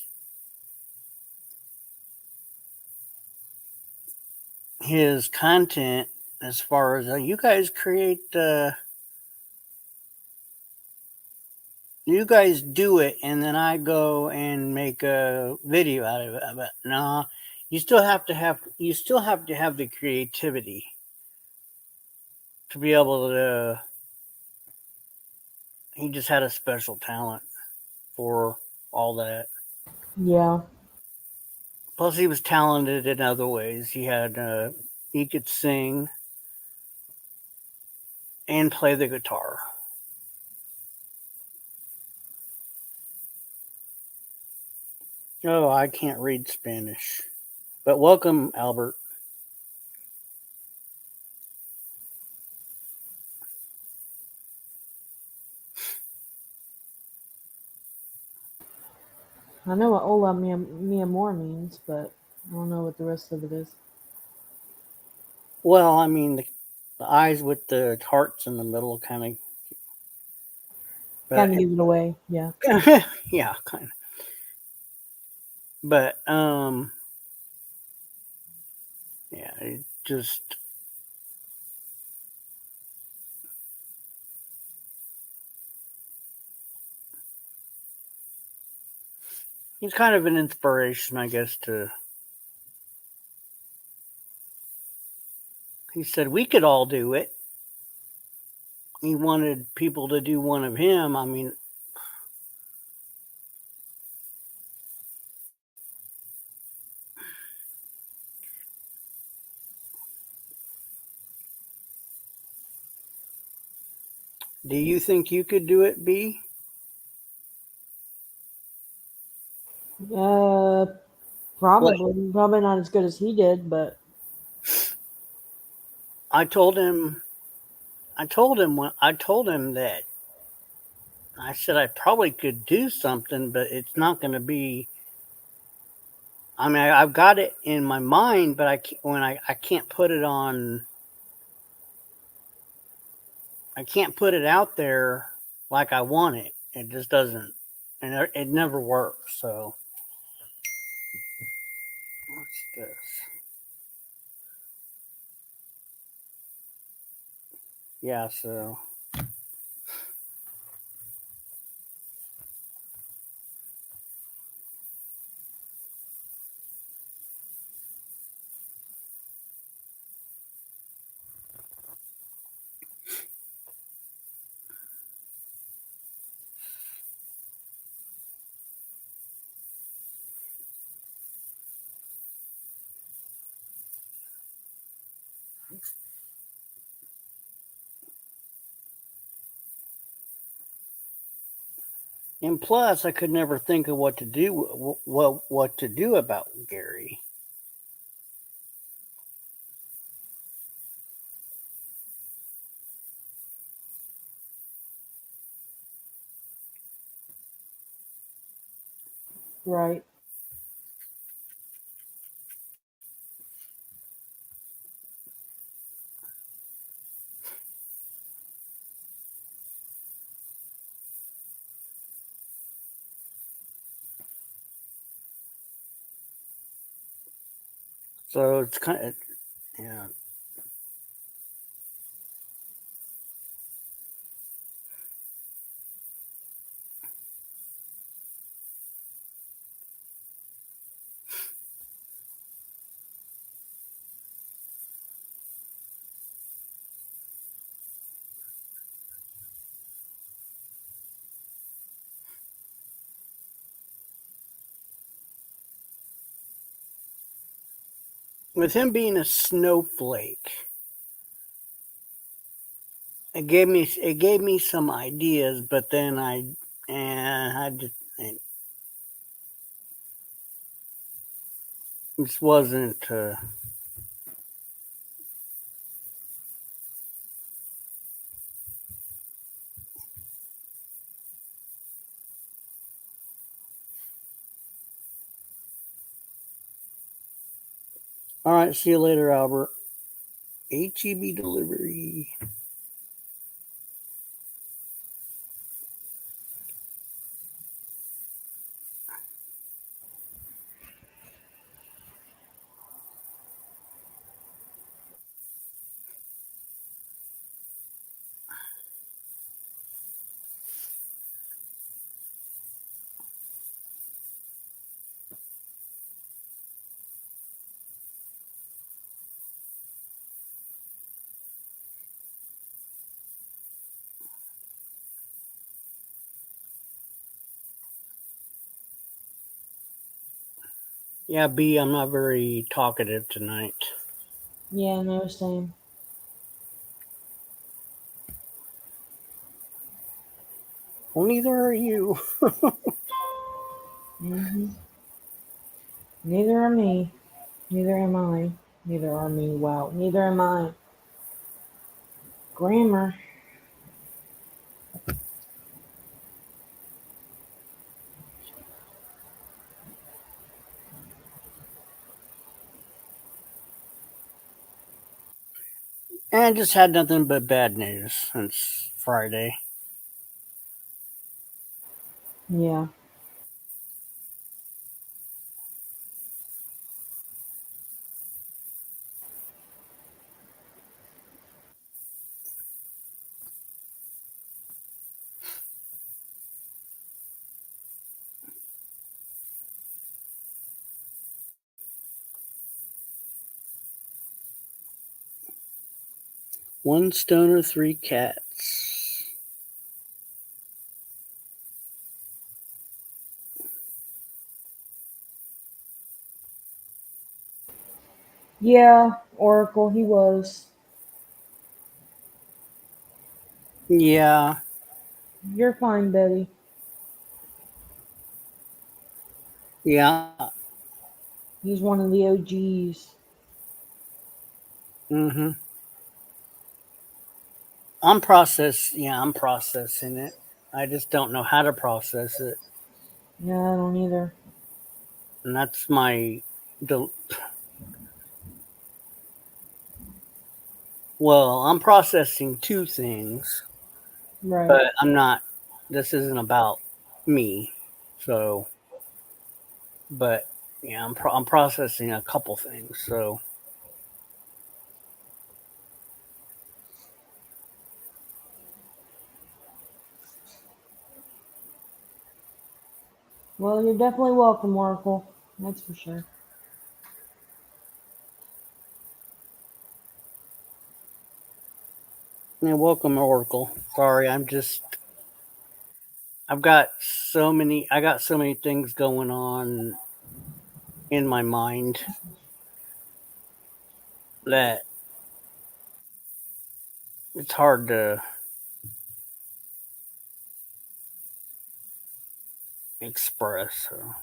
content, as far as you guys you guys do it, and then I go and make a video out of it. But no, you still have to have the creativity to be able to. He just had a special talent for all that. Yeah. Plus, he was talented in other ways. He could sing and play the guitar. Oh, I can't read Spanish. But welcome, Albert. I know what Ola Mia Moore means, but I don't know what the rest of it is. Well, I mean, the eyes with the hearts in the middle kind of. Kind of give it away, yeah. Yeah, kind of. But yeah, it just he's kind of an inspiration, I guess. He said we could all do it. He wanted people to do one of him. I mean, do you think you could do it, B? Probably not as good as he did, but I told him that I said I probably could do something, but it's not going to be. I mean, I've got it in my mind, but I can't put it on. I can't put it out there like I want it. It just doesn't, and it never works. So what's this? Yeah, so and plus I could never think of what to do. What to do about Gary? right. So it's kind of yeah. With him being a snowflake, it gave me some ideas, but then I just this wasn't. All right, see you later, Albert. HEB delivery. Yeah, B, I'm not very talkative tonight. Yeah, no, same. Well, neither are you. Hmm. Neither are me. Neither am I. Neither are me. Wow. Neither am I. Grammar. And I just had nothing but bad news since Friday. Yeah. One stoner, three cats. Yeah, Oracle, he was. Yeah. You're fine, Betty. Yeah. He's one of the OGs. Mm-hmm. I'm processing it. I just don't know how to process it. Yeah, I don't either. And that's my well, I'm processing two things, Right. but I'm not this isn't about me. So, but yeah, I'm processing a couple things. So, Well, you're definitely welcome, Oracle. That's for sure. yeah, welcome Oracle. Sorry, I got so many things going on in my mind that it's hard to express. So.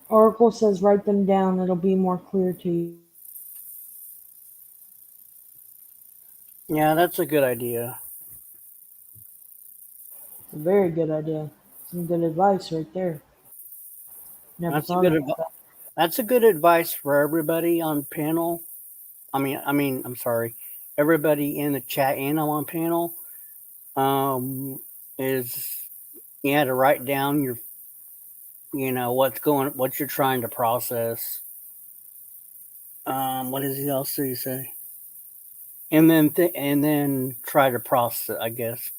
Oracle says write them down. It'll be more clear to you. Yeah, that's a good idea. It's a very good idea. Some good advice right there. Never That's a thought good about that. that's a good advice for everybody on panel. I'm sorry, everybody in the chat and on panel. Um, is to write down what you're trying to process. What does he else do you say? And then try to process. I guess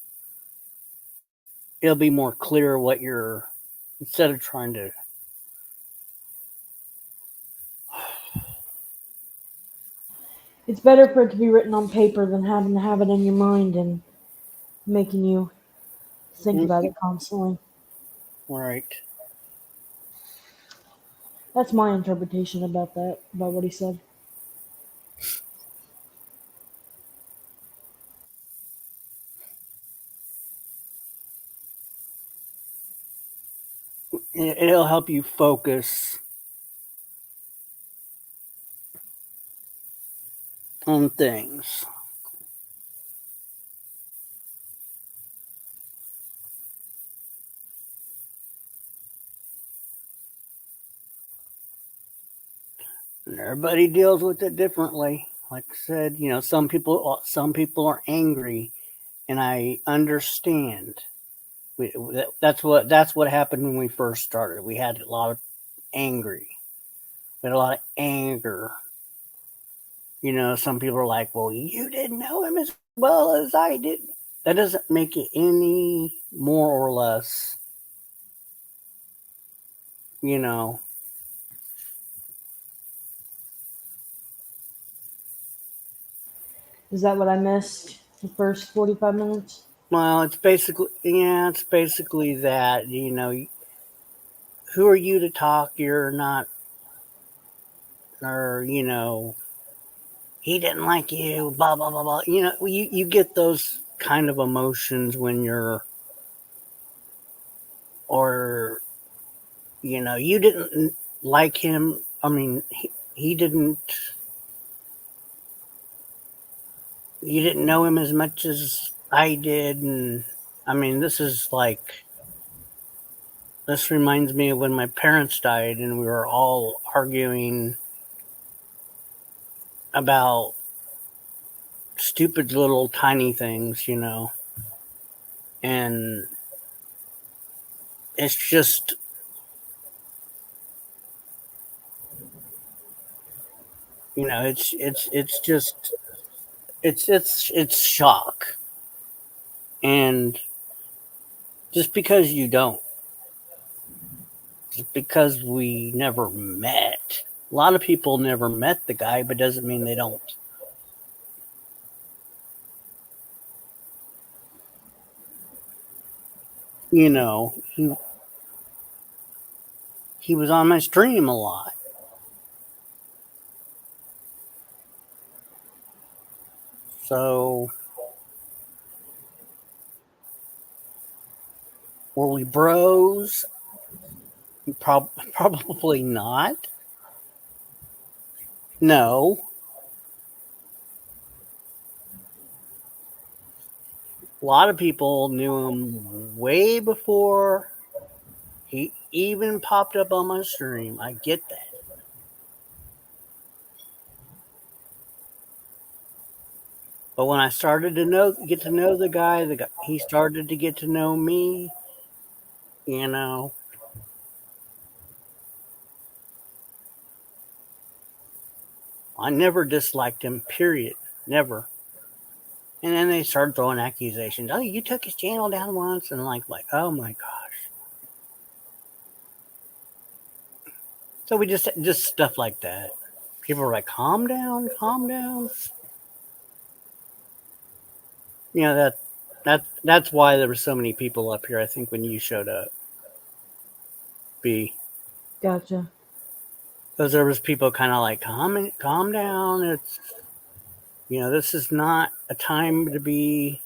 it'll be more clear what you're instead of trying to. It's better for it to be written on paper than having to have it in your mind and making you think about it constantly. Right. That's my interpretation about that, about what he said. It'll help you focus on things. And everybody deals with it differently. Like I said, some people are angry, and I understand That's what happened when we first started. We had a lot of angry. We had a lot of anger. You know, some people are like, "Well, you didn't know him as well as I did." That doesn't make it any more or less. You know, Is that what I missed? The first 45 minutes? well, it's basically that. You know, who are you to talk? You're not, or you know, he didn't like you. Blah blah blah blah. You know, you get those kind of emotions when you're, or you know, you didn't like him. I mean, he didn't. You didn't know him as much as I did, and I mean, this reminds me of when my parents died, and we were all arguing about stupid little tiny things, you know, and it's just, you know, it's just it's shock, and just because you don't, just because we never met. A lot of people never met the guy, but doesn't mean they don't. You know, he was on my stream a lot. So were we bros? Probably not. No. A lot of people knew him way before he even popped up on my stream. I get that. But when I started to get to know the guy, he started to get to know me. You know, I never disliked him. Period. Never. And then they started throwing accusations. Oh, you took his channel down once, and like, oh my gosh. So we just stuff like that. People are like, calm down, calm down. You know that's why there were so many people up here. I think when you showed up, B, Gotcha. because there was people kind of like, calm down. It's, you know, this is not a time to be,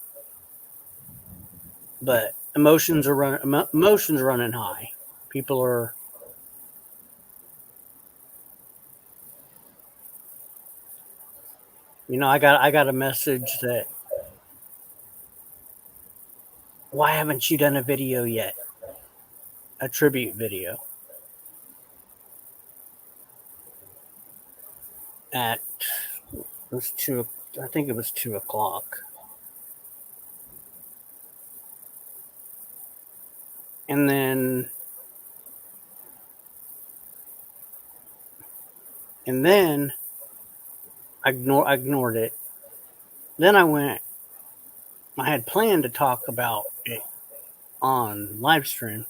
but emotions are running high. People are, you know, I got a message that, why haven't you done a video yet? A tribute video at, it was I think it was 2:00. And then I ignored it. Then I had planned to talk about it on live stream.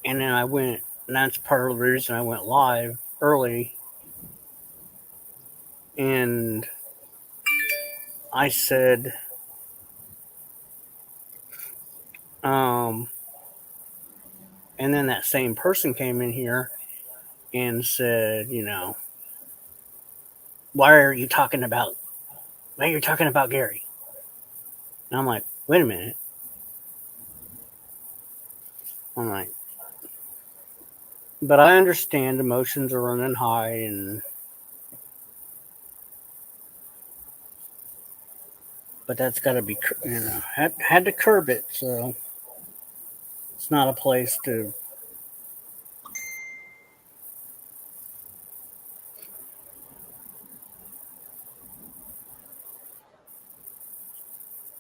And then and that's part of the reason I went live early. And I said, and then that same person came in here and said, you know, why are you talking about Gary? And I'm like, wait a minute. I'm like, but I understand emotions are running high, but that's got to be, you know, had to curb it. So it's not a place to,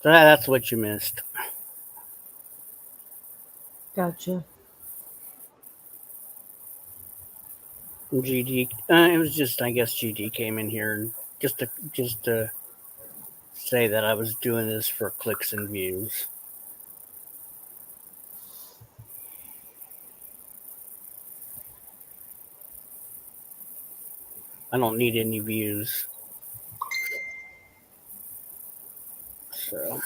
So that's what you missed. Gotcha. GD. It was just, I guess, GD came in here and just to say that I was doing this for clicks and views. I don't need any views. So.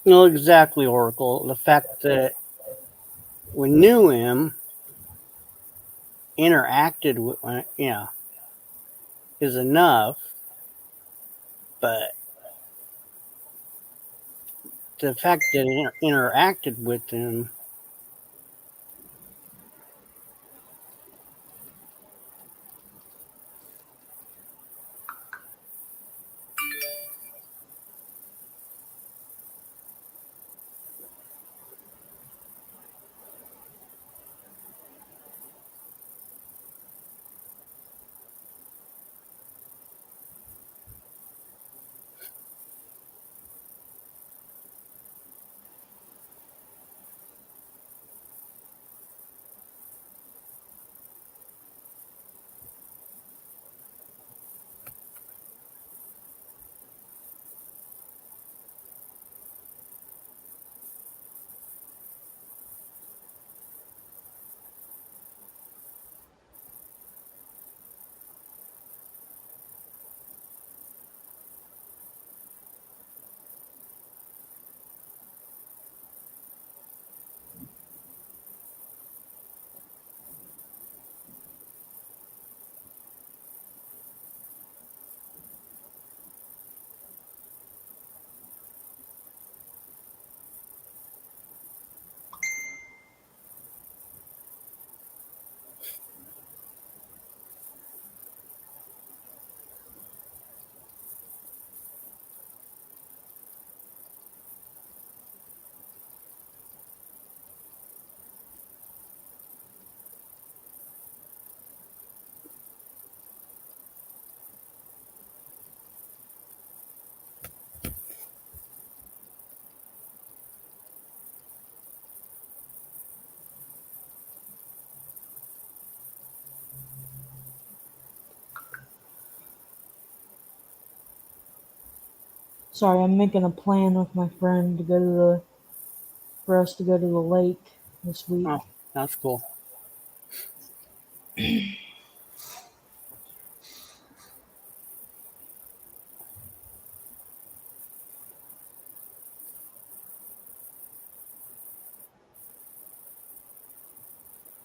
No, exactly, Oracle. The fact that we knew him, interacted with, is enough. But the fact that I interacted with him, Sorry, I'm making a plan with my friend to go to the for us to go to the lake this week. oh, that's cool. Me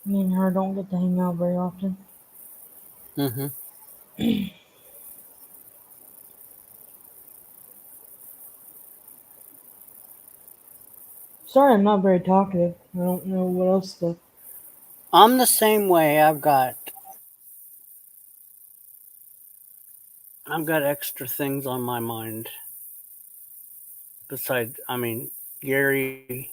and her don't get to hang out very often. Mm-hmm. Sorry, I'm not very talkative. I don't know what else to. I'm the same way. I've got extra things on my mind. Besides, Gary.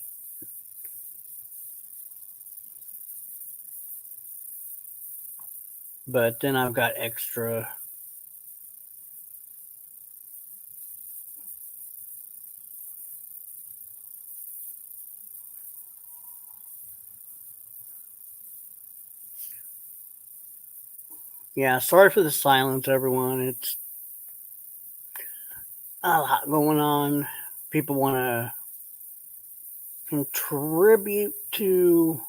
But then I've got extra. Yeah, sorry for the silence, everyone. It's a lot going on. People want to contribute to.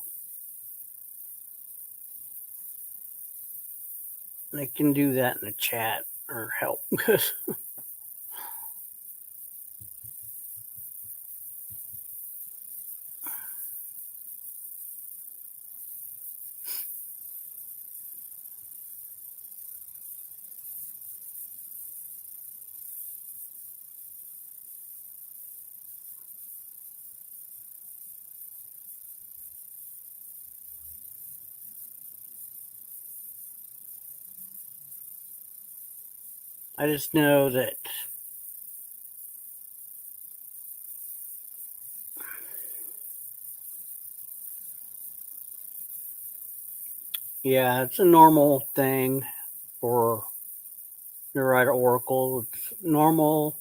They can do that in the chat or help. I just know that yeah, it's a normal thing for you're right, Oracle. It's normal.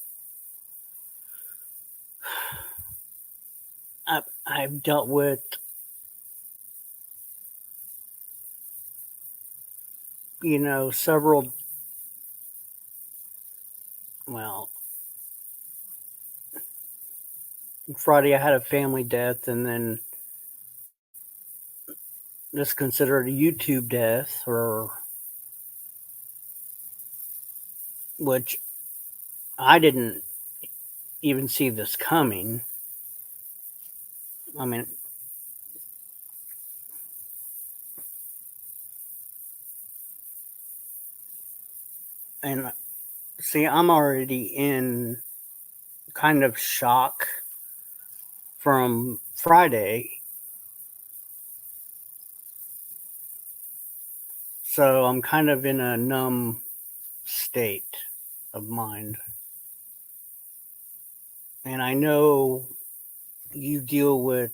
I've dealt with several. Well, Friday I had a family death, and then just considered a YouTube death, or which I didn't even see this coming. I mean, and see, I'm already in kind of shock from Friday. So I'm kind of in a numb state of mind. And I know you deal with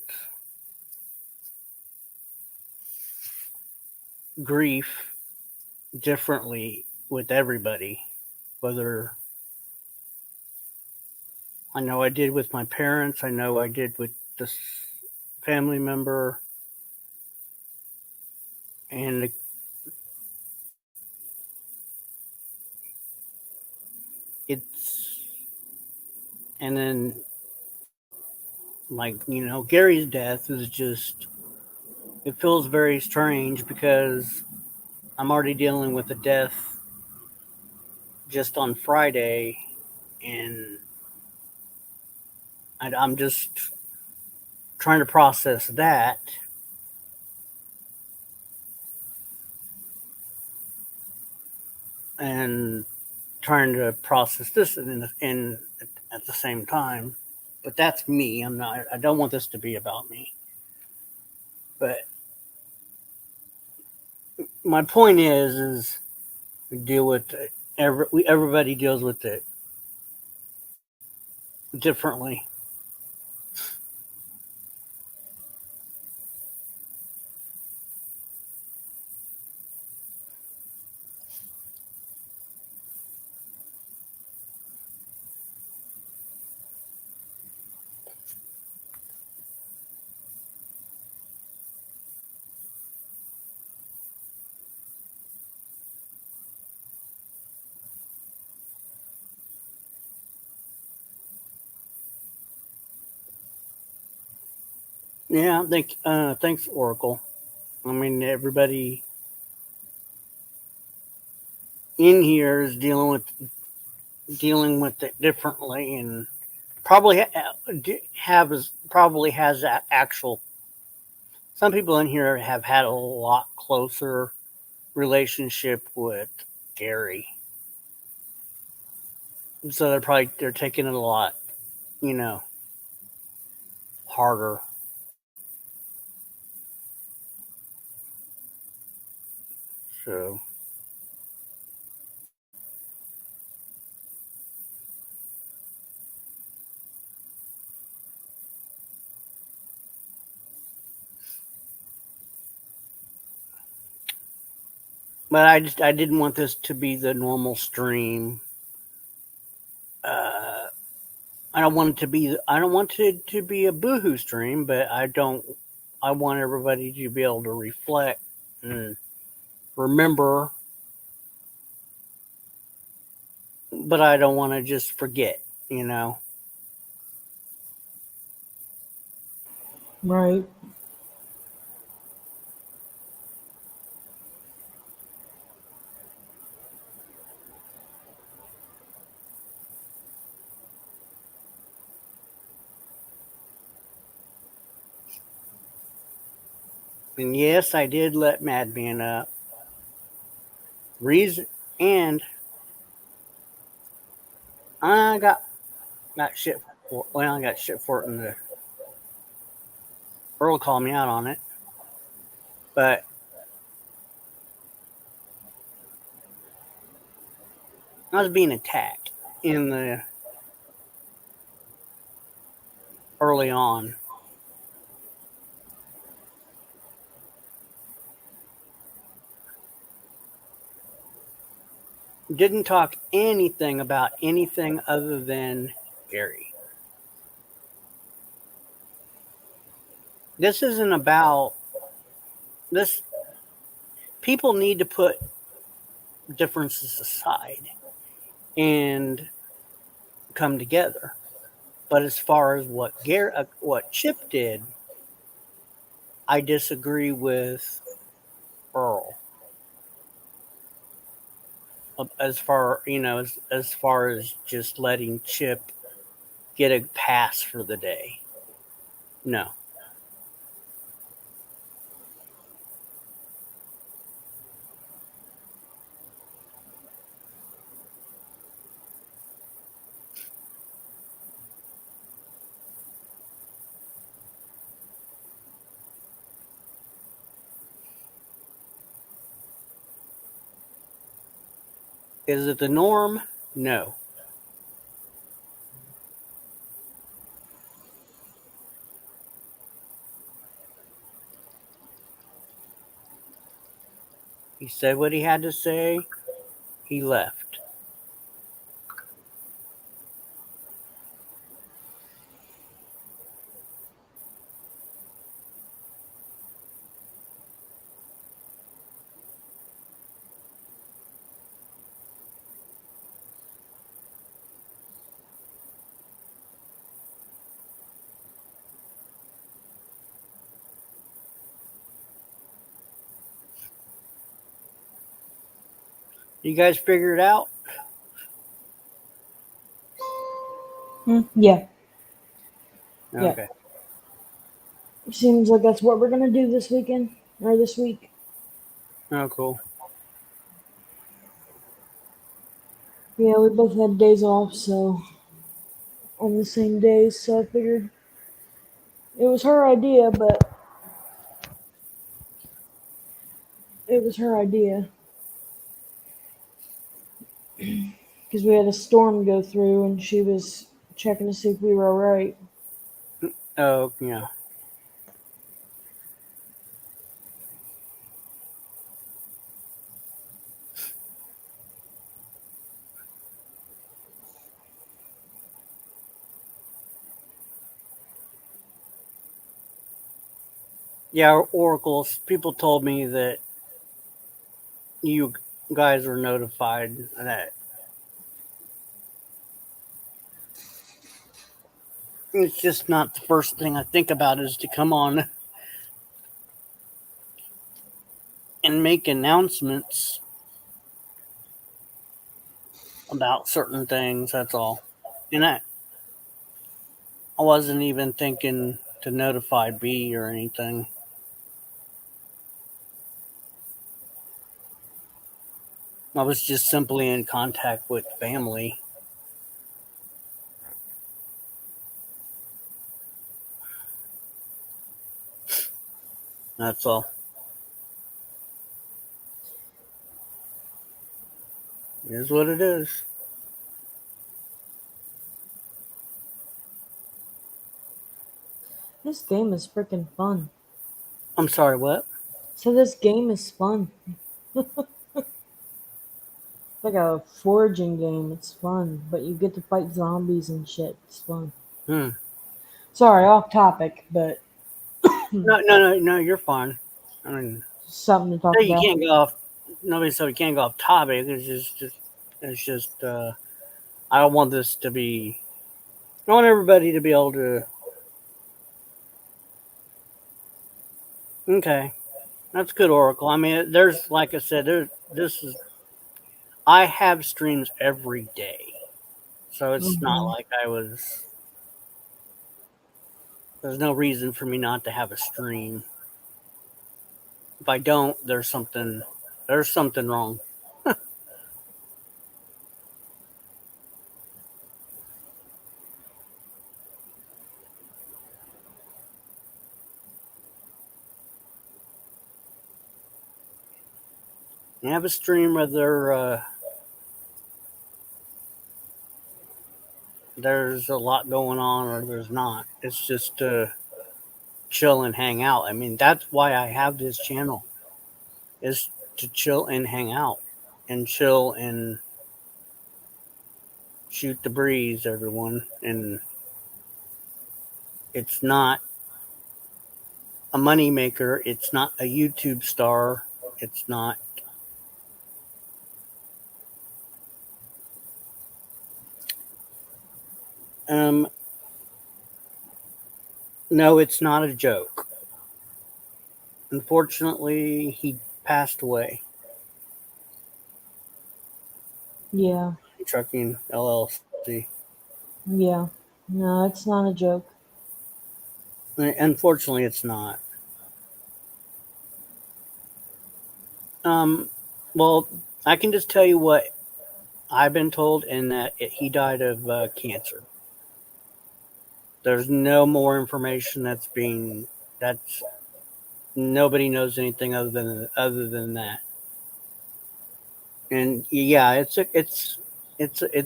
grief differently with everybody, whether I know I did with my parents, I know I did with this family member, and it's, and then like, Gary's death is just, it feels very strange because I'm already dealing with a death just on Friday, and I'm just trying to process that. And trying to process this in at the same time. But that's me. I don't want this to be about me. But my point is we deal with it. Everybody deals with it differently. Yeah, thanks, Oracle. I mean, everybody in here is dealing with it differently, and probably has that actual. Some people in here have had a lot closer relationship with Gary, so they're taking it a lot, you know, harder. So but I didn't want this to be the normal stream. Uh, I don't want it to be a boohoo stream, but I want everybody to be able to reflect and remember, but I don't want to just forget, you know. Right. And yes, I did let Madman up. Reason and I got shit for well, I got shit for it, and the Earl called me out on it. But I was being attacked in the early on. Didn't talk anything about anything other than Gary. This isn't about this. People need to put differences aside and come together. But as far as what Chip did, I disagree with Earl. As far as far as just letting Chip get a pass for the day. No. Is it the norm? No. He said what he had to say. He left. You guys figure it out? Yeah. Okay. Seems like that's what we're gonna do this weekend or this week. Oh, cool. Yeah, we both had days off, so on the same days. So I figured it was her idea, but it was her idea because we had a storm go through, and she was checking to see if we were all right. Oh, yeah. Yeah, oracles. People told me that you guys were notified that it's just not the first thing I think about is to come on and make announcements about certain things. That's all. And I wasn't even thinking to notify B or anything. I was just simply in contact with family. That's all. It is what it is. This game is freaking fun. I'm sorry, what? So this game is fun. It's like a foraging game. It's fun, but you get to fight zombies and shit. It's fun. Sorry, off topic, but No. You're fine. I mean, something to talk you about. can't go off. Nobody said we can't go off topic. It's just. I don't want this to be. I want everybody to be able to. Okay, that's good, Oracle. I mean, there's like I said, this is. I have streams every day, so it's not like I was. There's no reason for me not to have a stream. If I don't, there's something wrong. I have a stream whether there's a lot going on or there's not. It's just to chill and hang out. I mean, that's why I have this channel, is to chill and hang out and chill and shoot the breeze, everyone. And it's not a money maker. It's not a YouTube star. It's not. Um, no, it's not a joke. Unfortunately, he passed away. Yeah. Trucking LLC. Yeah. No, it's not a joke. Unfortunately, it's not. Well, I can just tell you what I've been told, and that he died of cancer. There's no more information that's nobody knows anything other than that. And yeah, it's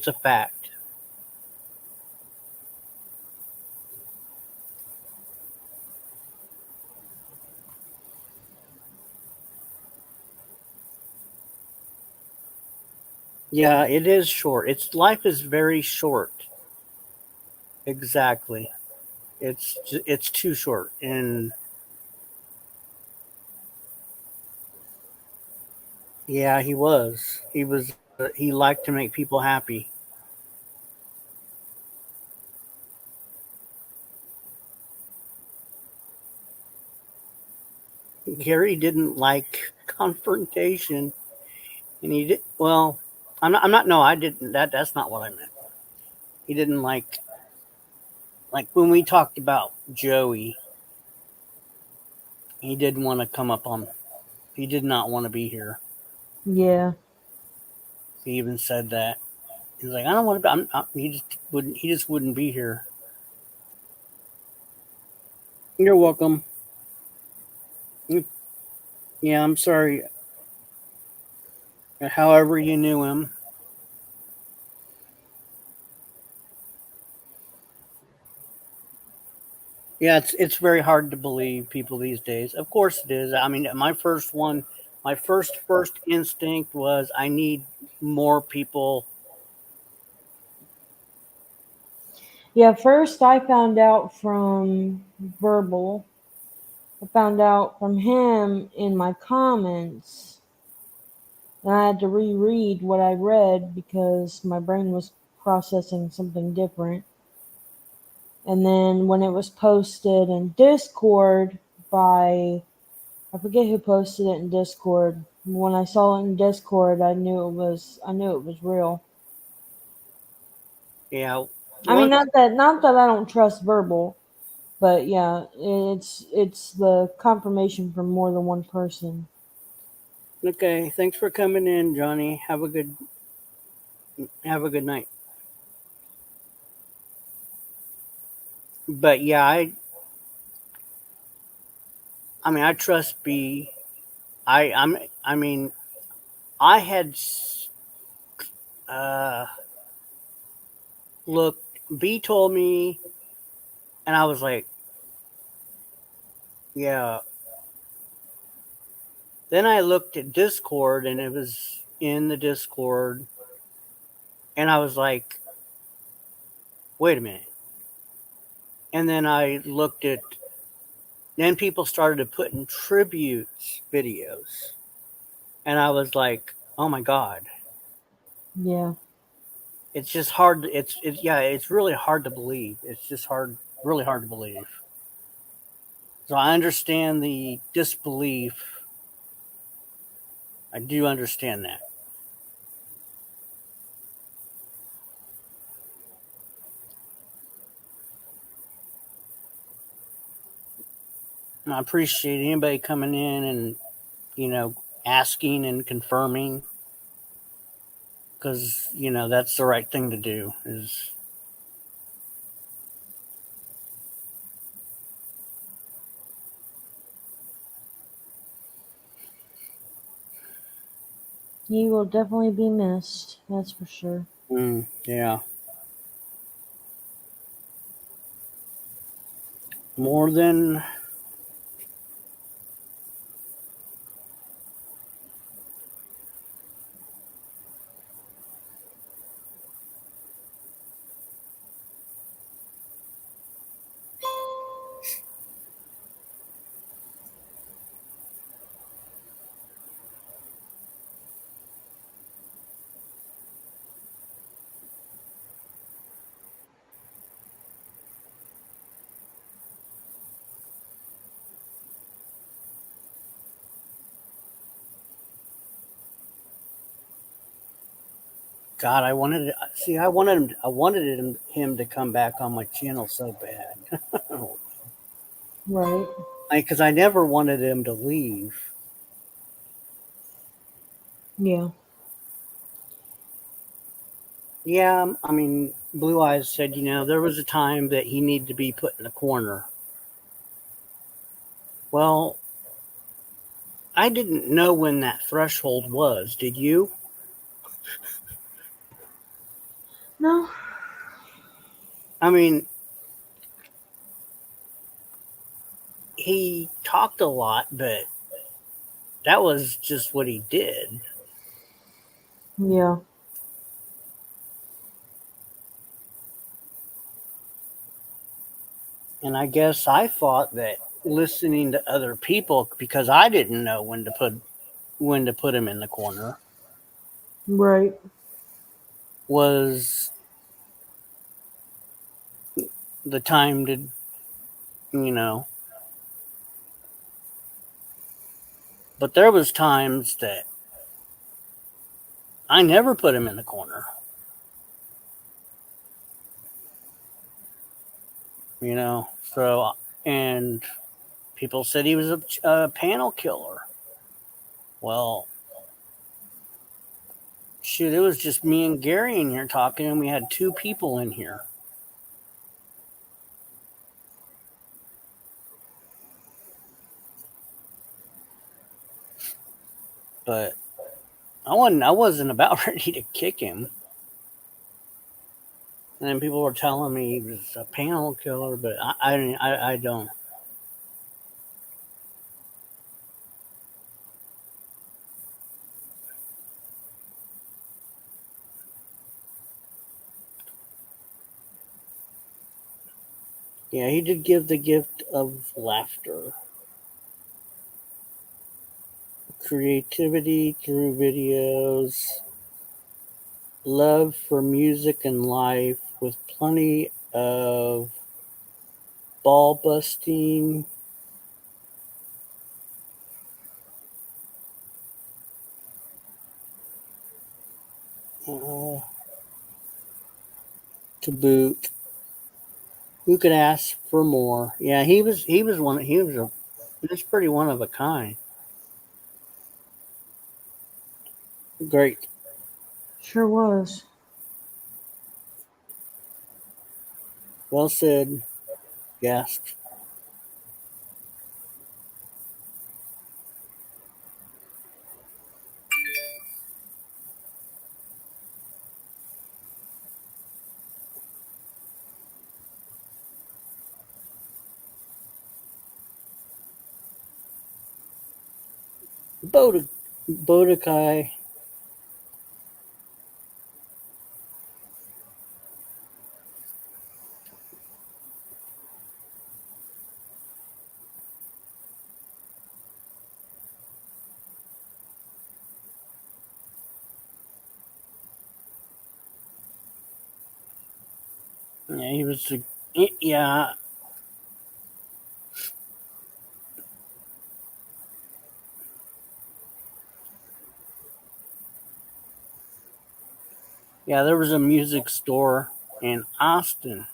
a fact. Yeah, it is short. Life is very short. Exactly. It's too short, and yeah, he was. He was. He liked to make people happy. Gary didn't like confrontation, and he did. Well, I'm not. I'm not. No, I didn't. That's not what I meant. He didn't like when we talked about Joey. He didn't want to come up on. He did not want to be here. Yeah. He even said that. He's like, I don't want to. He just wouldn't. He just wouldn't be here. You're welcome. Yeah, I'm sorry. However, you knew him. Yeah, it's very hard to believe people these days. Of course it is. I mean, my first instinct was I need more people. Yeah, first I found out from Verbal. I found out from him in my comments. And I had to reread what I read because my brain was processing something different. And then when it was posted in Discord by, I forget who posted it in Discord. When I saw it in Discord, I knew it was real. Yeah. I mean, not that I don't trust Verbal, but yeah, it's the confirmation from more than one person. Okay, thanks for coming in, Johnny. Have a good night. But yeah, I mean, I trust B. I mean, I had uh looked. B told me, and I was like, yeah. Then I looked at Discord, and it was in the Discord, and I was like, wait a minute. And then I looked at. Then people started to put in tributes videos, and I was like, oh my god. Yeah. It's just hard. Yeah. It's really hard to believe. It's just really hard to believe. So I understand the disbelief. I do understand that. And I appreciate anybody coming in and asking and confirming, because that's the right thing to do. Is He will definitely be missed. That's for sure. yeah. more than God, I wanted him to come back on my channel so bad. Right. Because I never wanted him to leave. Yeah. Yeah, I mean, Blue Eyes said, there was a time that he needed to be put in a corner. Well, I didn't know when that threshold was. Did you? No. I mean, he talked a lot, but that was just what he did. Yeah. And I guess I thought that listening to other people, because I didn't know when to put him in the corner, Right. was the time to, you know. But there was times that I never put him in the corner. So, and people said he was a panel killer. Well, shoot, it was just me and Gary in here talking, and we had 2 people in here. But I wasn't about ready to kick him. And then people were telling me he was a panel killer, but I don't. Yeah, he did give the gift of laughter, creativity through videos, love for music and life, with plenty of ball busting, uh, to boot. Who could ask for more? Yeah, he was pretty one of a kind. Great. Sure was. Well said. Gasped. Bodakai. Yeah, he was. Yeah, yeah. There was a music store in Austin.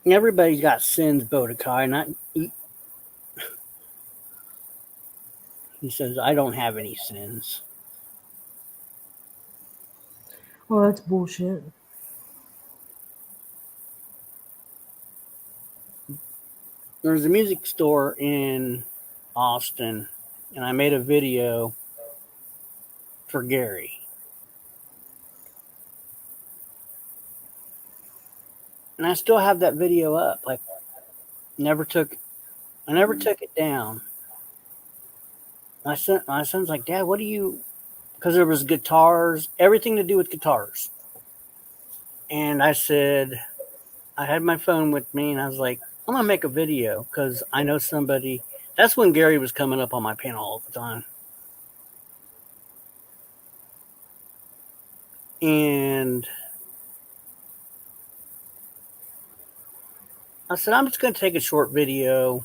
Everybody's got sins, Bodakai. Not he says, I don't have any sins. Oh, that's bullshit. There was a music store in Austin, and I made a video for Gary. and I still have that video up. Like, I never took it down. My son's like, Dad, what do you? Because there was guitars, everything to do with guitars. And I said, I had my phone with me, and I was like, I'm gonna make a video because I know somebody. That's when Gary was coming up on my panel all the time. And I said, I'm just going to take a short video.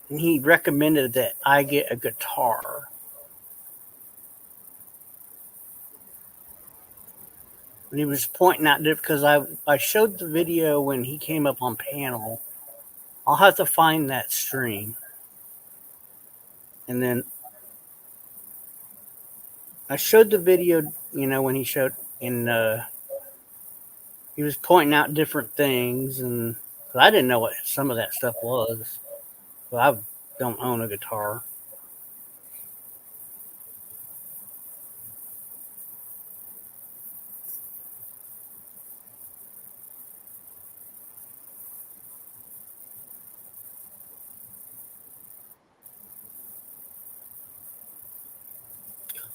And he recommended that I get a guitar. And he was pointing out that because I showed the video when he came up on panel. I'll have to find that stream. And then I showed the video, when he showed, and he was pointing out different things. And I didn't know what some of that stuff was. But I don't own a guitar.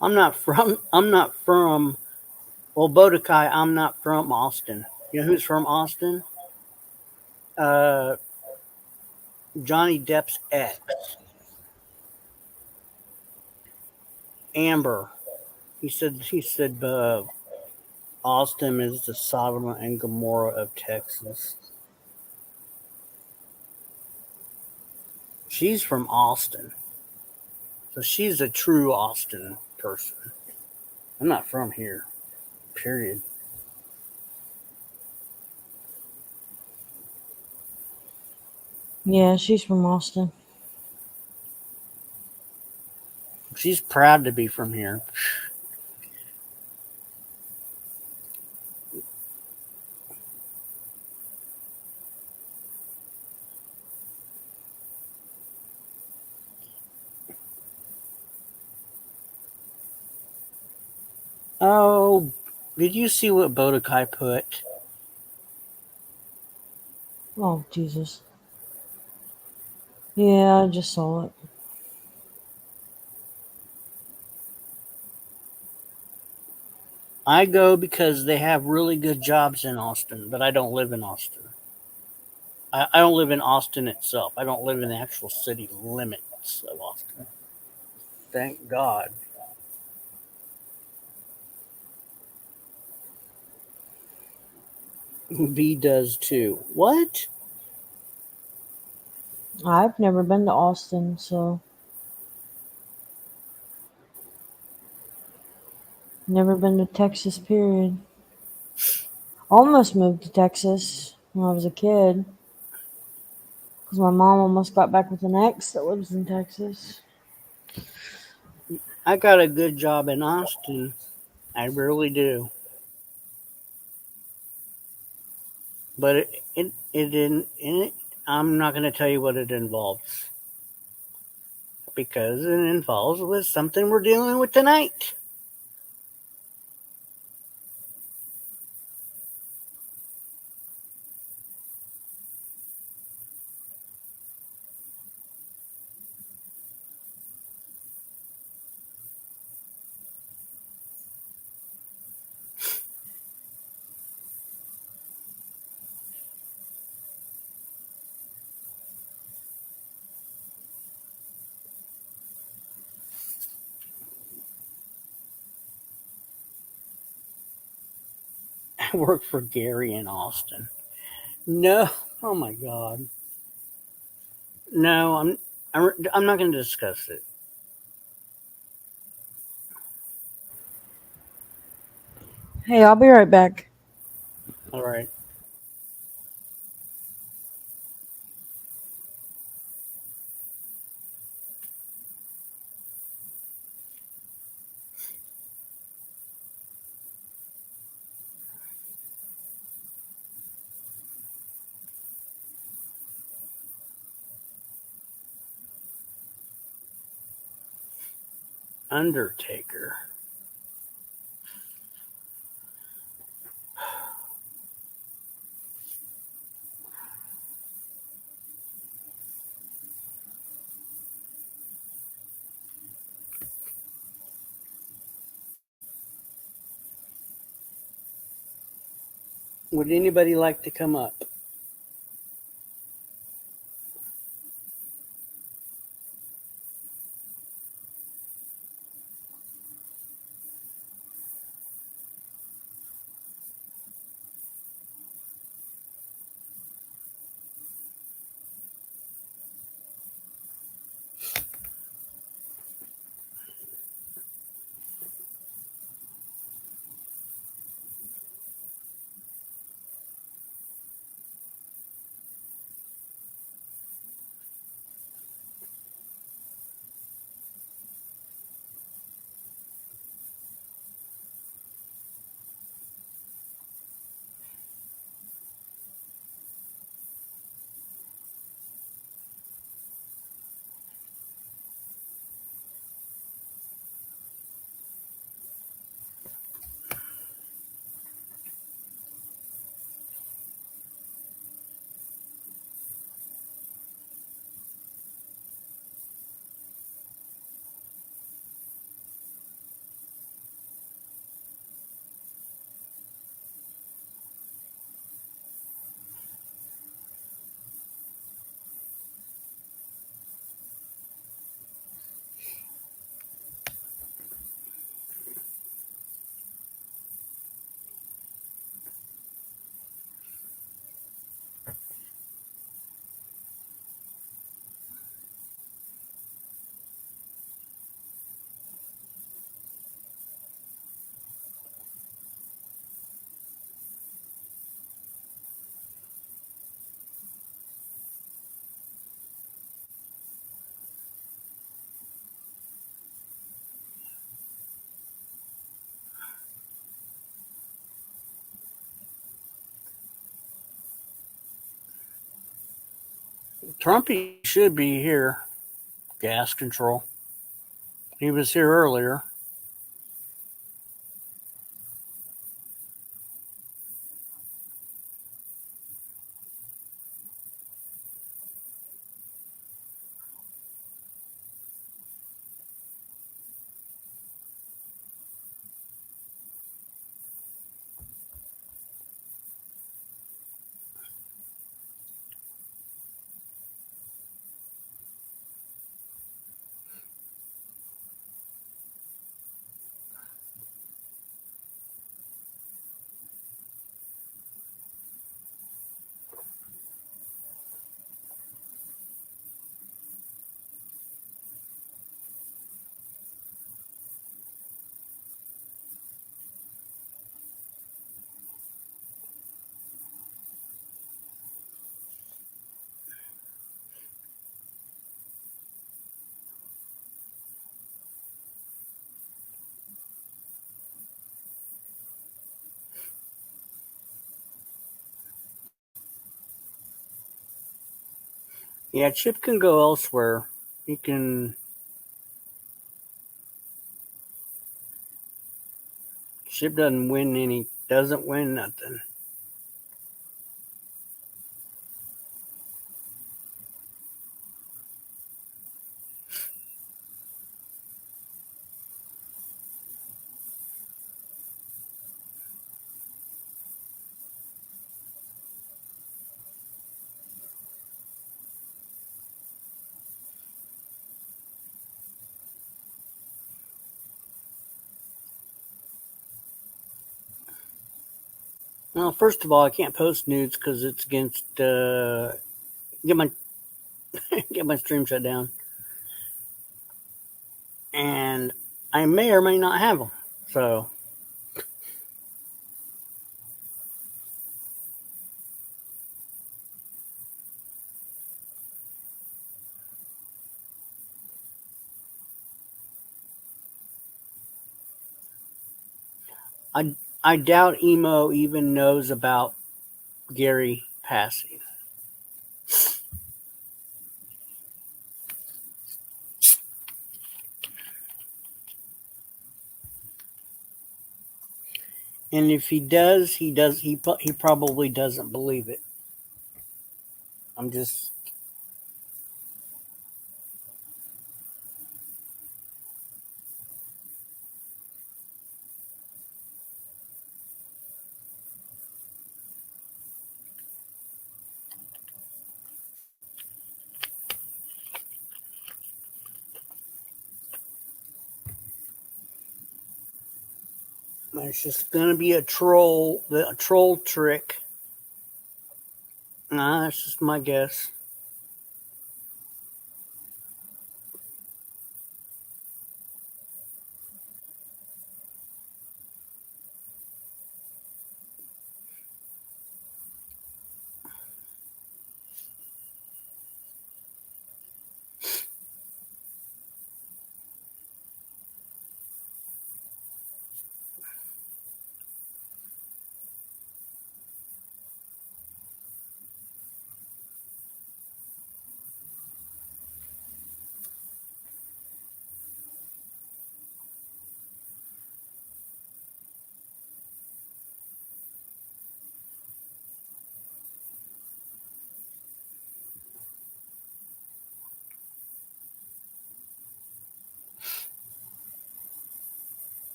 I'm not from Bodakai, I'm not from Austin. You know who's from Austin? Johnny Depp's ex, Amber. He said Austin is the Sodom and Gomorrah of Texas. She's from Austin. So she's a true Austin person. I'm not from here. Period. Yeah, she's from Austin. She's proud to be from here. Oh, did you see what Bodakai put? Oh, Jesus. Yeah, I just saw it. I go because they have really good jobs in Austin, but I don't live in Austin. I don't live in Austin itself. I don't live in the actual city limits of Austin. Thank God. B does too. What? I've never been to Austin, so never been to Texas, period. Almost moved to Texas when I was a kid because my mom almost got back with an ex that lives in Texas. I got a good job in Austin. I really do. But it didn't. I'm not going to tell you what it involves because it involves with something we're dealing with tonight. I work for Gary in Austin. No. Oh my God. No, I'm not going to discuss it. Hey, I'll be right back. All right. Undertaker. Would anybody like to come up? Trumpy should be here. Gas control. He was here earlier. Yeah, Chip can go elsewhere. He can. Chip doesn't win any. Doesn't win nothing. Well, first of all, I can't post nudes because it's against get my get my stream shut down, and I may or may not have them. So I doubt Emo even knows about Gary passing. And if he does, he probably doesn't believe it. I'm just It's just gonna be a troll trick. Nah, that's just my guess.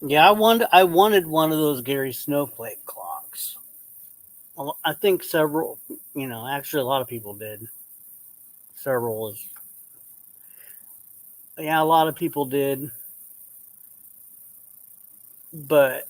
Yeah, I wanted one of those Gary Snowflake clocks. Well, I think several, actually a lot of people did. Several is, yeah, a lot of people did, but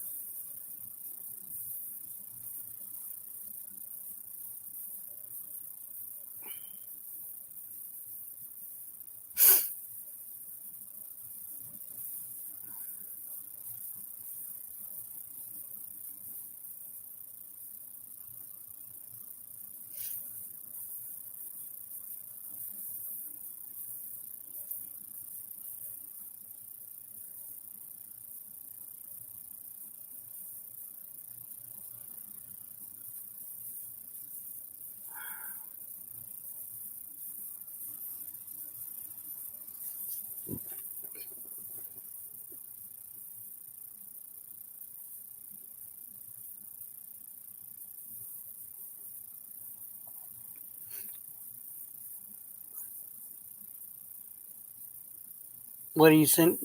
what do you think?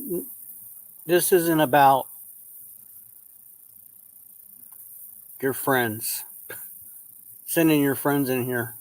This isn't about your friends. Sending your friends in here.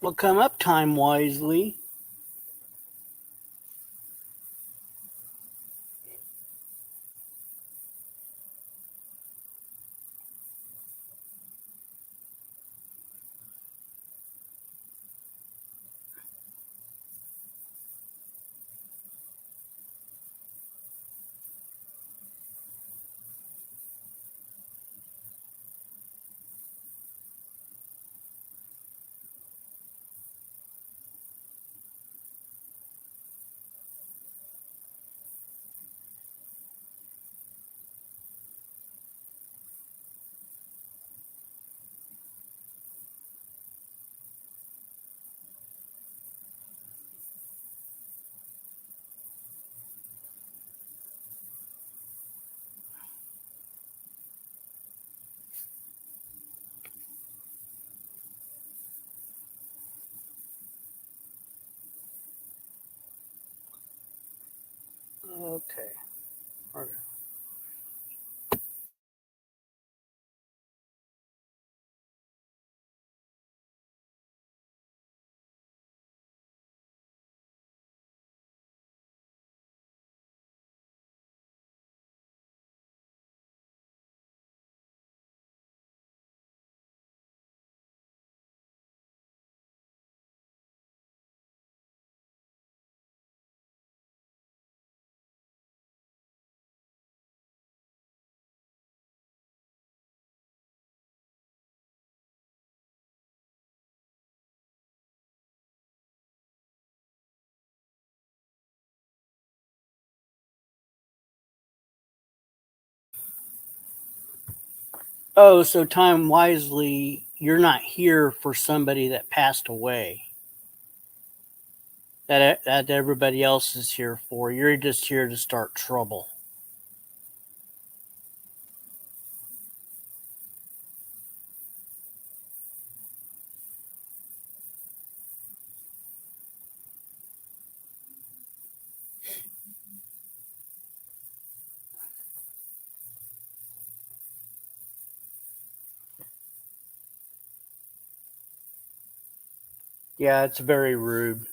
Well, come up time wisely. Oh, so time wisely, you're not here for somebody that passed away. That everybody else is here for. You're just here to start trouble. Yeah, it's very rude.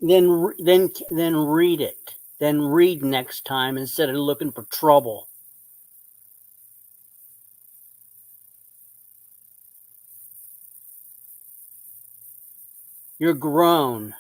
Then read it. Then read next time instead of looking for trouble. You're grown.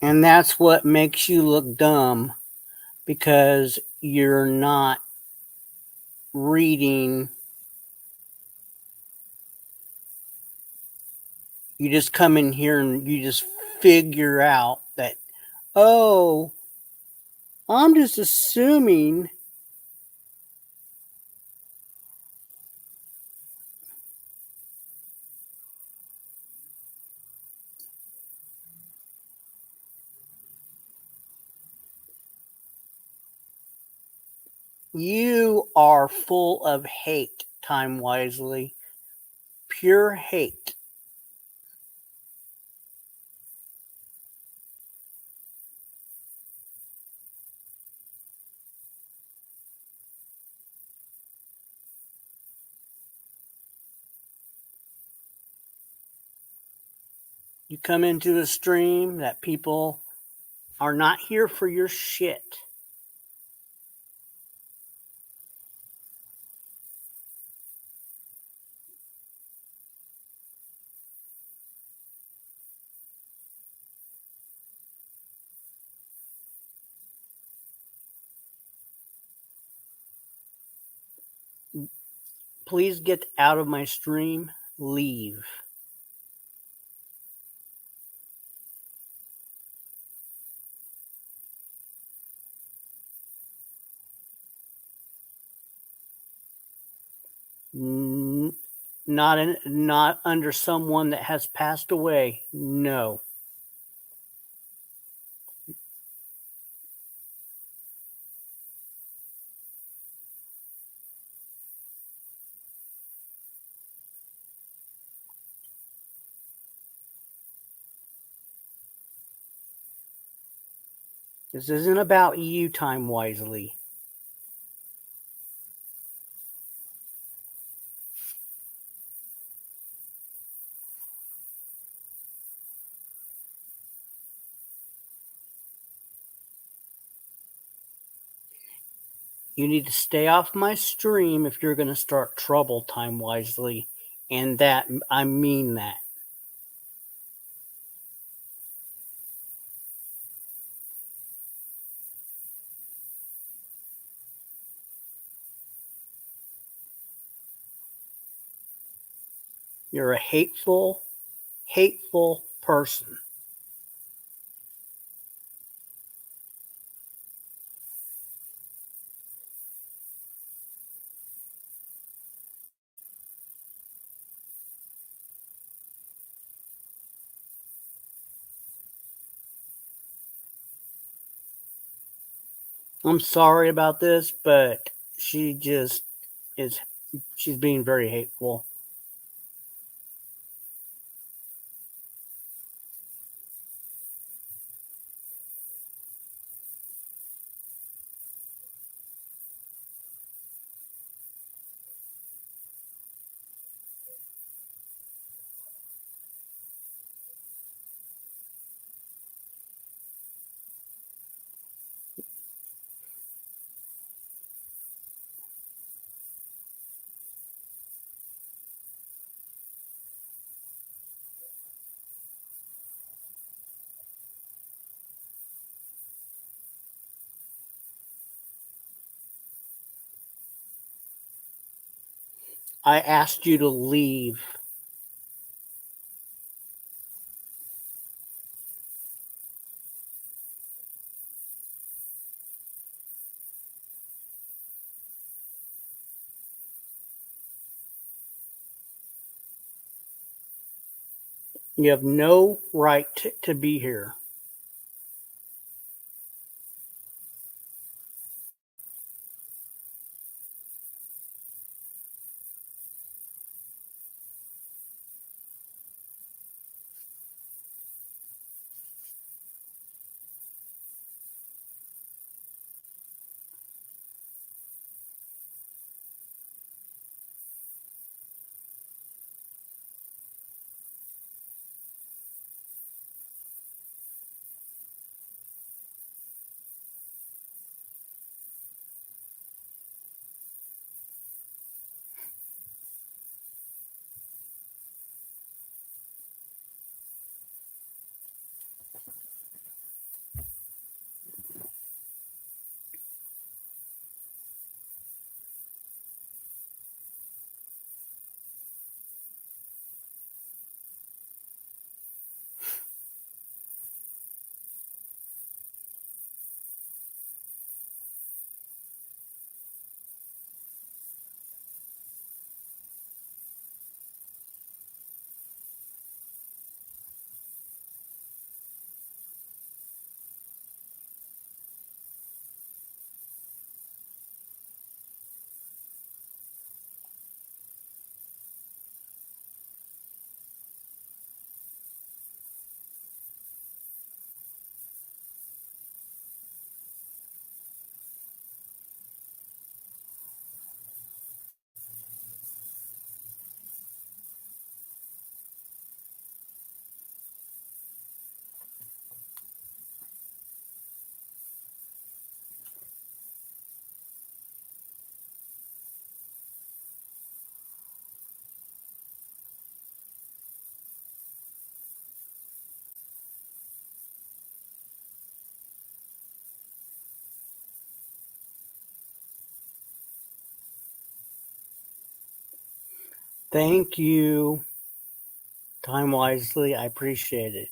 And that's what makes you look dumb because you're not reading. You just come in here and you just figure out that, oh, I'm just assuming. You are full of hate, time wisely. Pure hate. You come into a stream that people are not here for your shit. Please get out of my stream. Leave. Not under someone that has passed away. No. This isn't about you, Time Wisely. You need to stay off my stream if you're going to start trouble, Time Wisely. And that, I mean that. You're a hateful, hateful person. I'm sorry about this, but she just is, she's being very hateful. I asked you to leave. You have no right to be here. Thank you, Time Wisely. I appreciate it.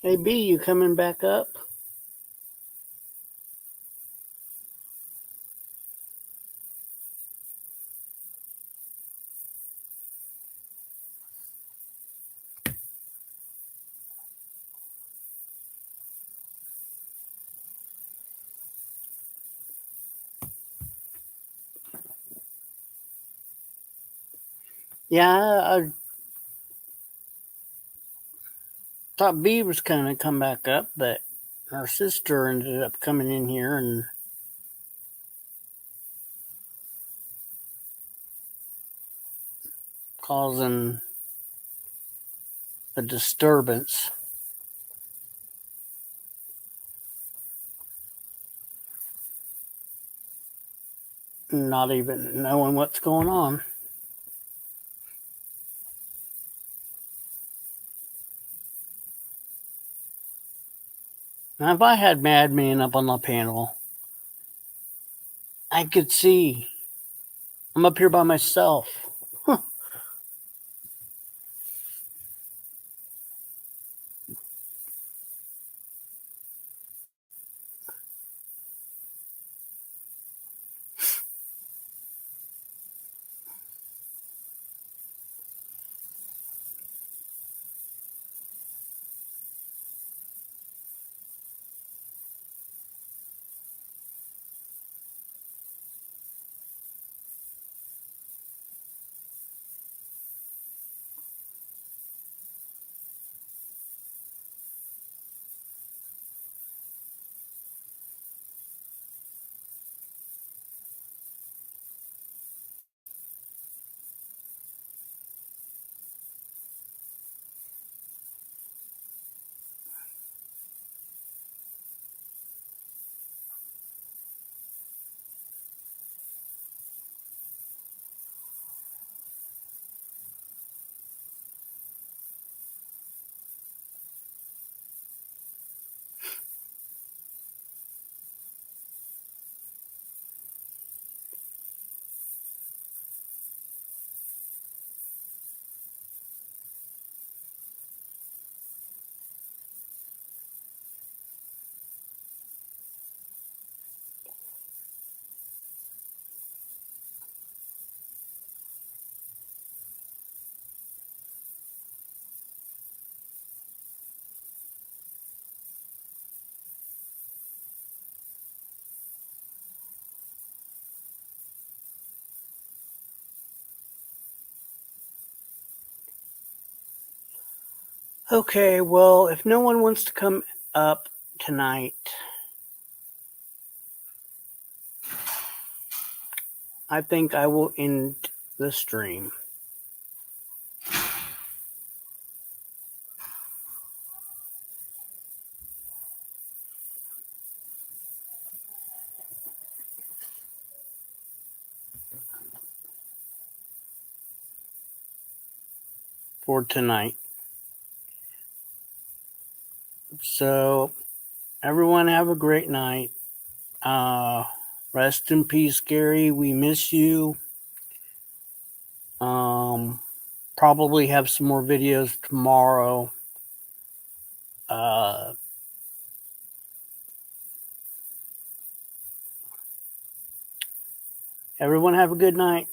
Hey B, you coming back up? Yeah, I thought B was gonna come back up, but her sister ended up coming in here and causing a disturbance. Not even knowing what's going on. Now, if I had Madman up on the panel, I could see. I'm up here by myself. Okay, well, if no one wants to come up tonight, I think I will end the stream. For tonight. So, everyone have a great night. Rest in peace, Gary. We miss you. Probably have some more videos tomorrow. Everyone have a good night.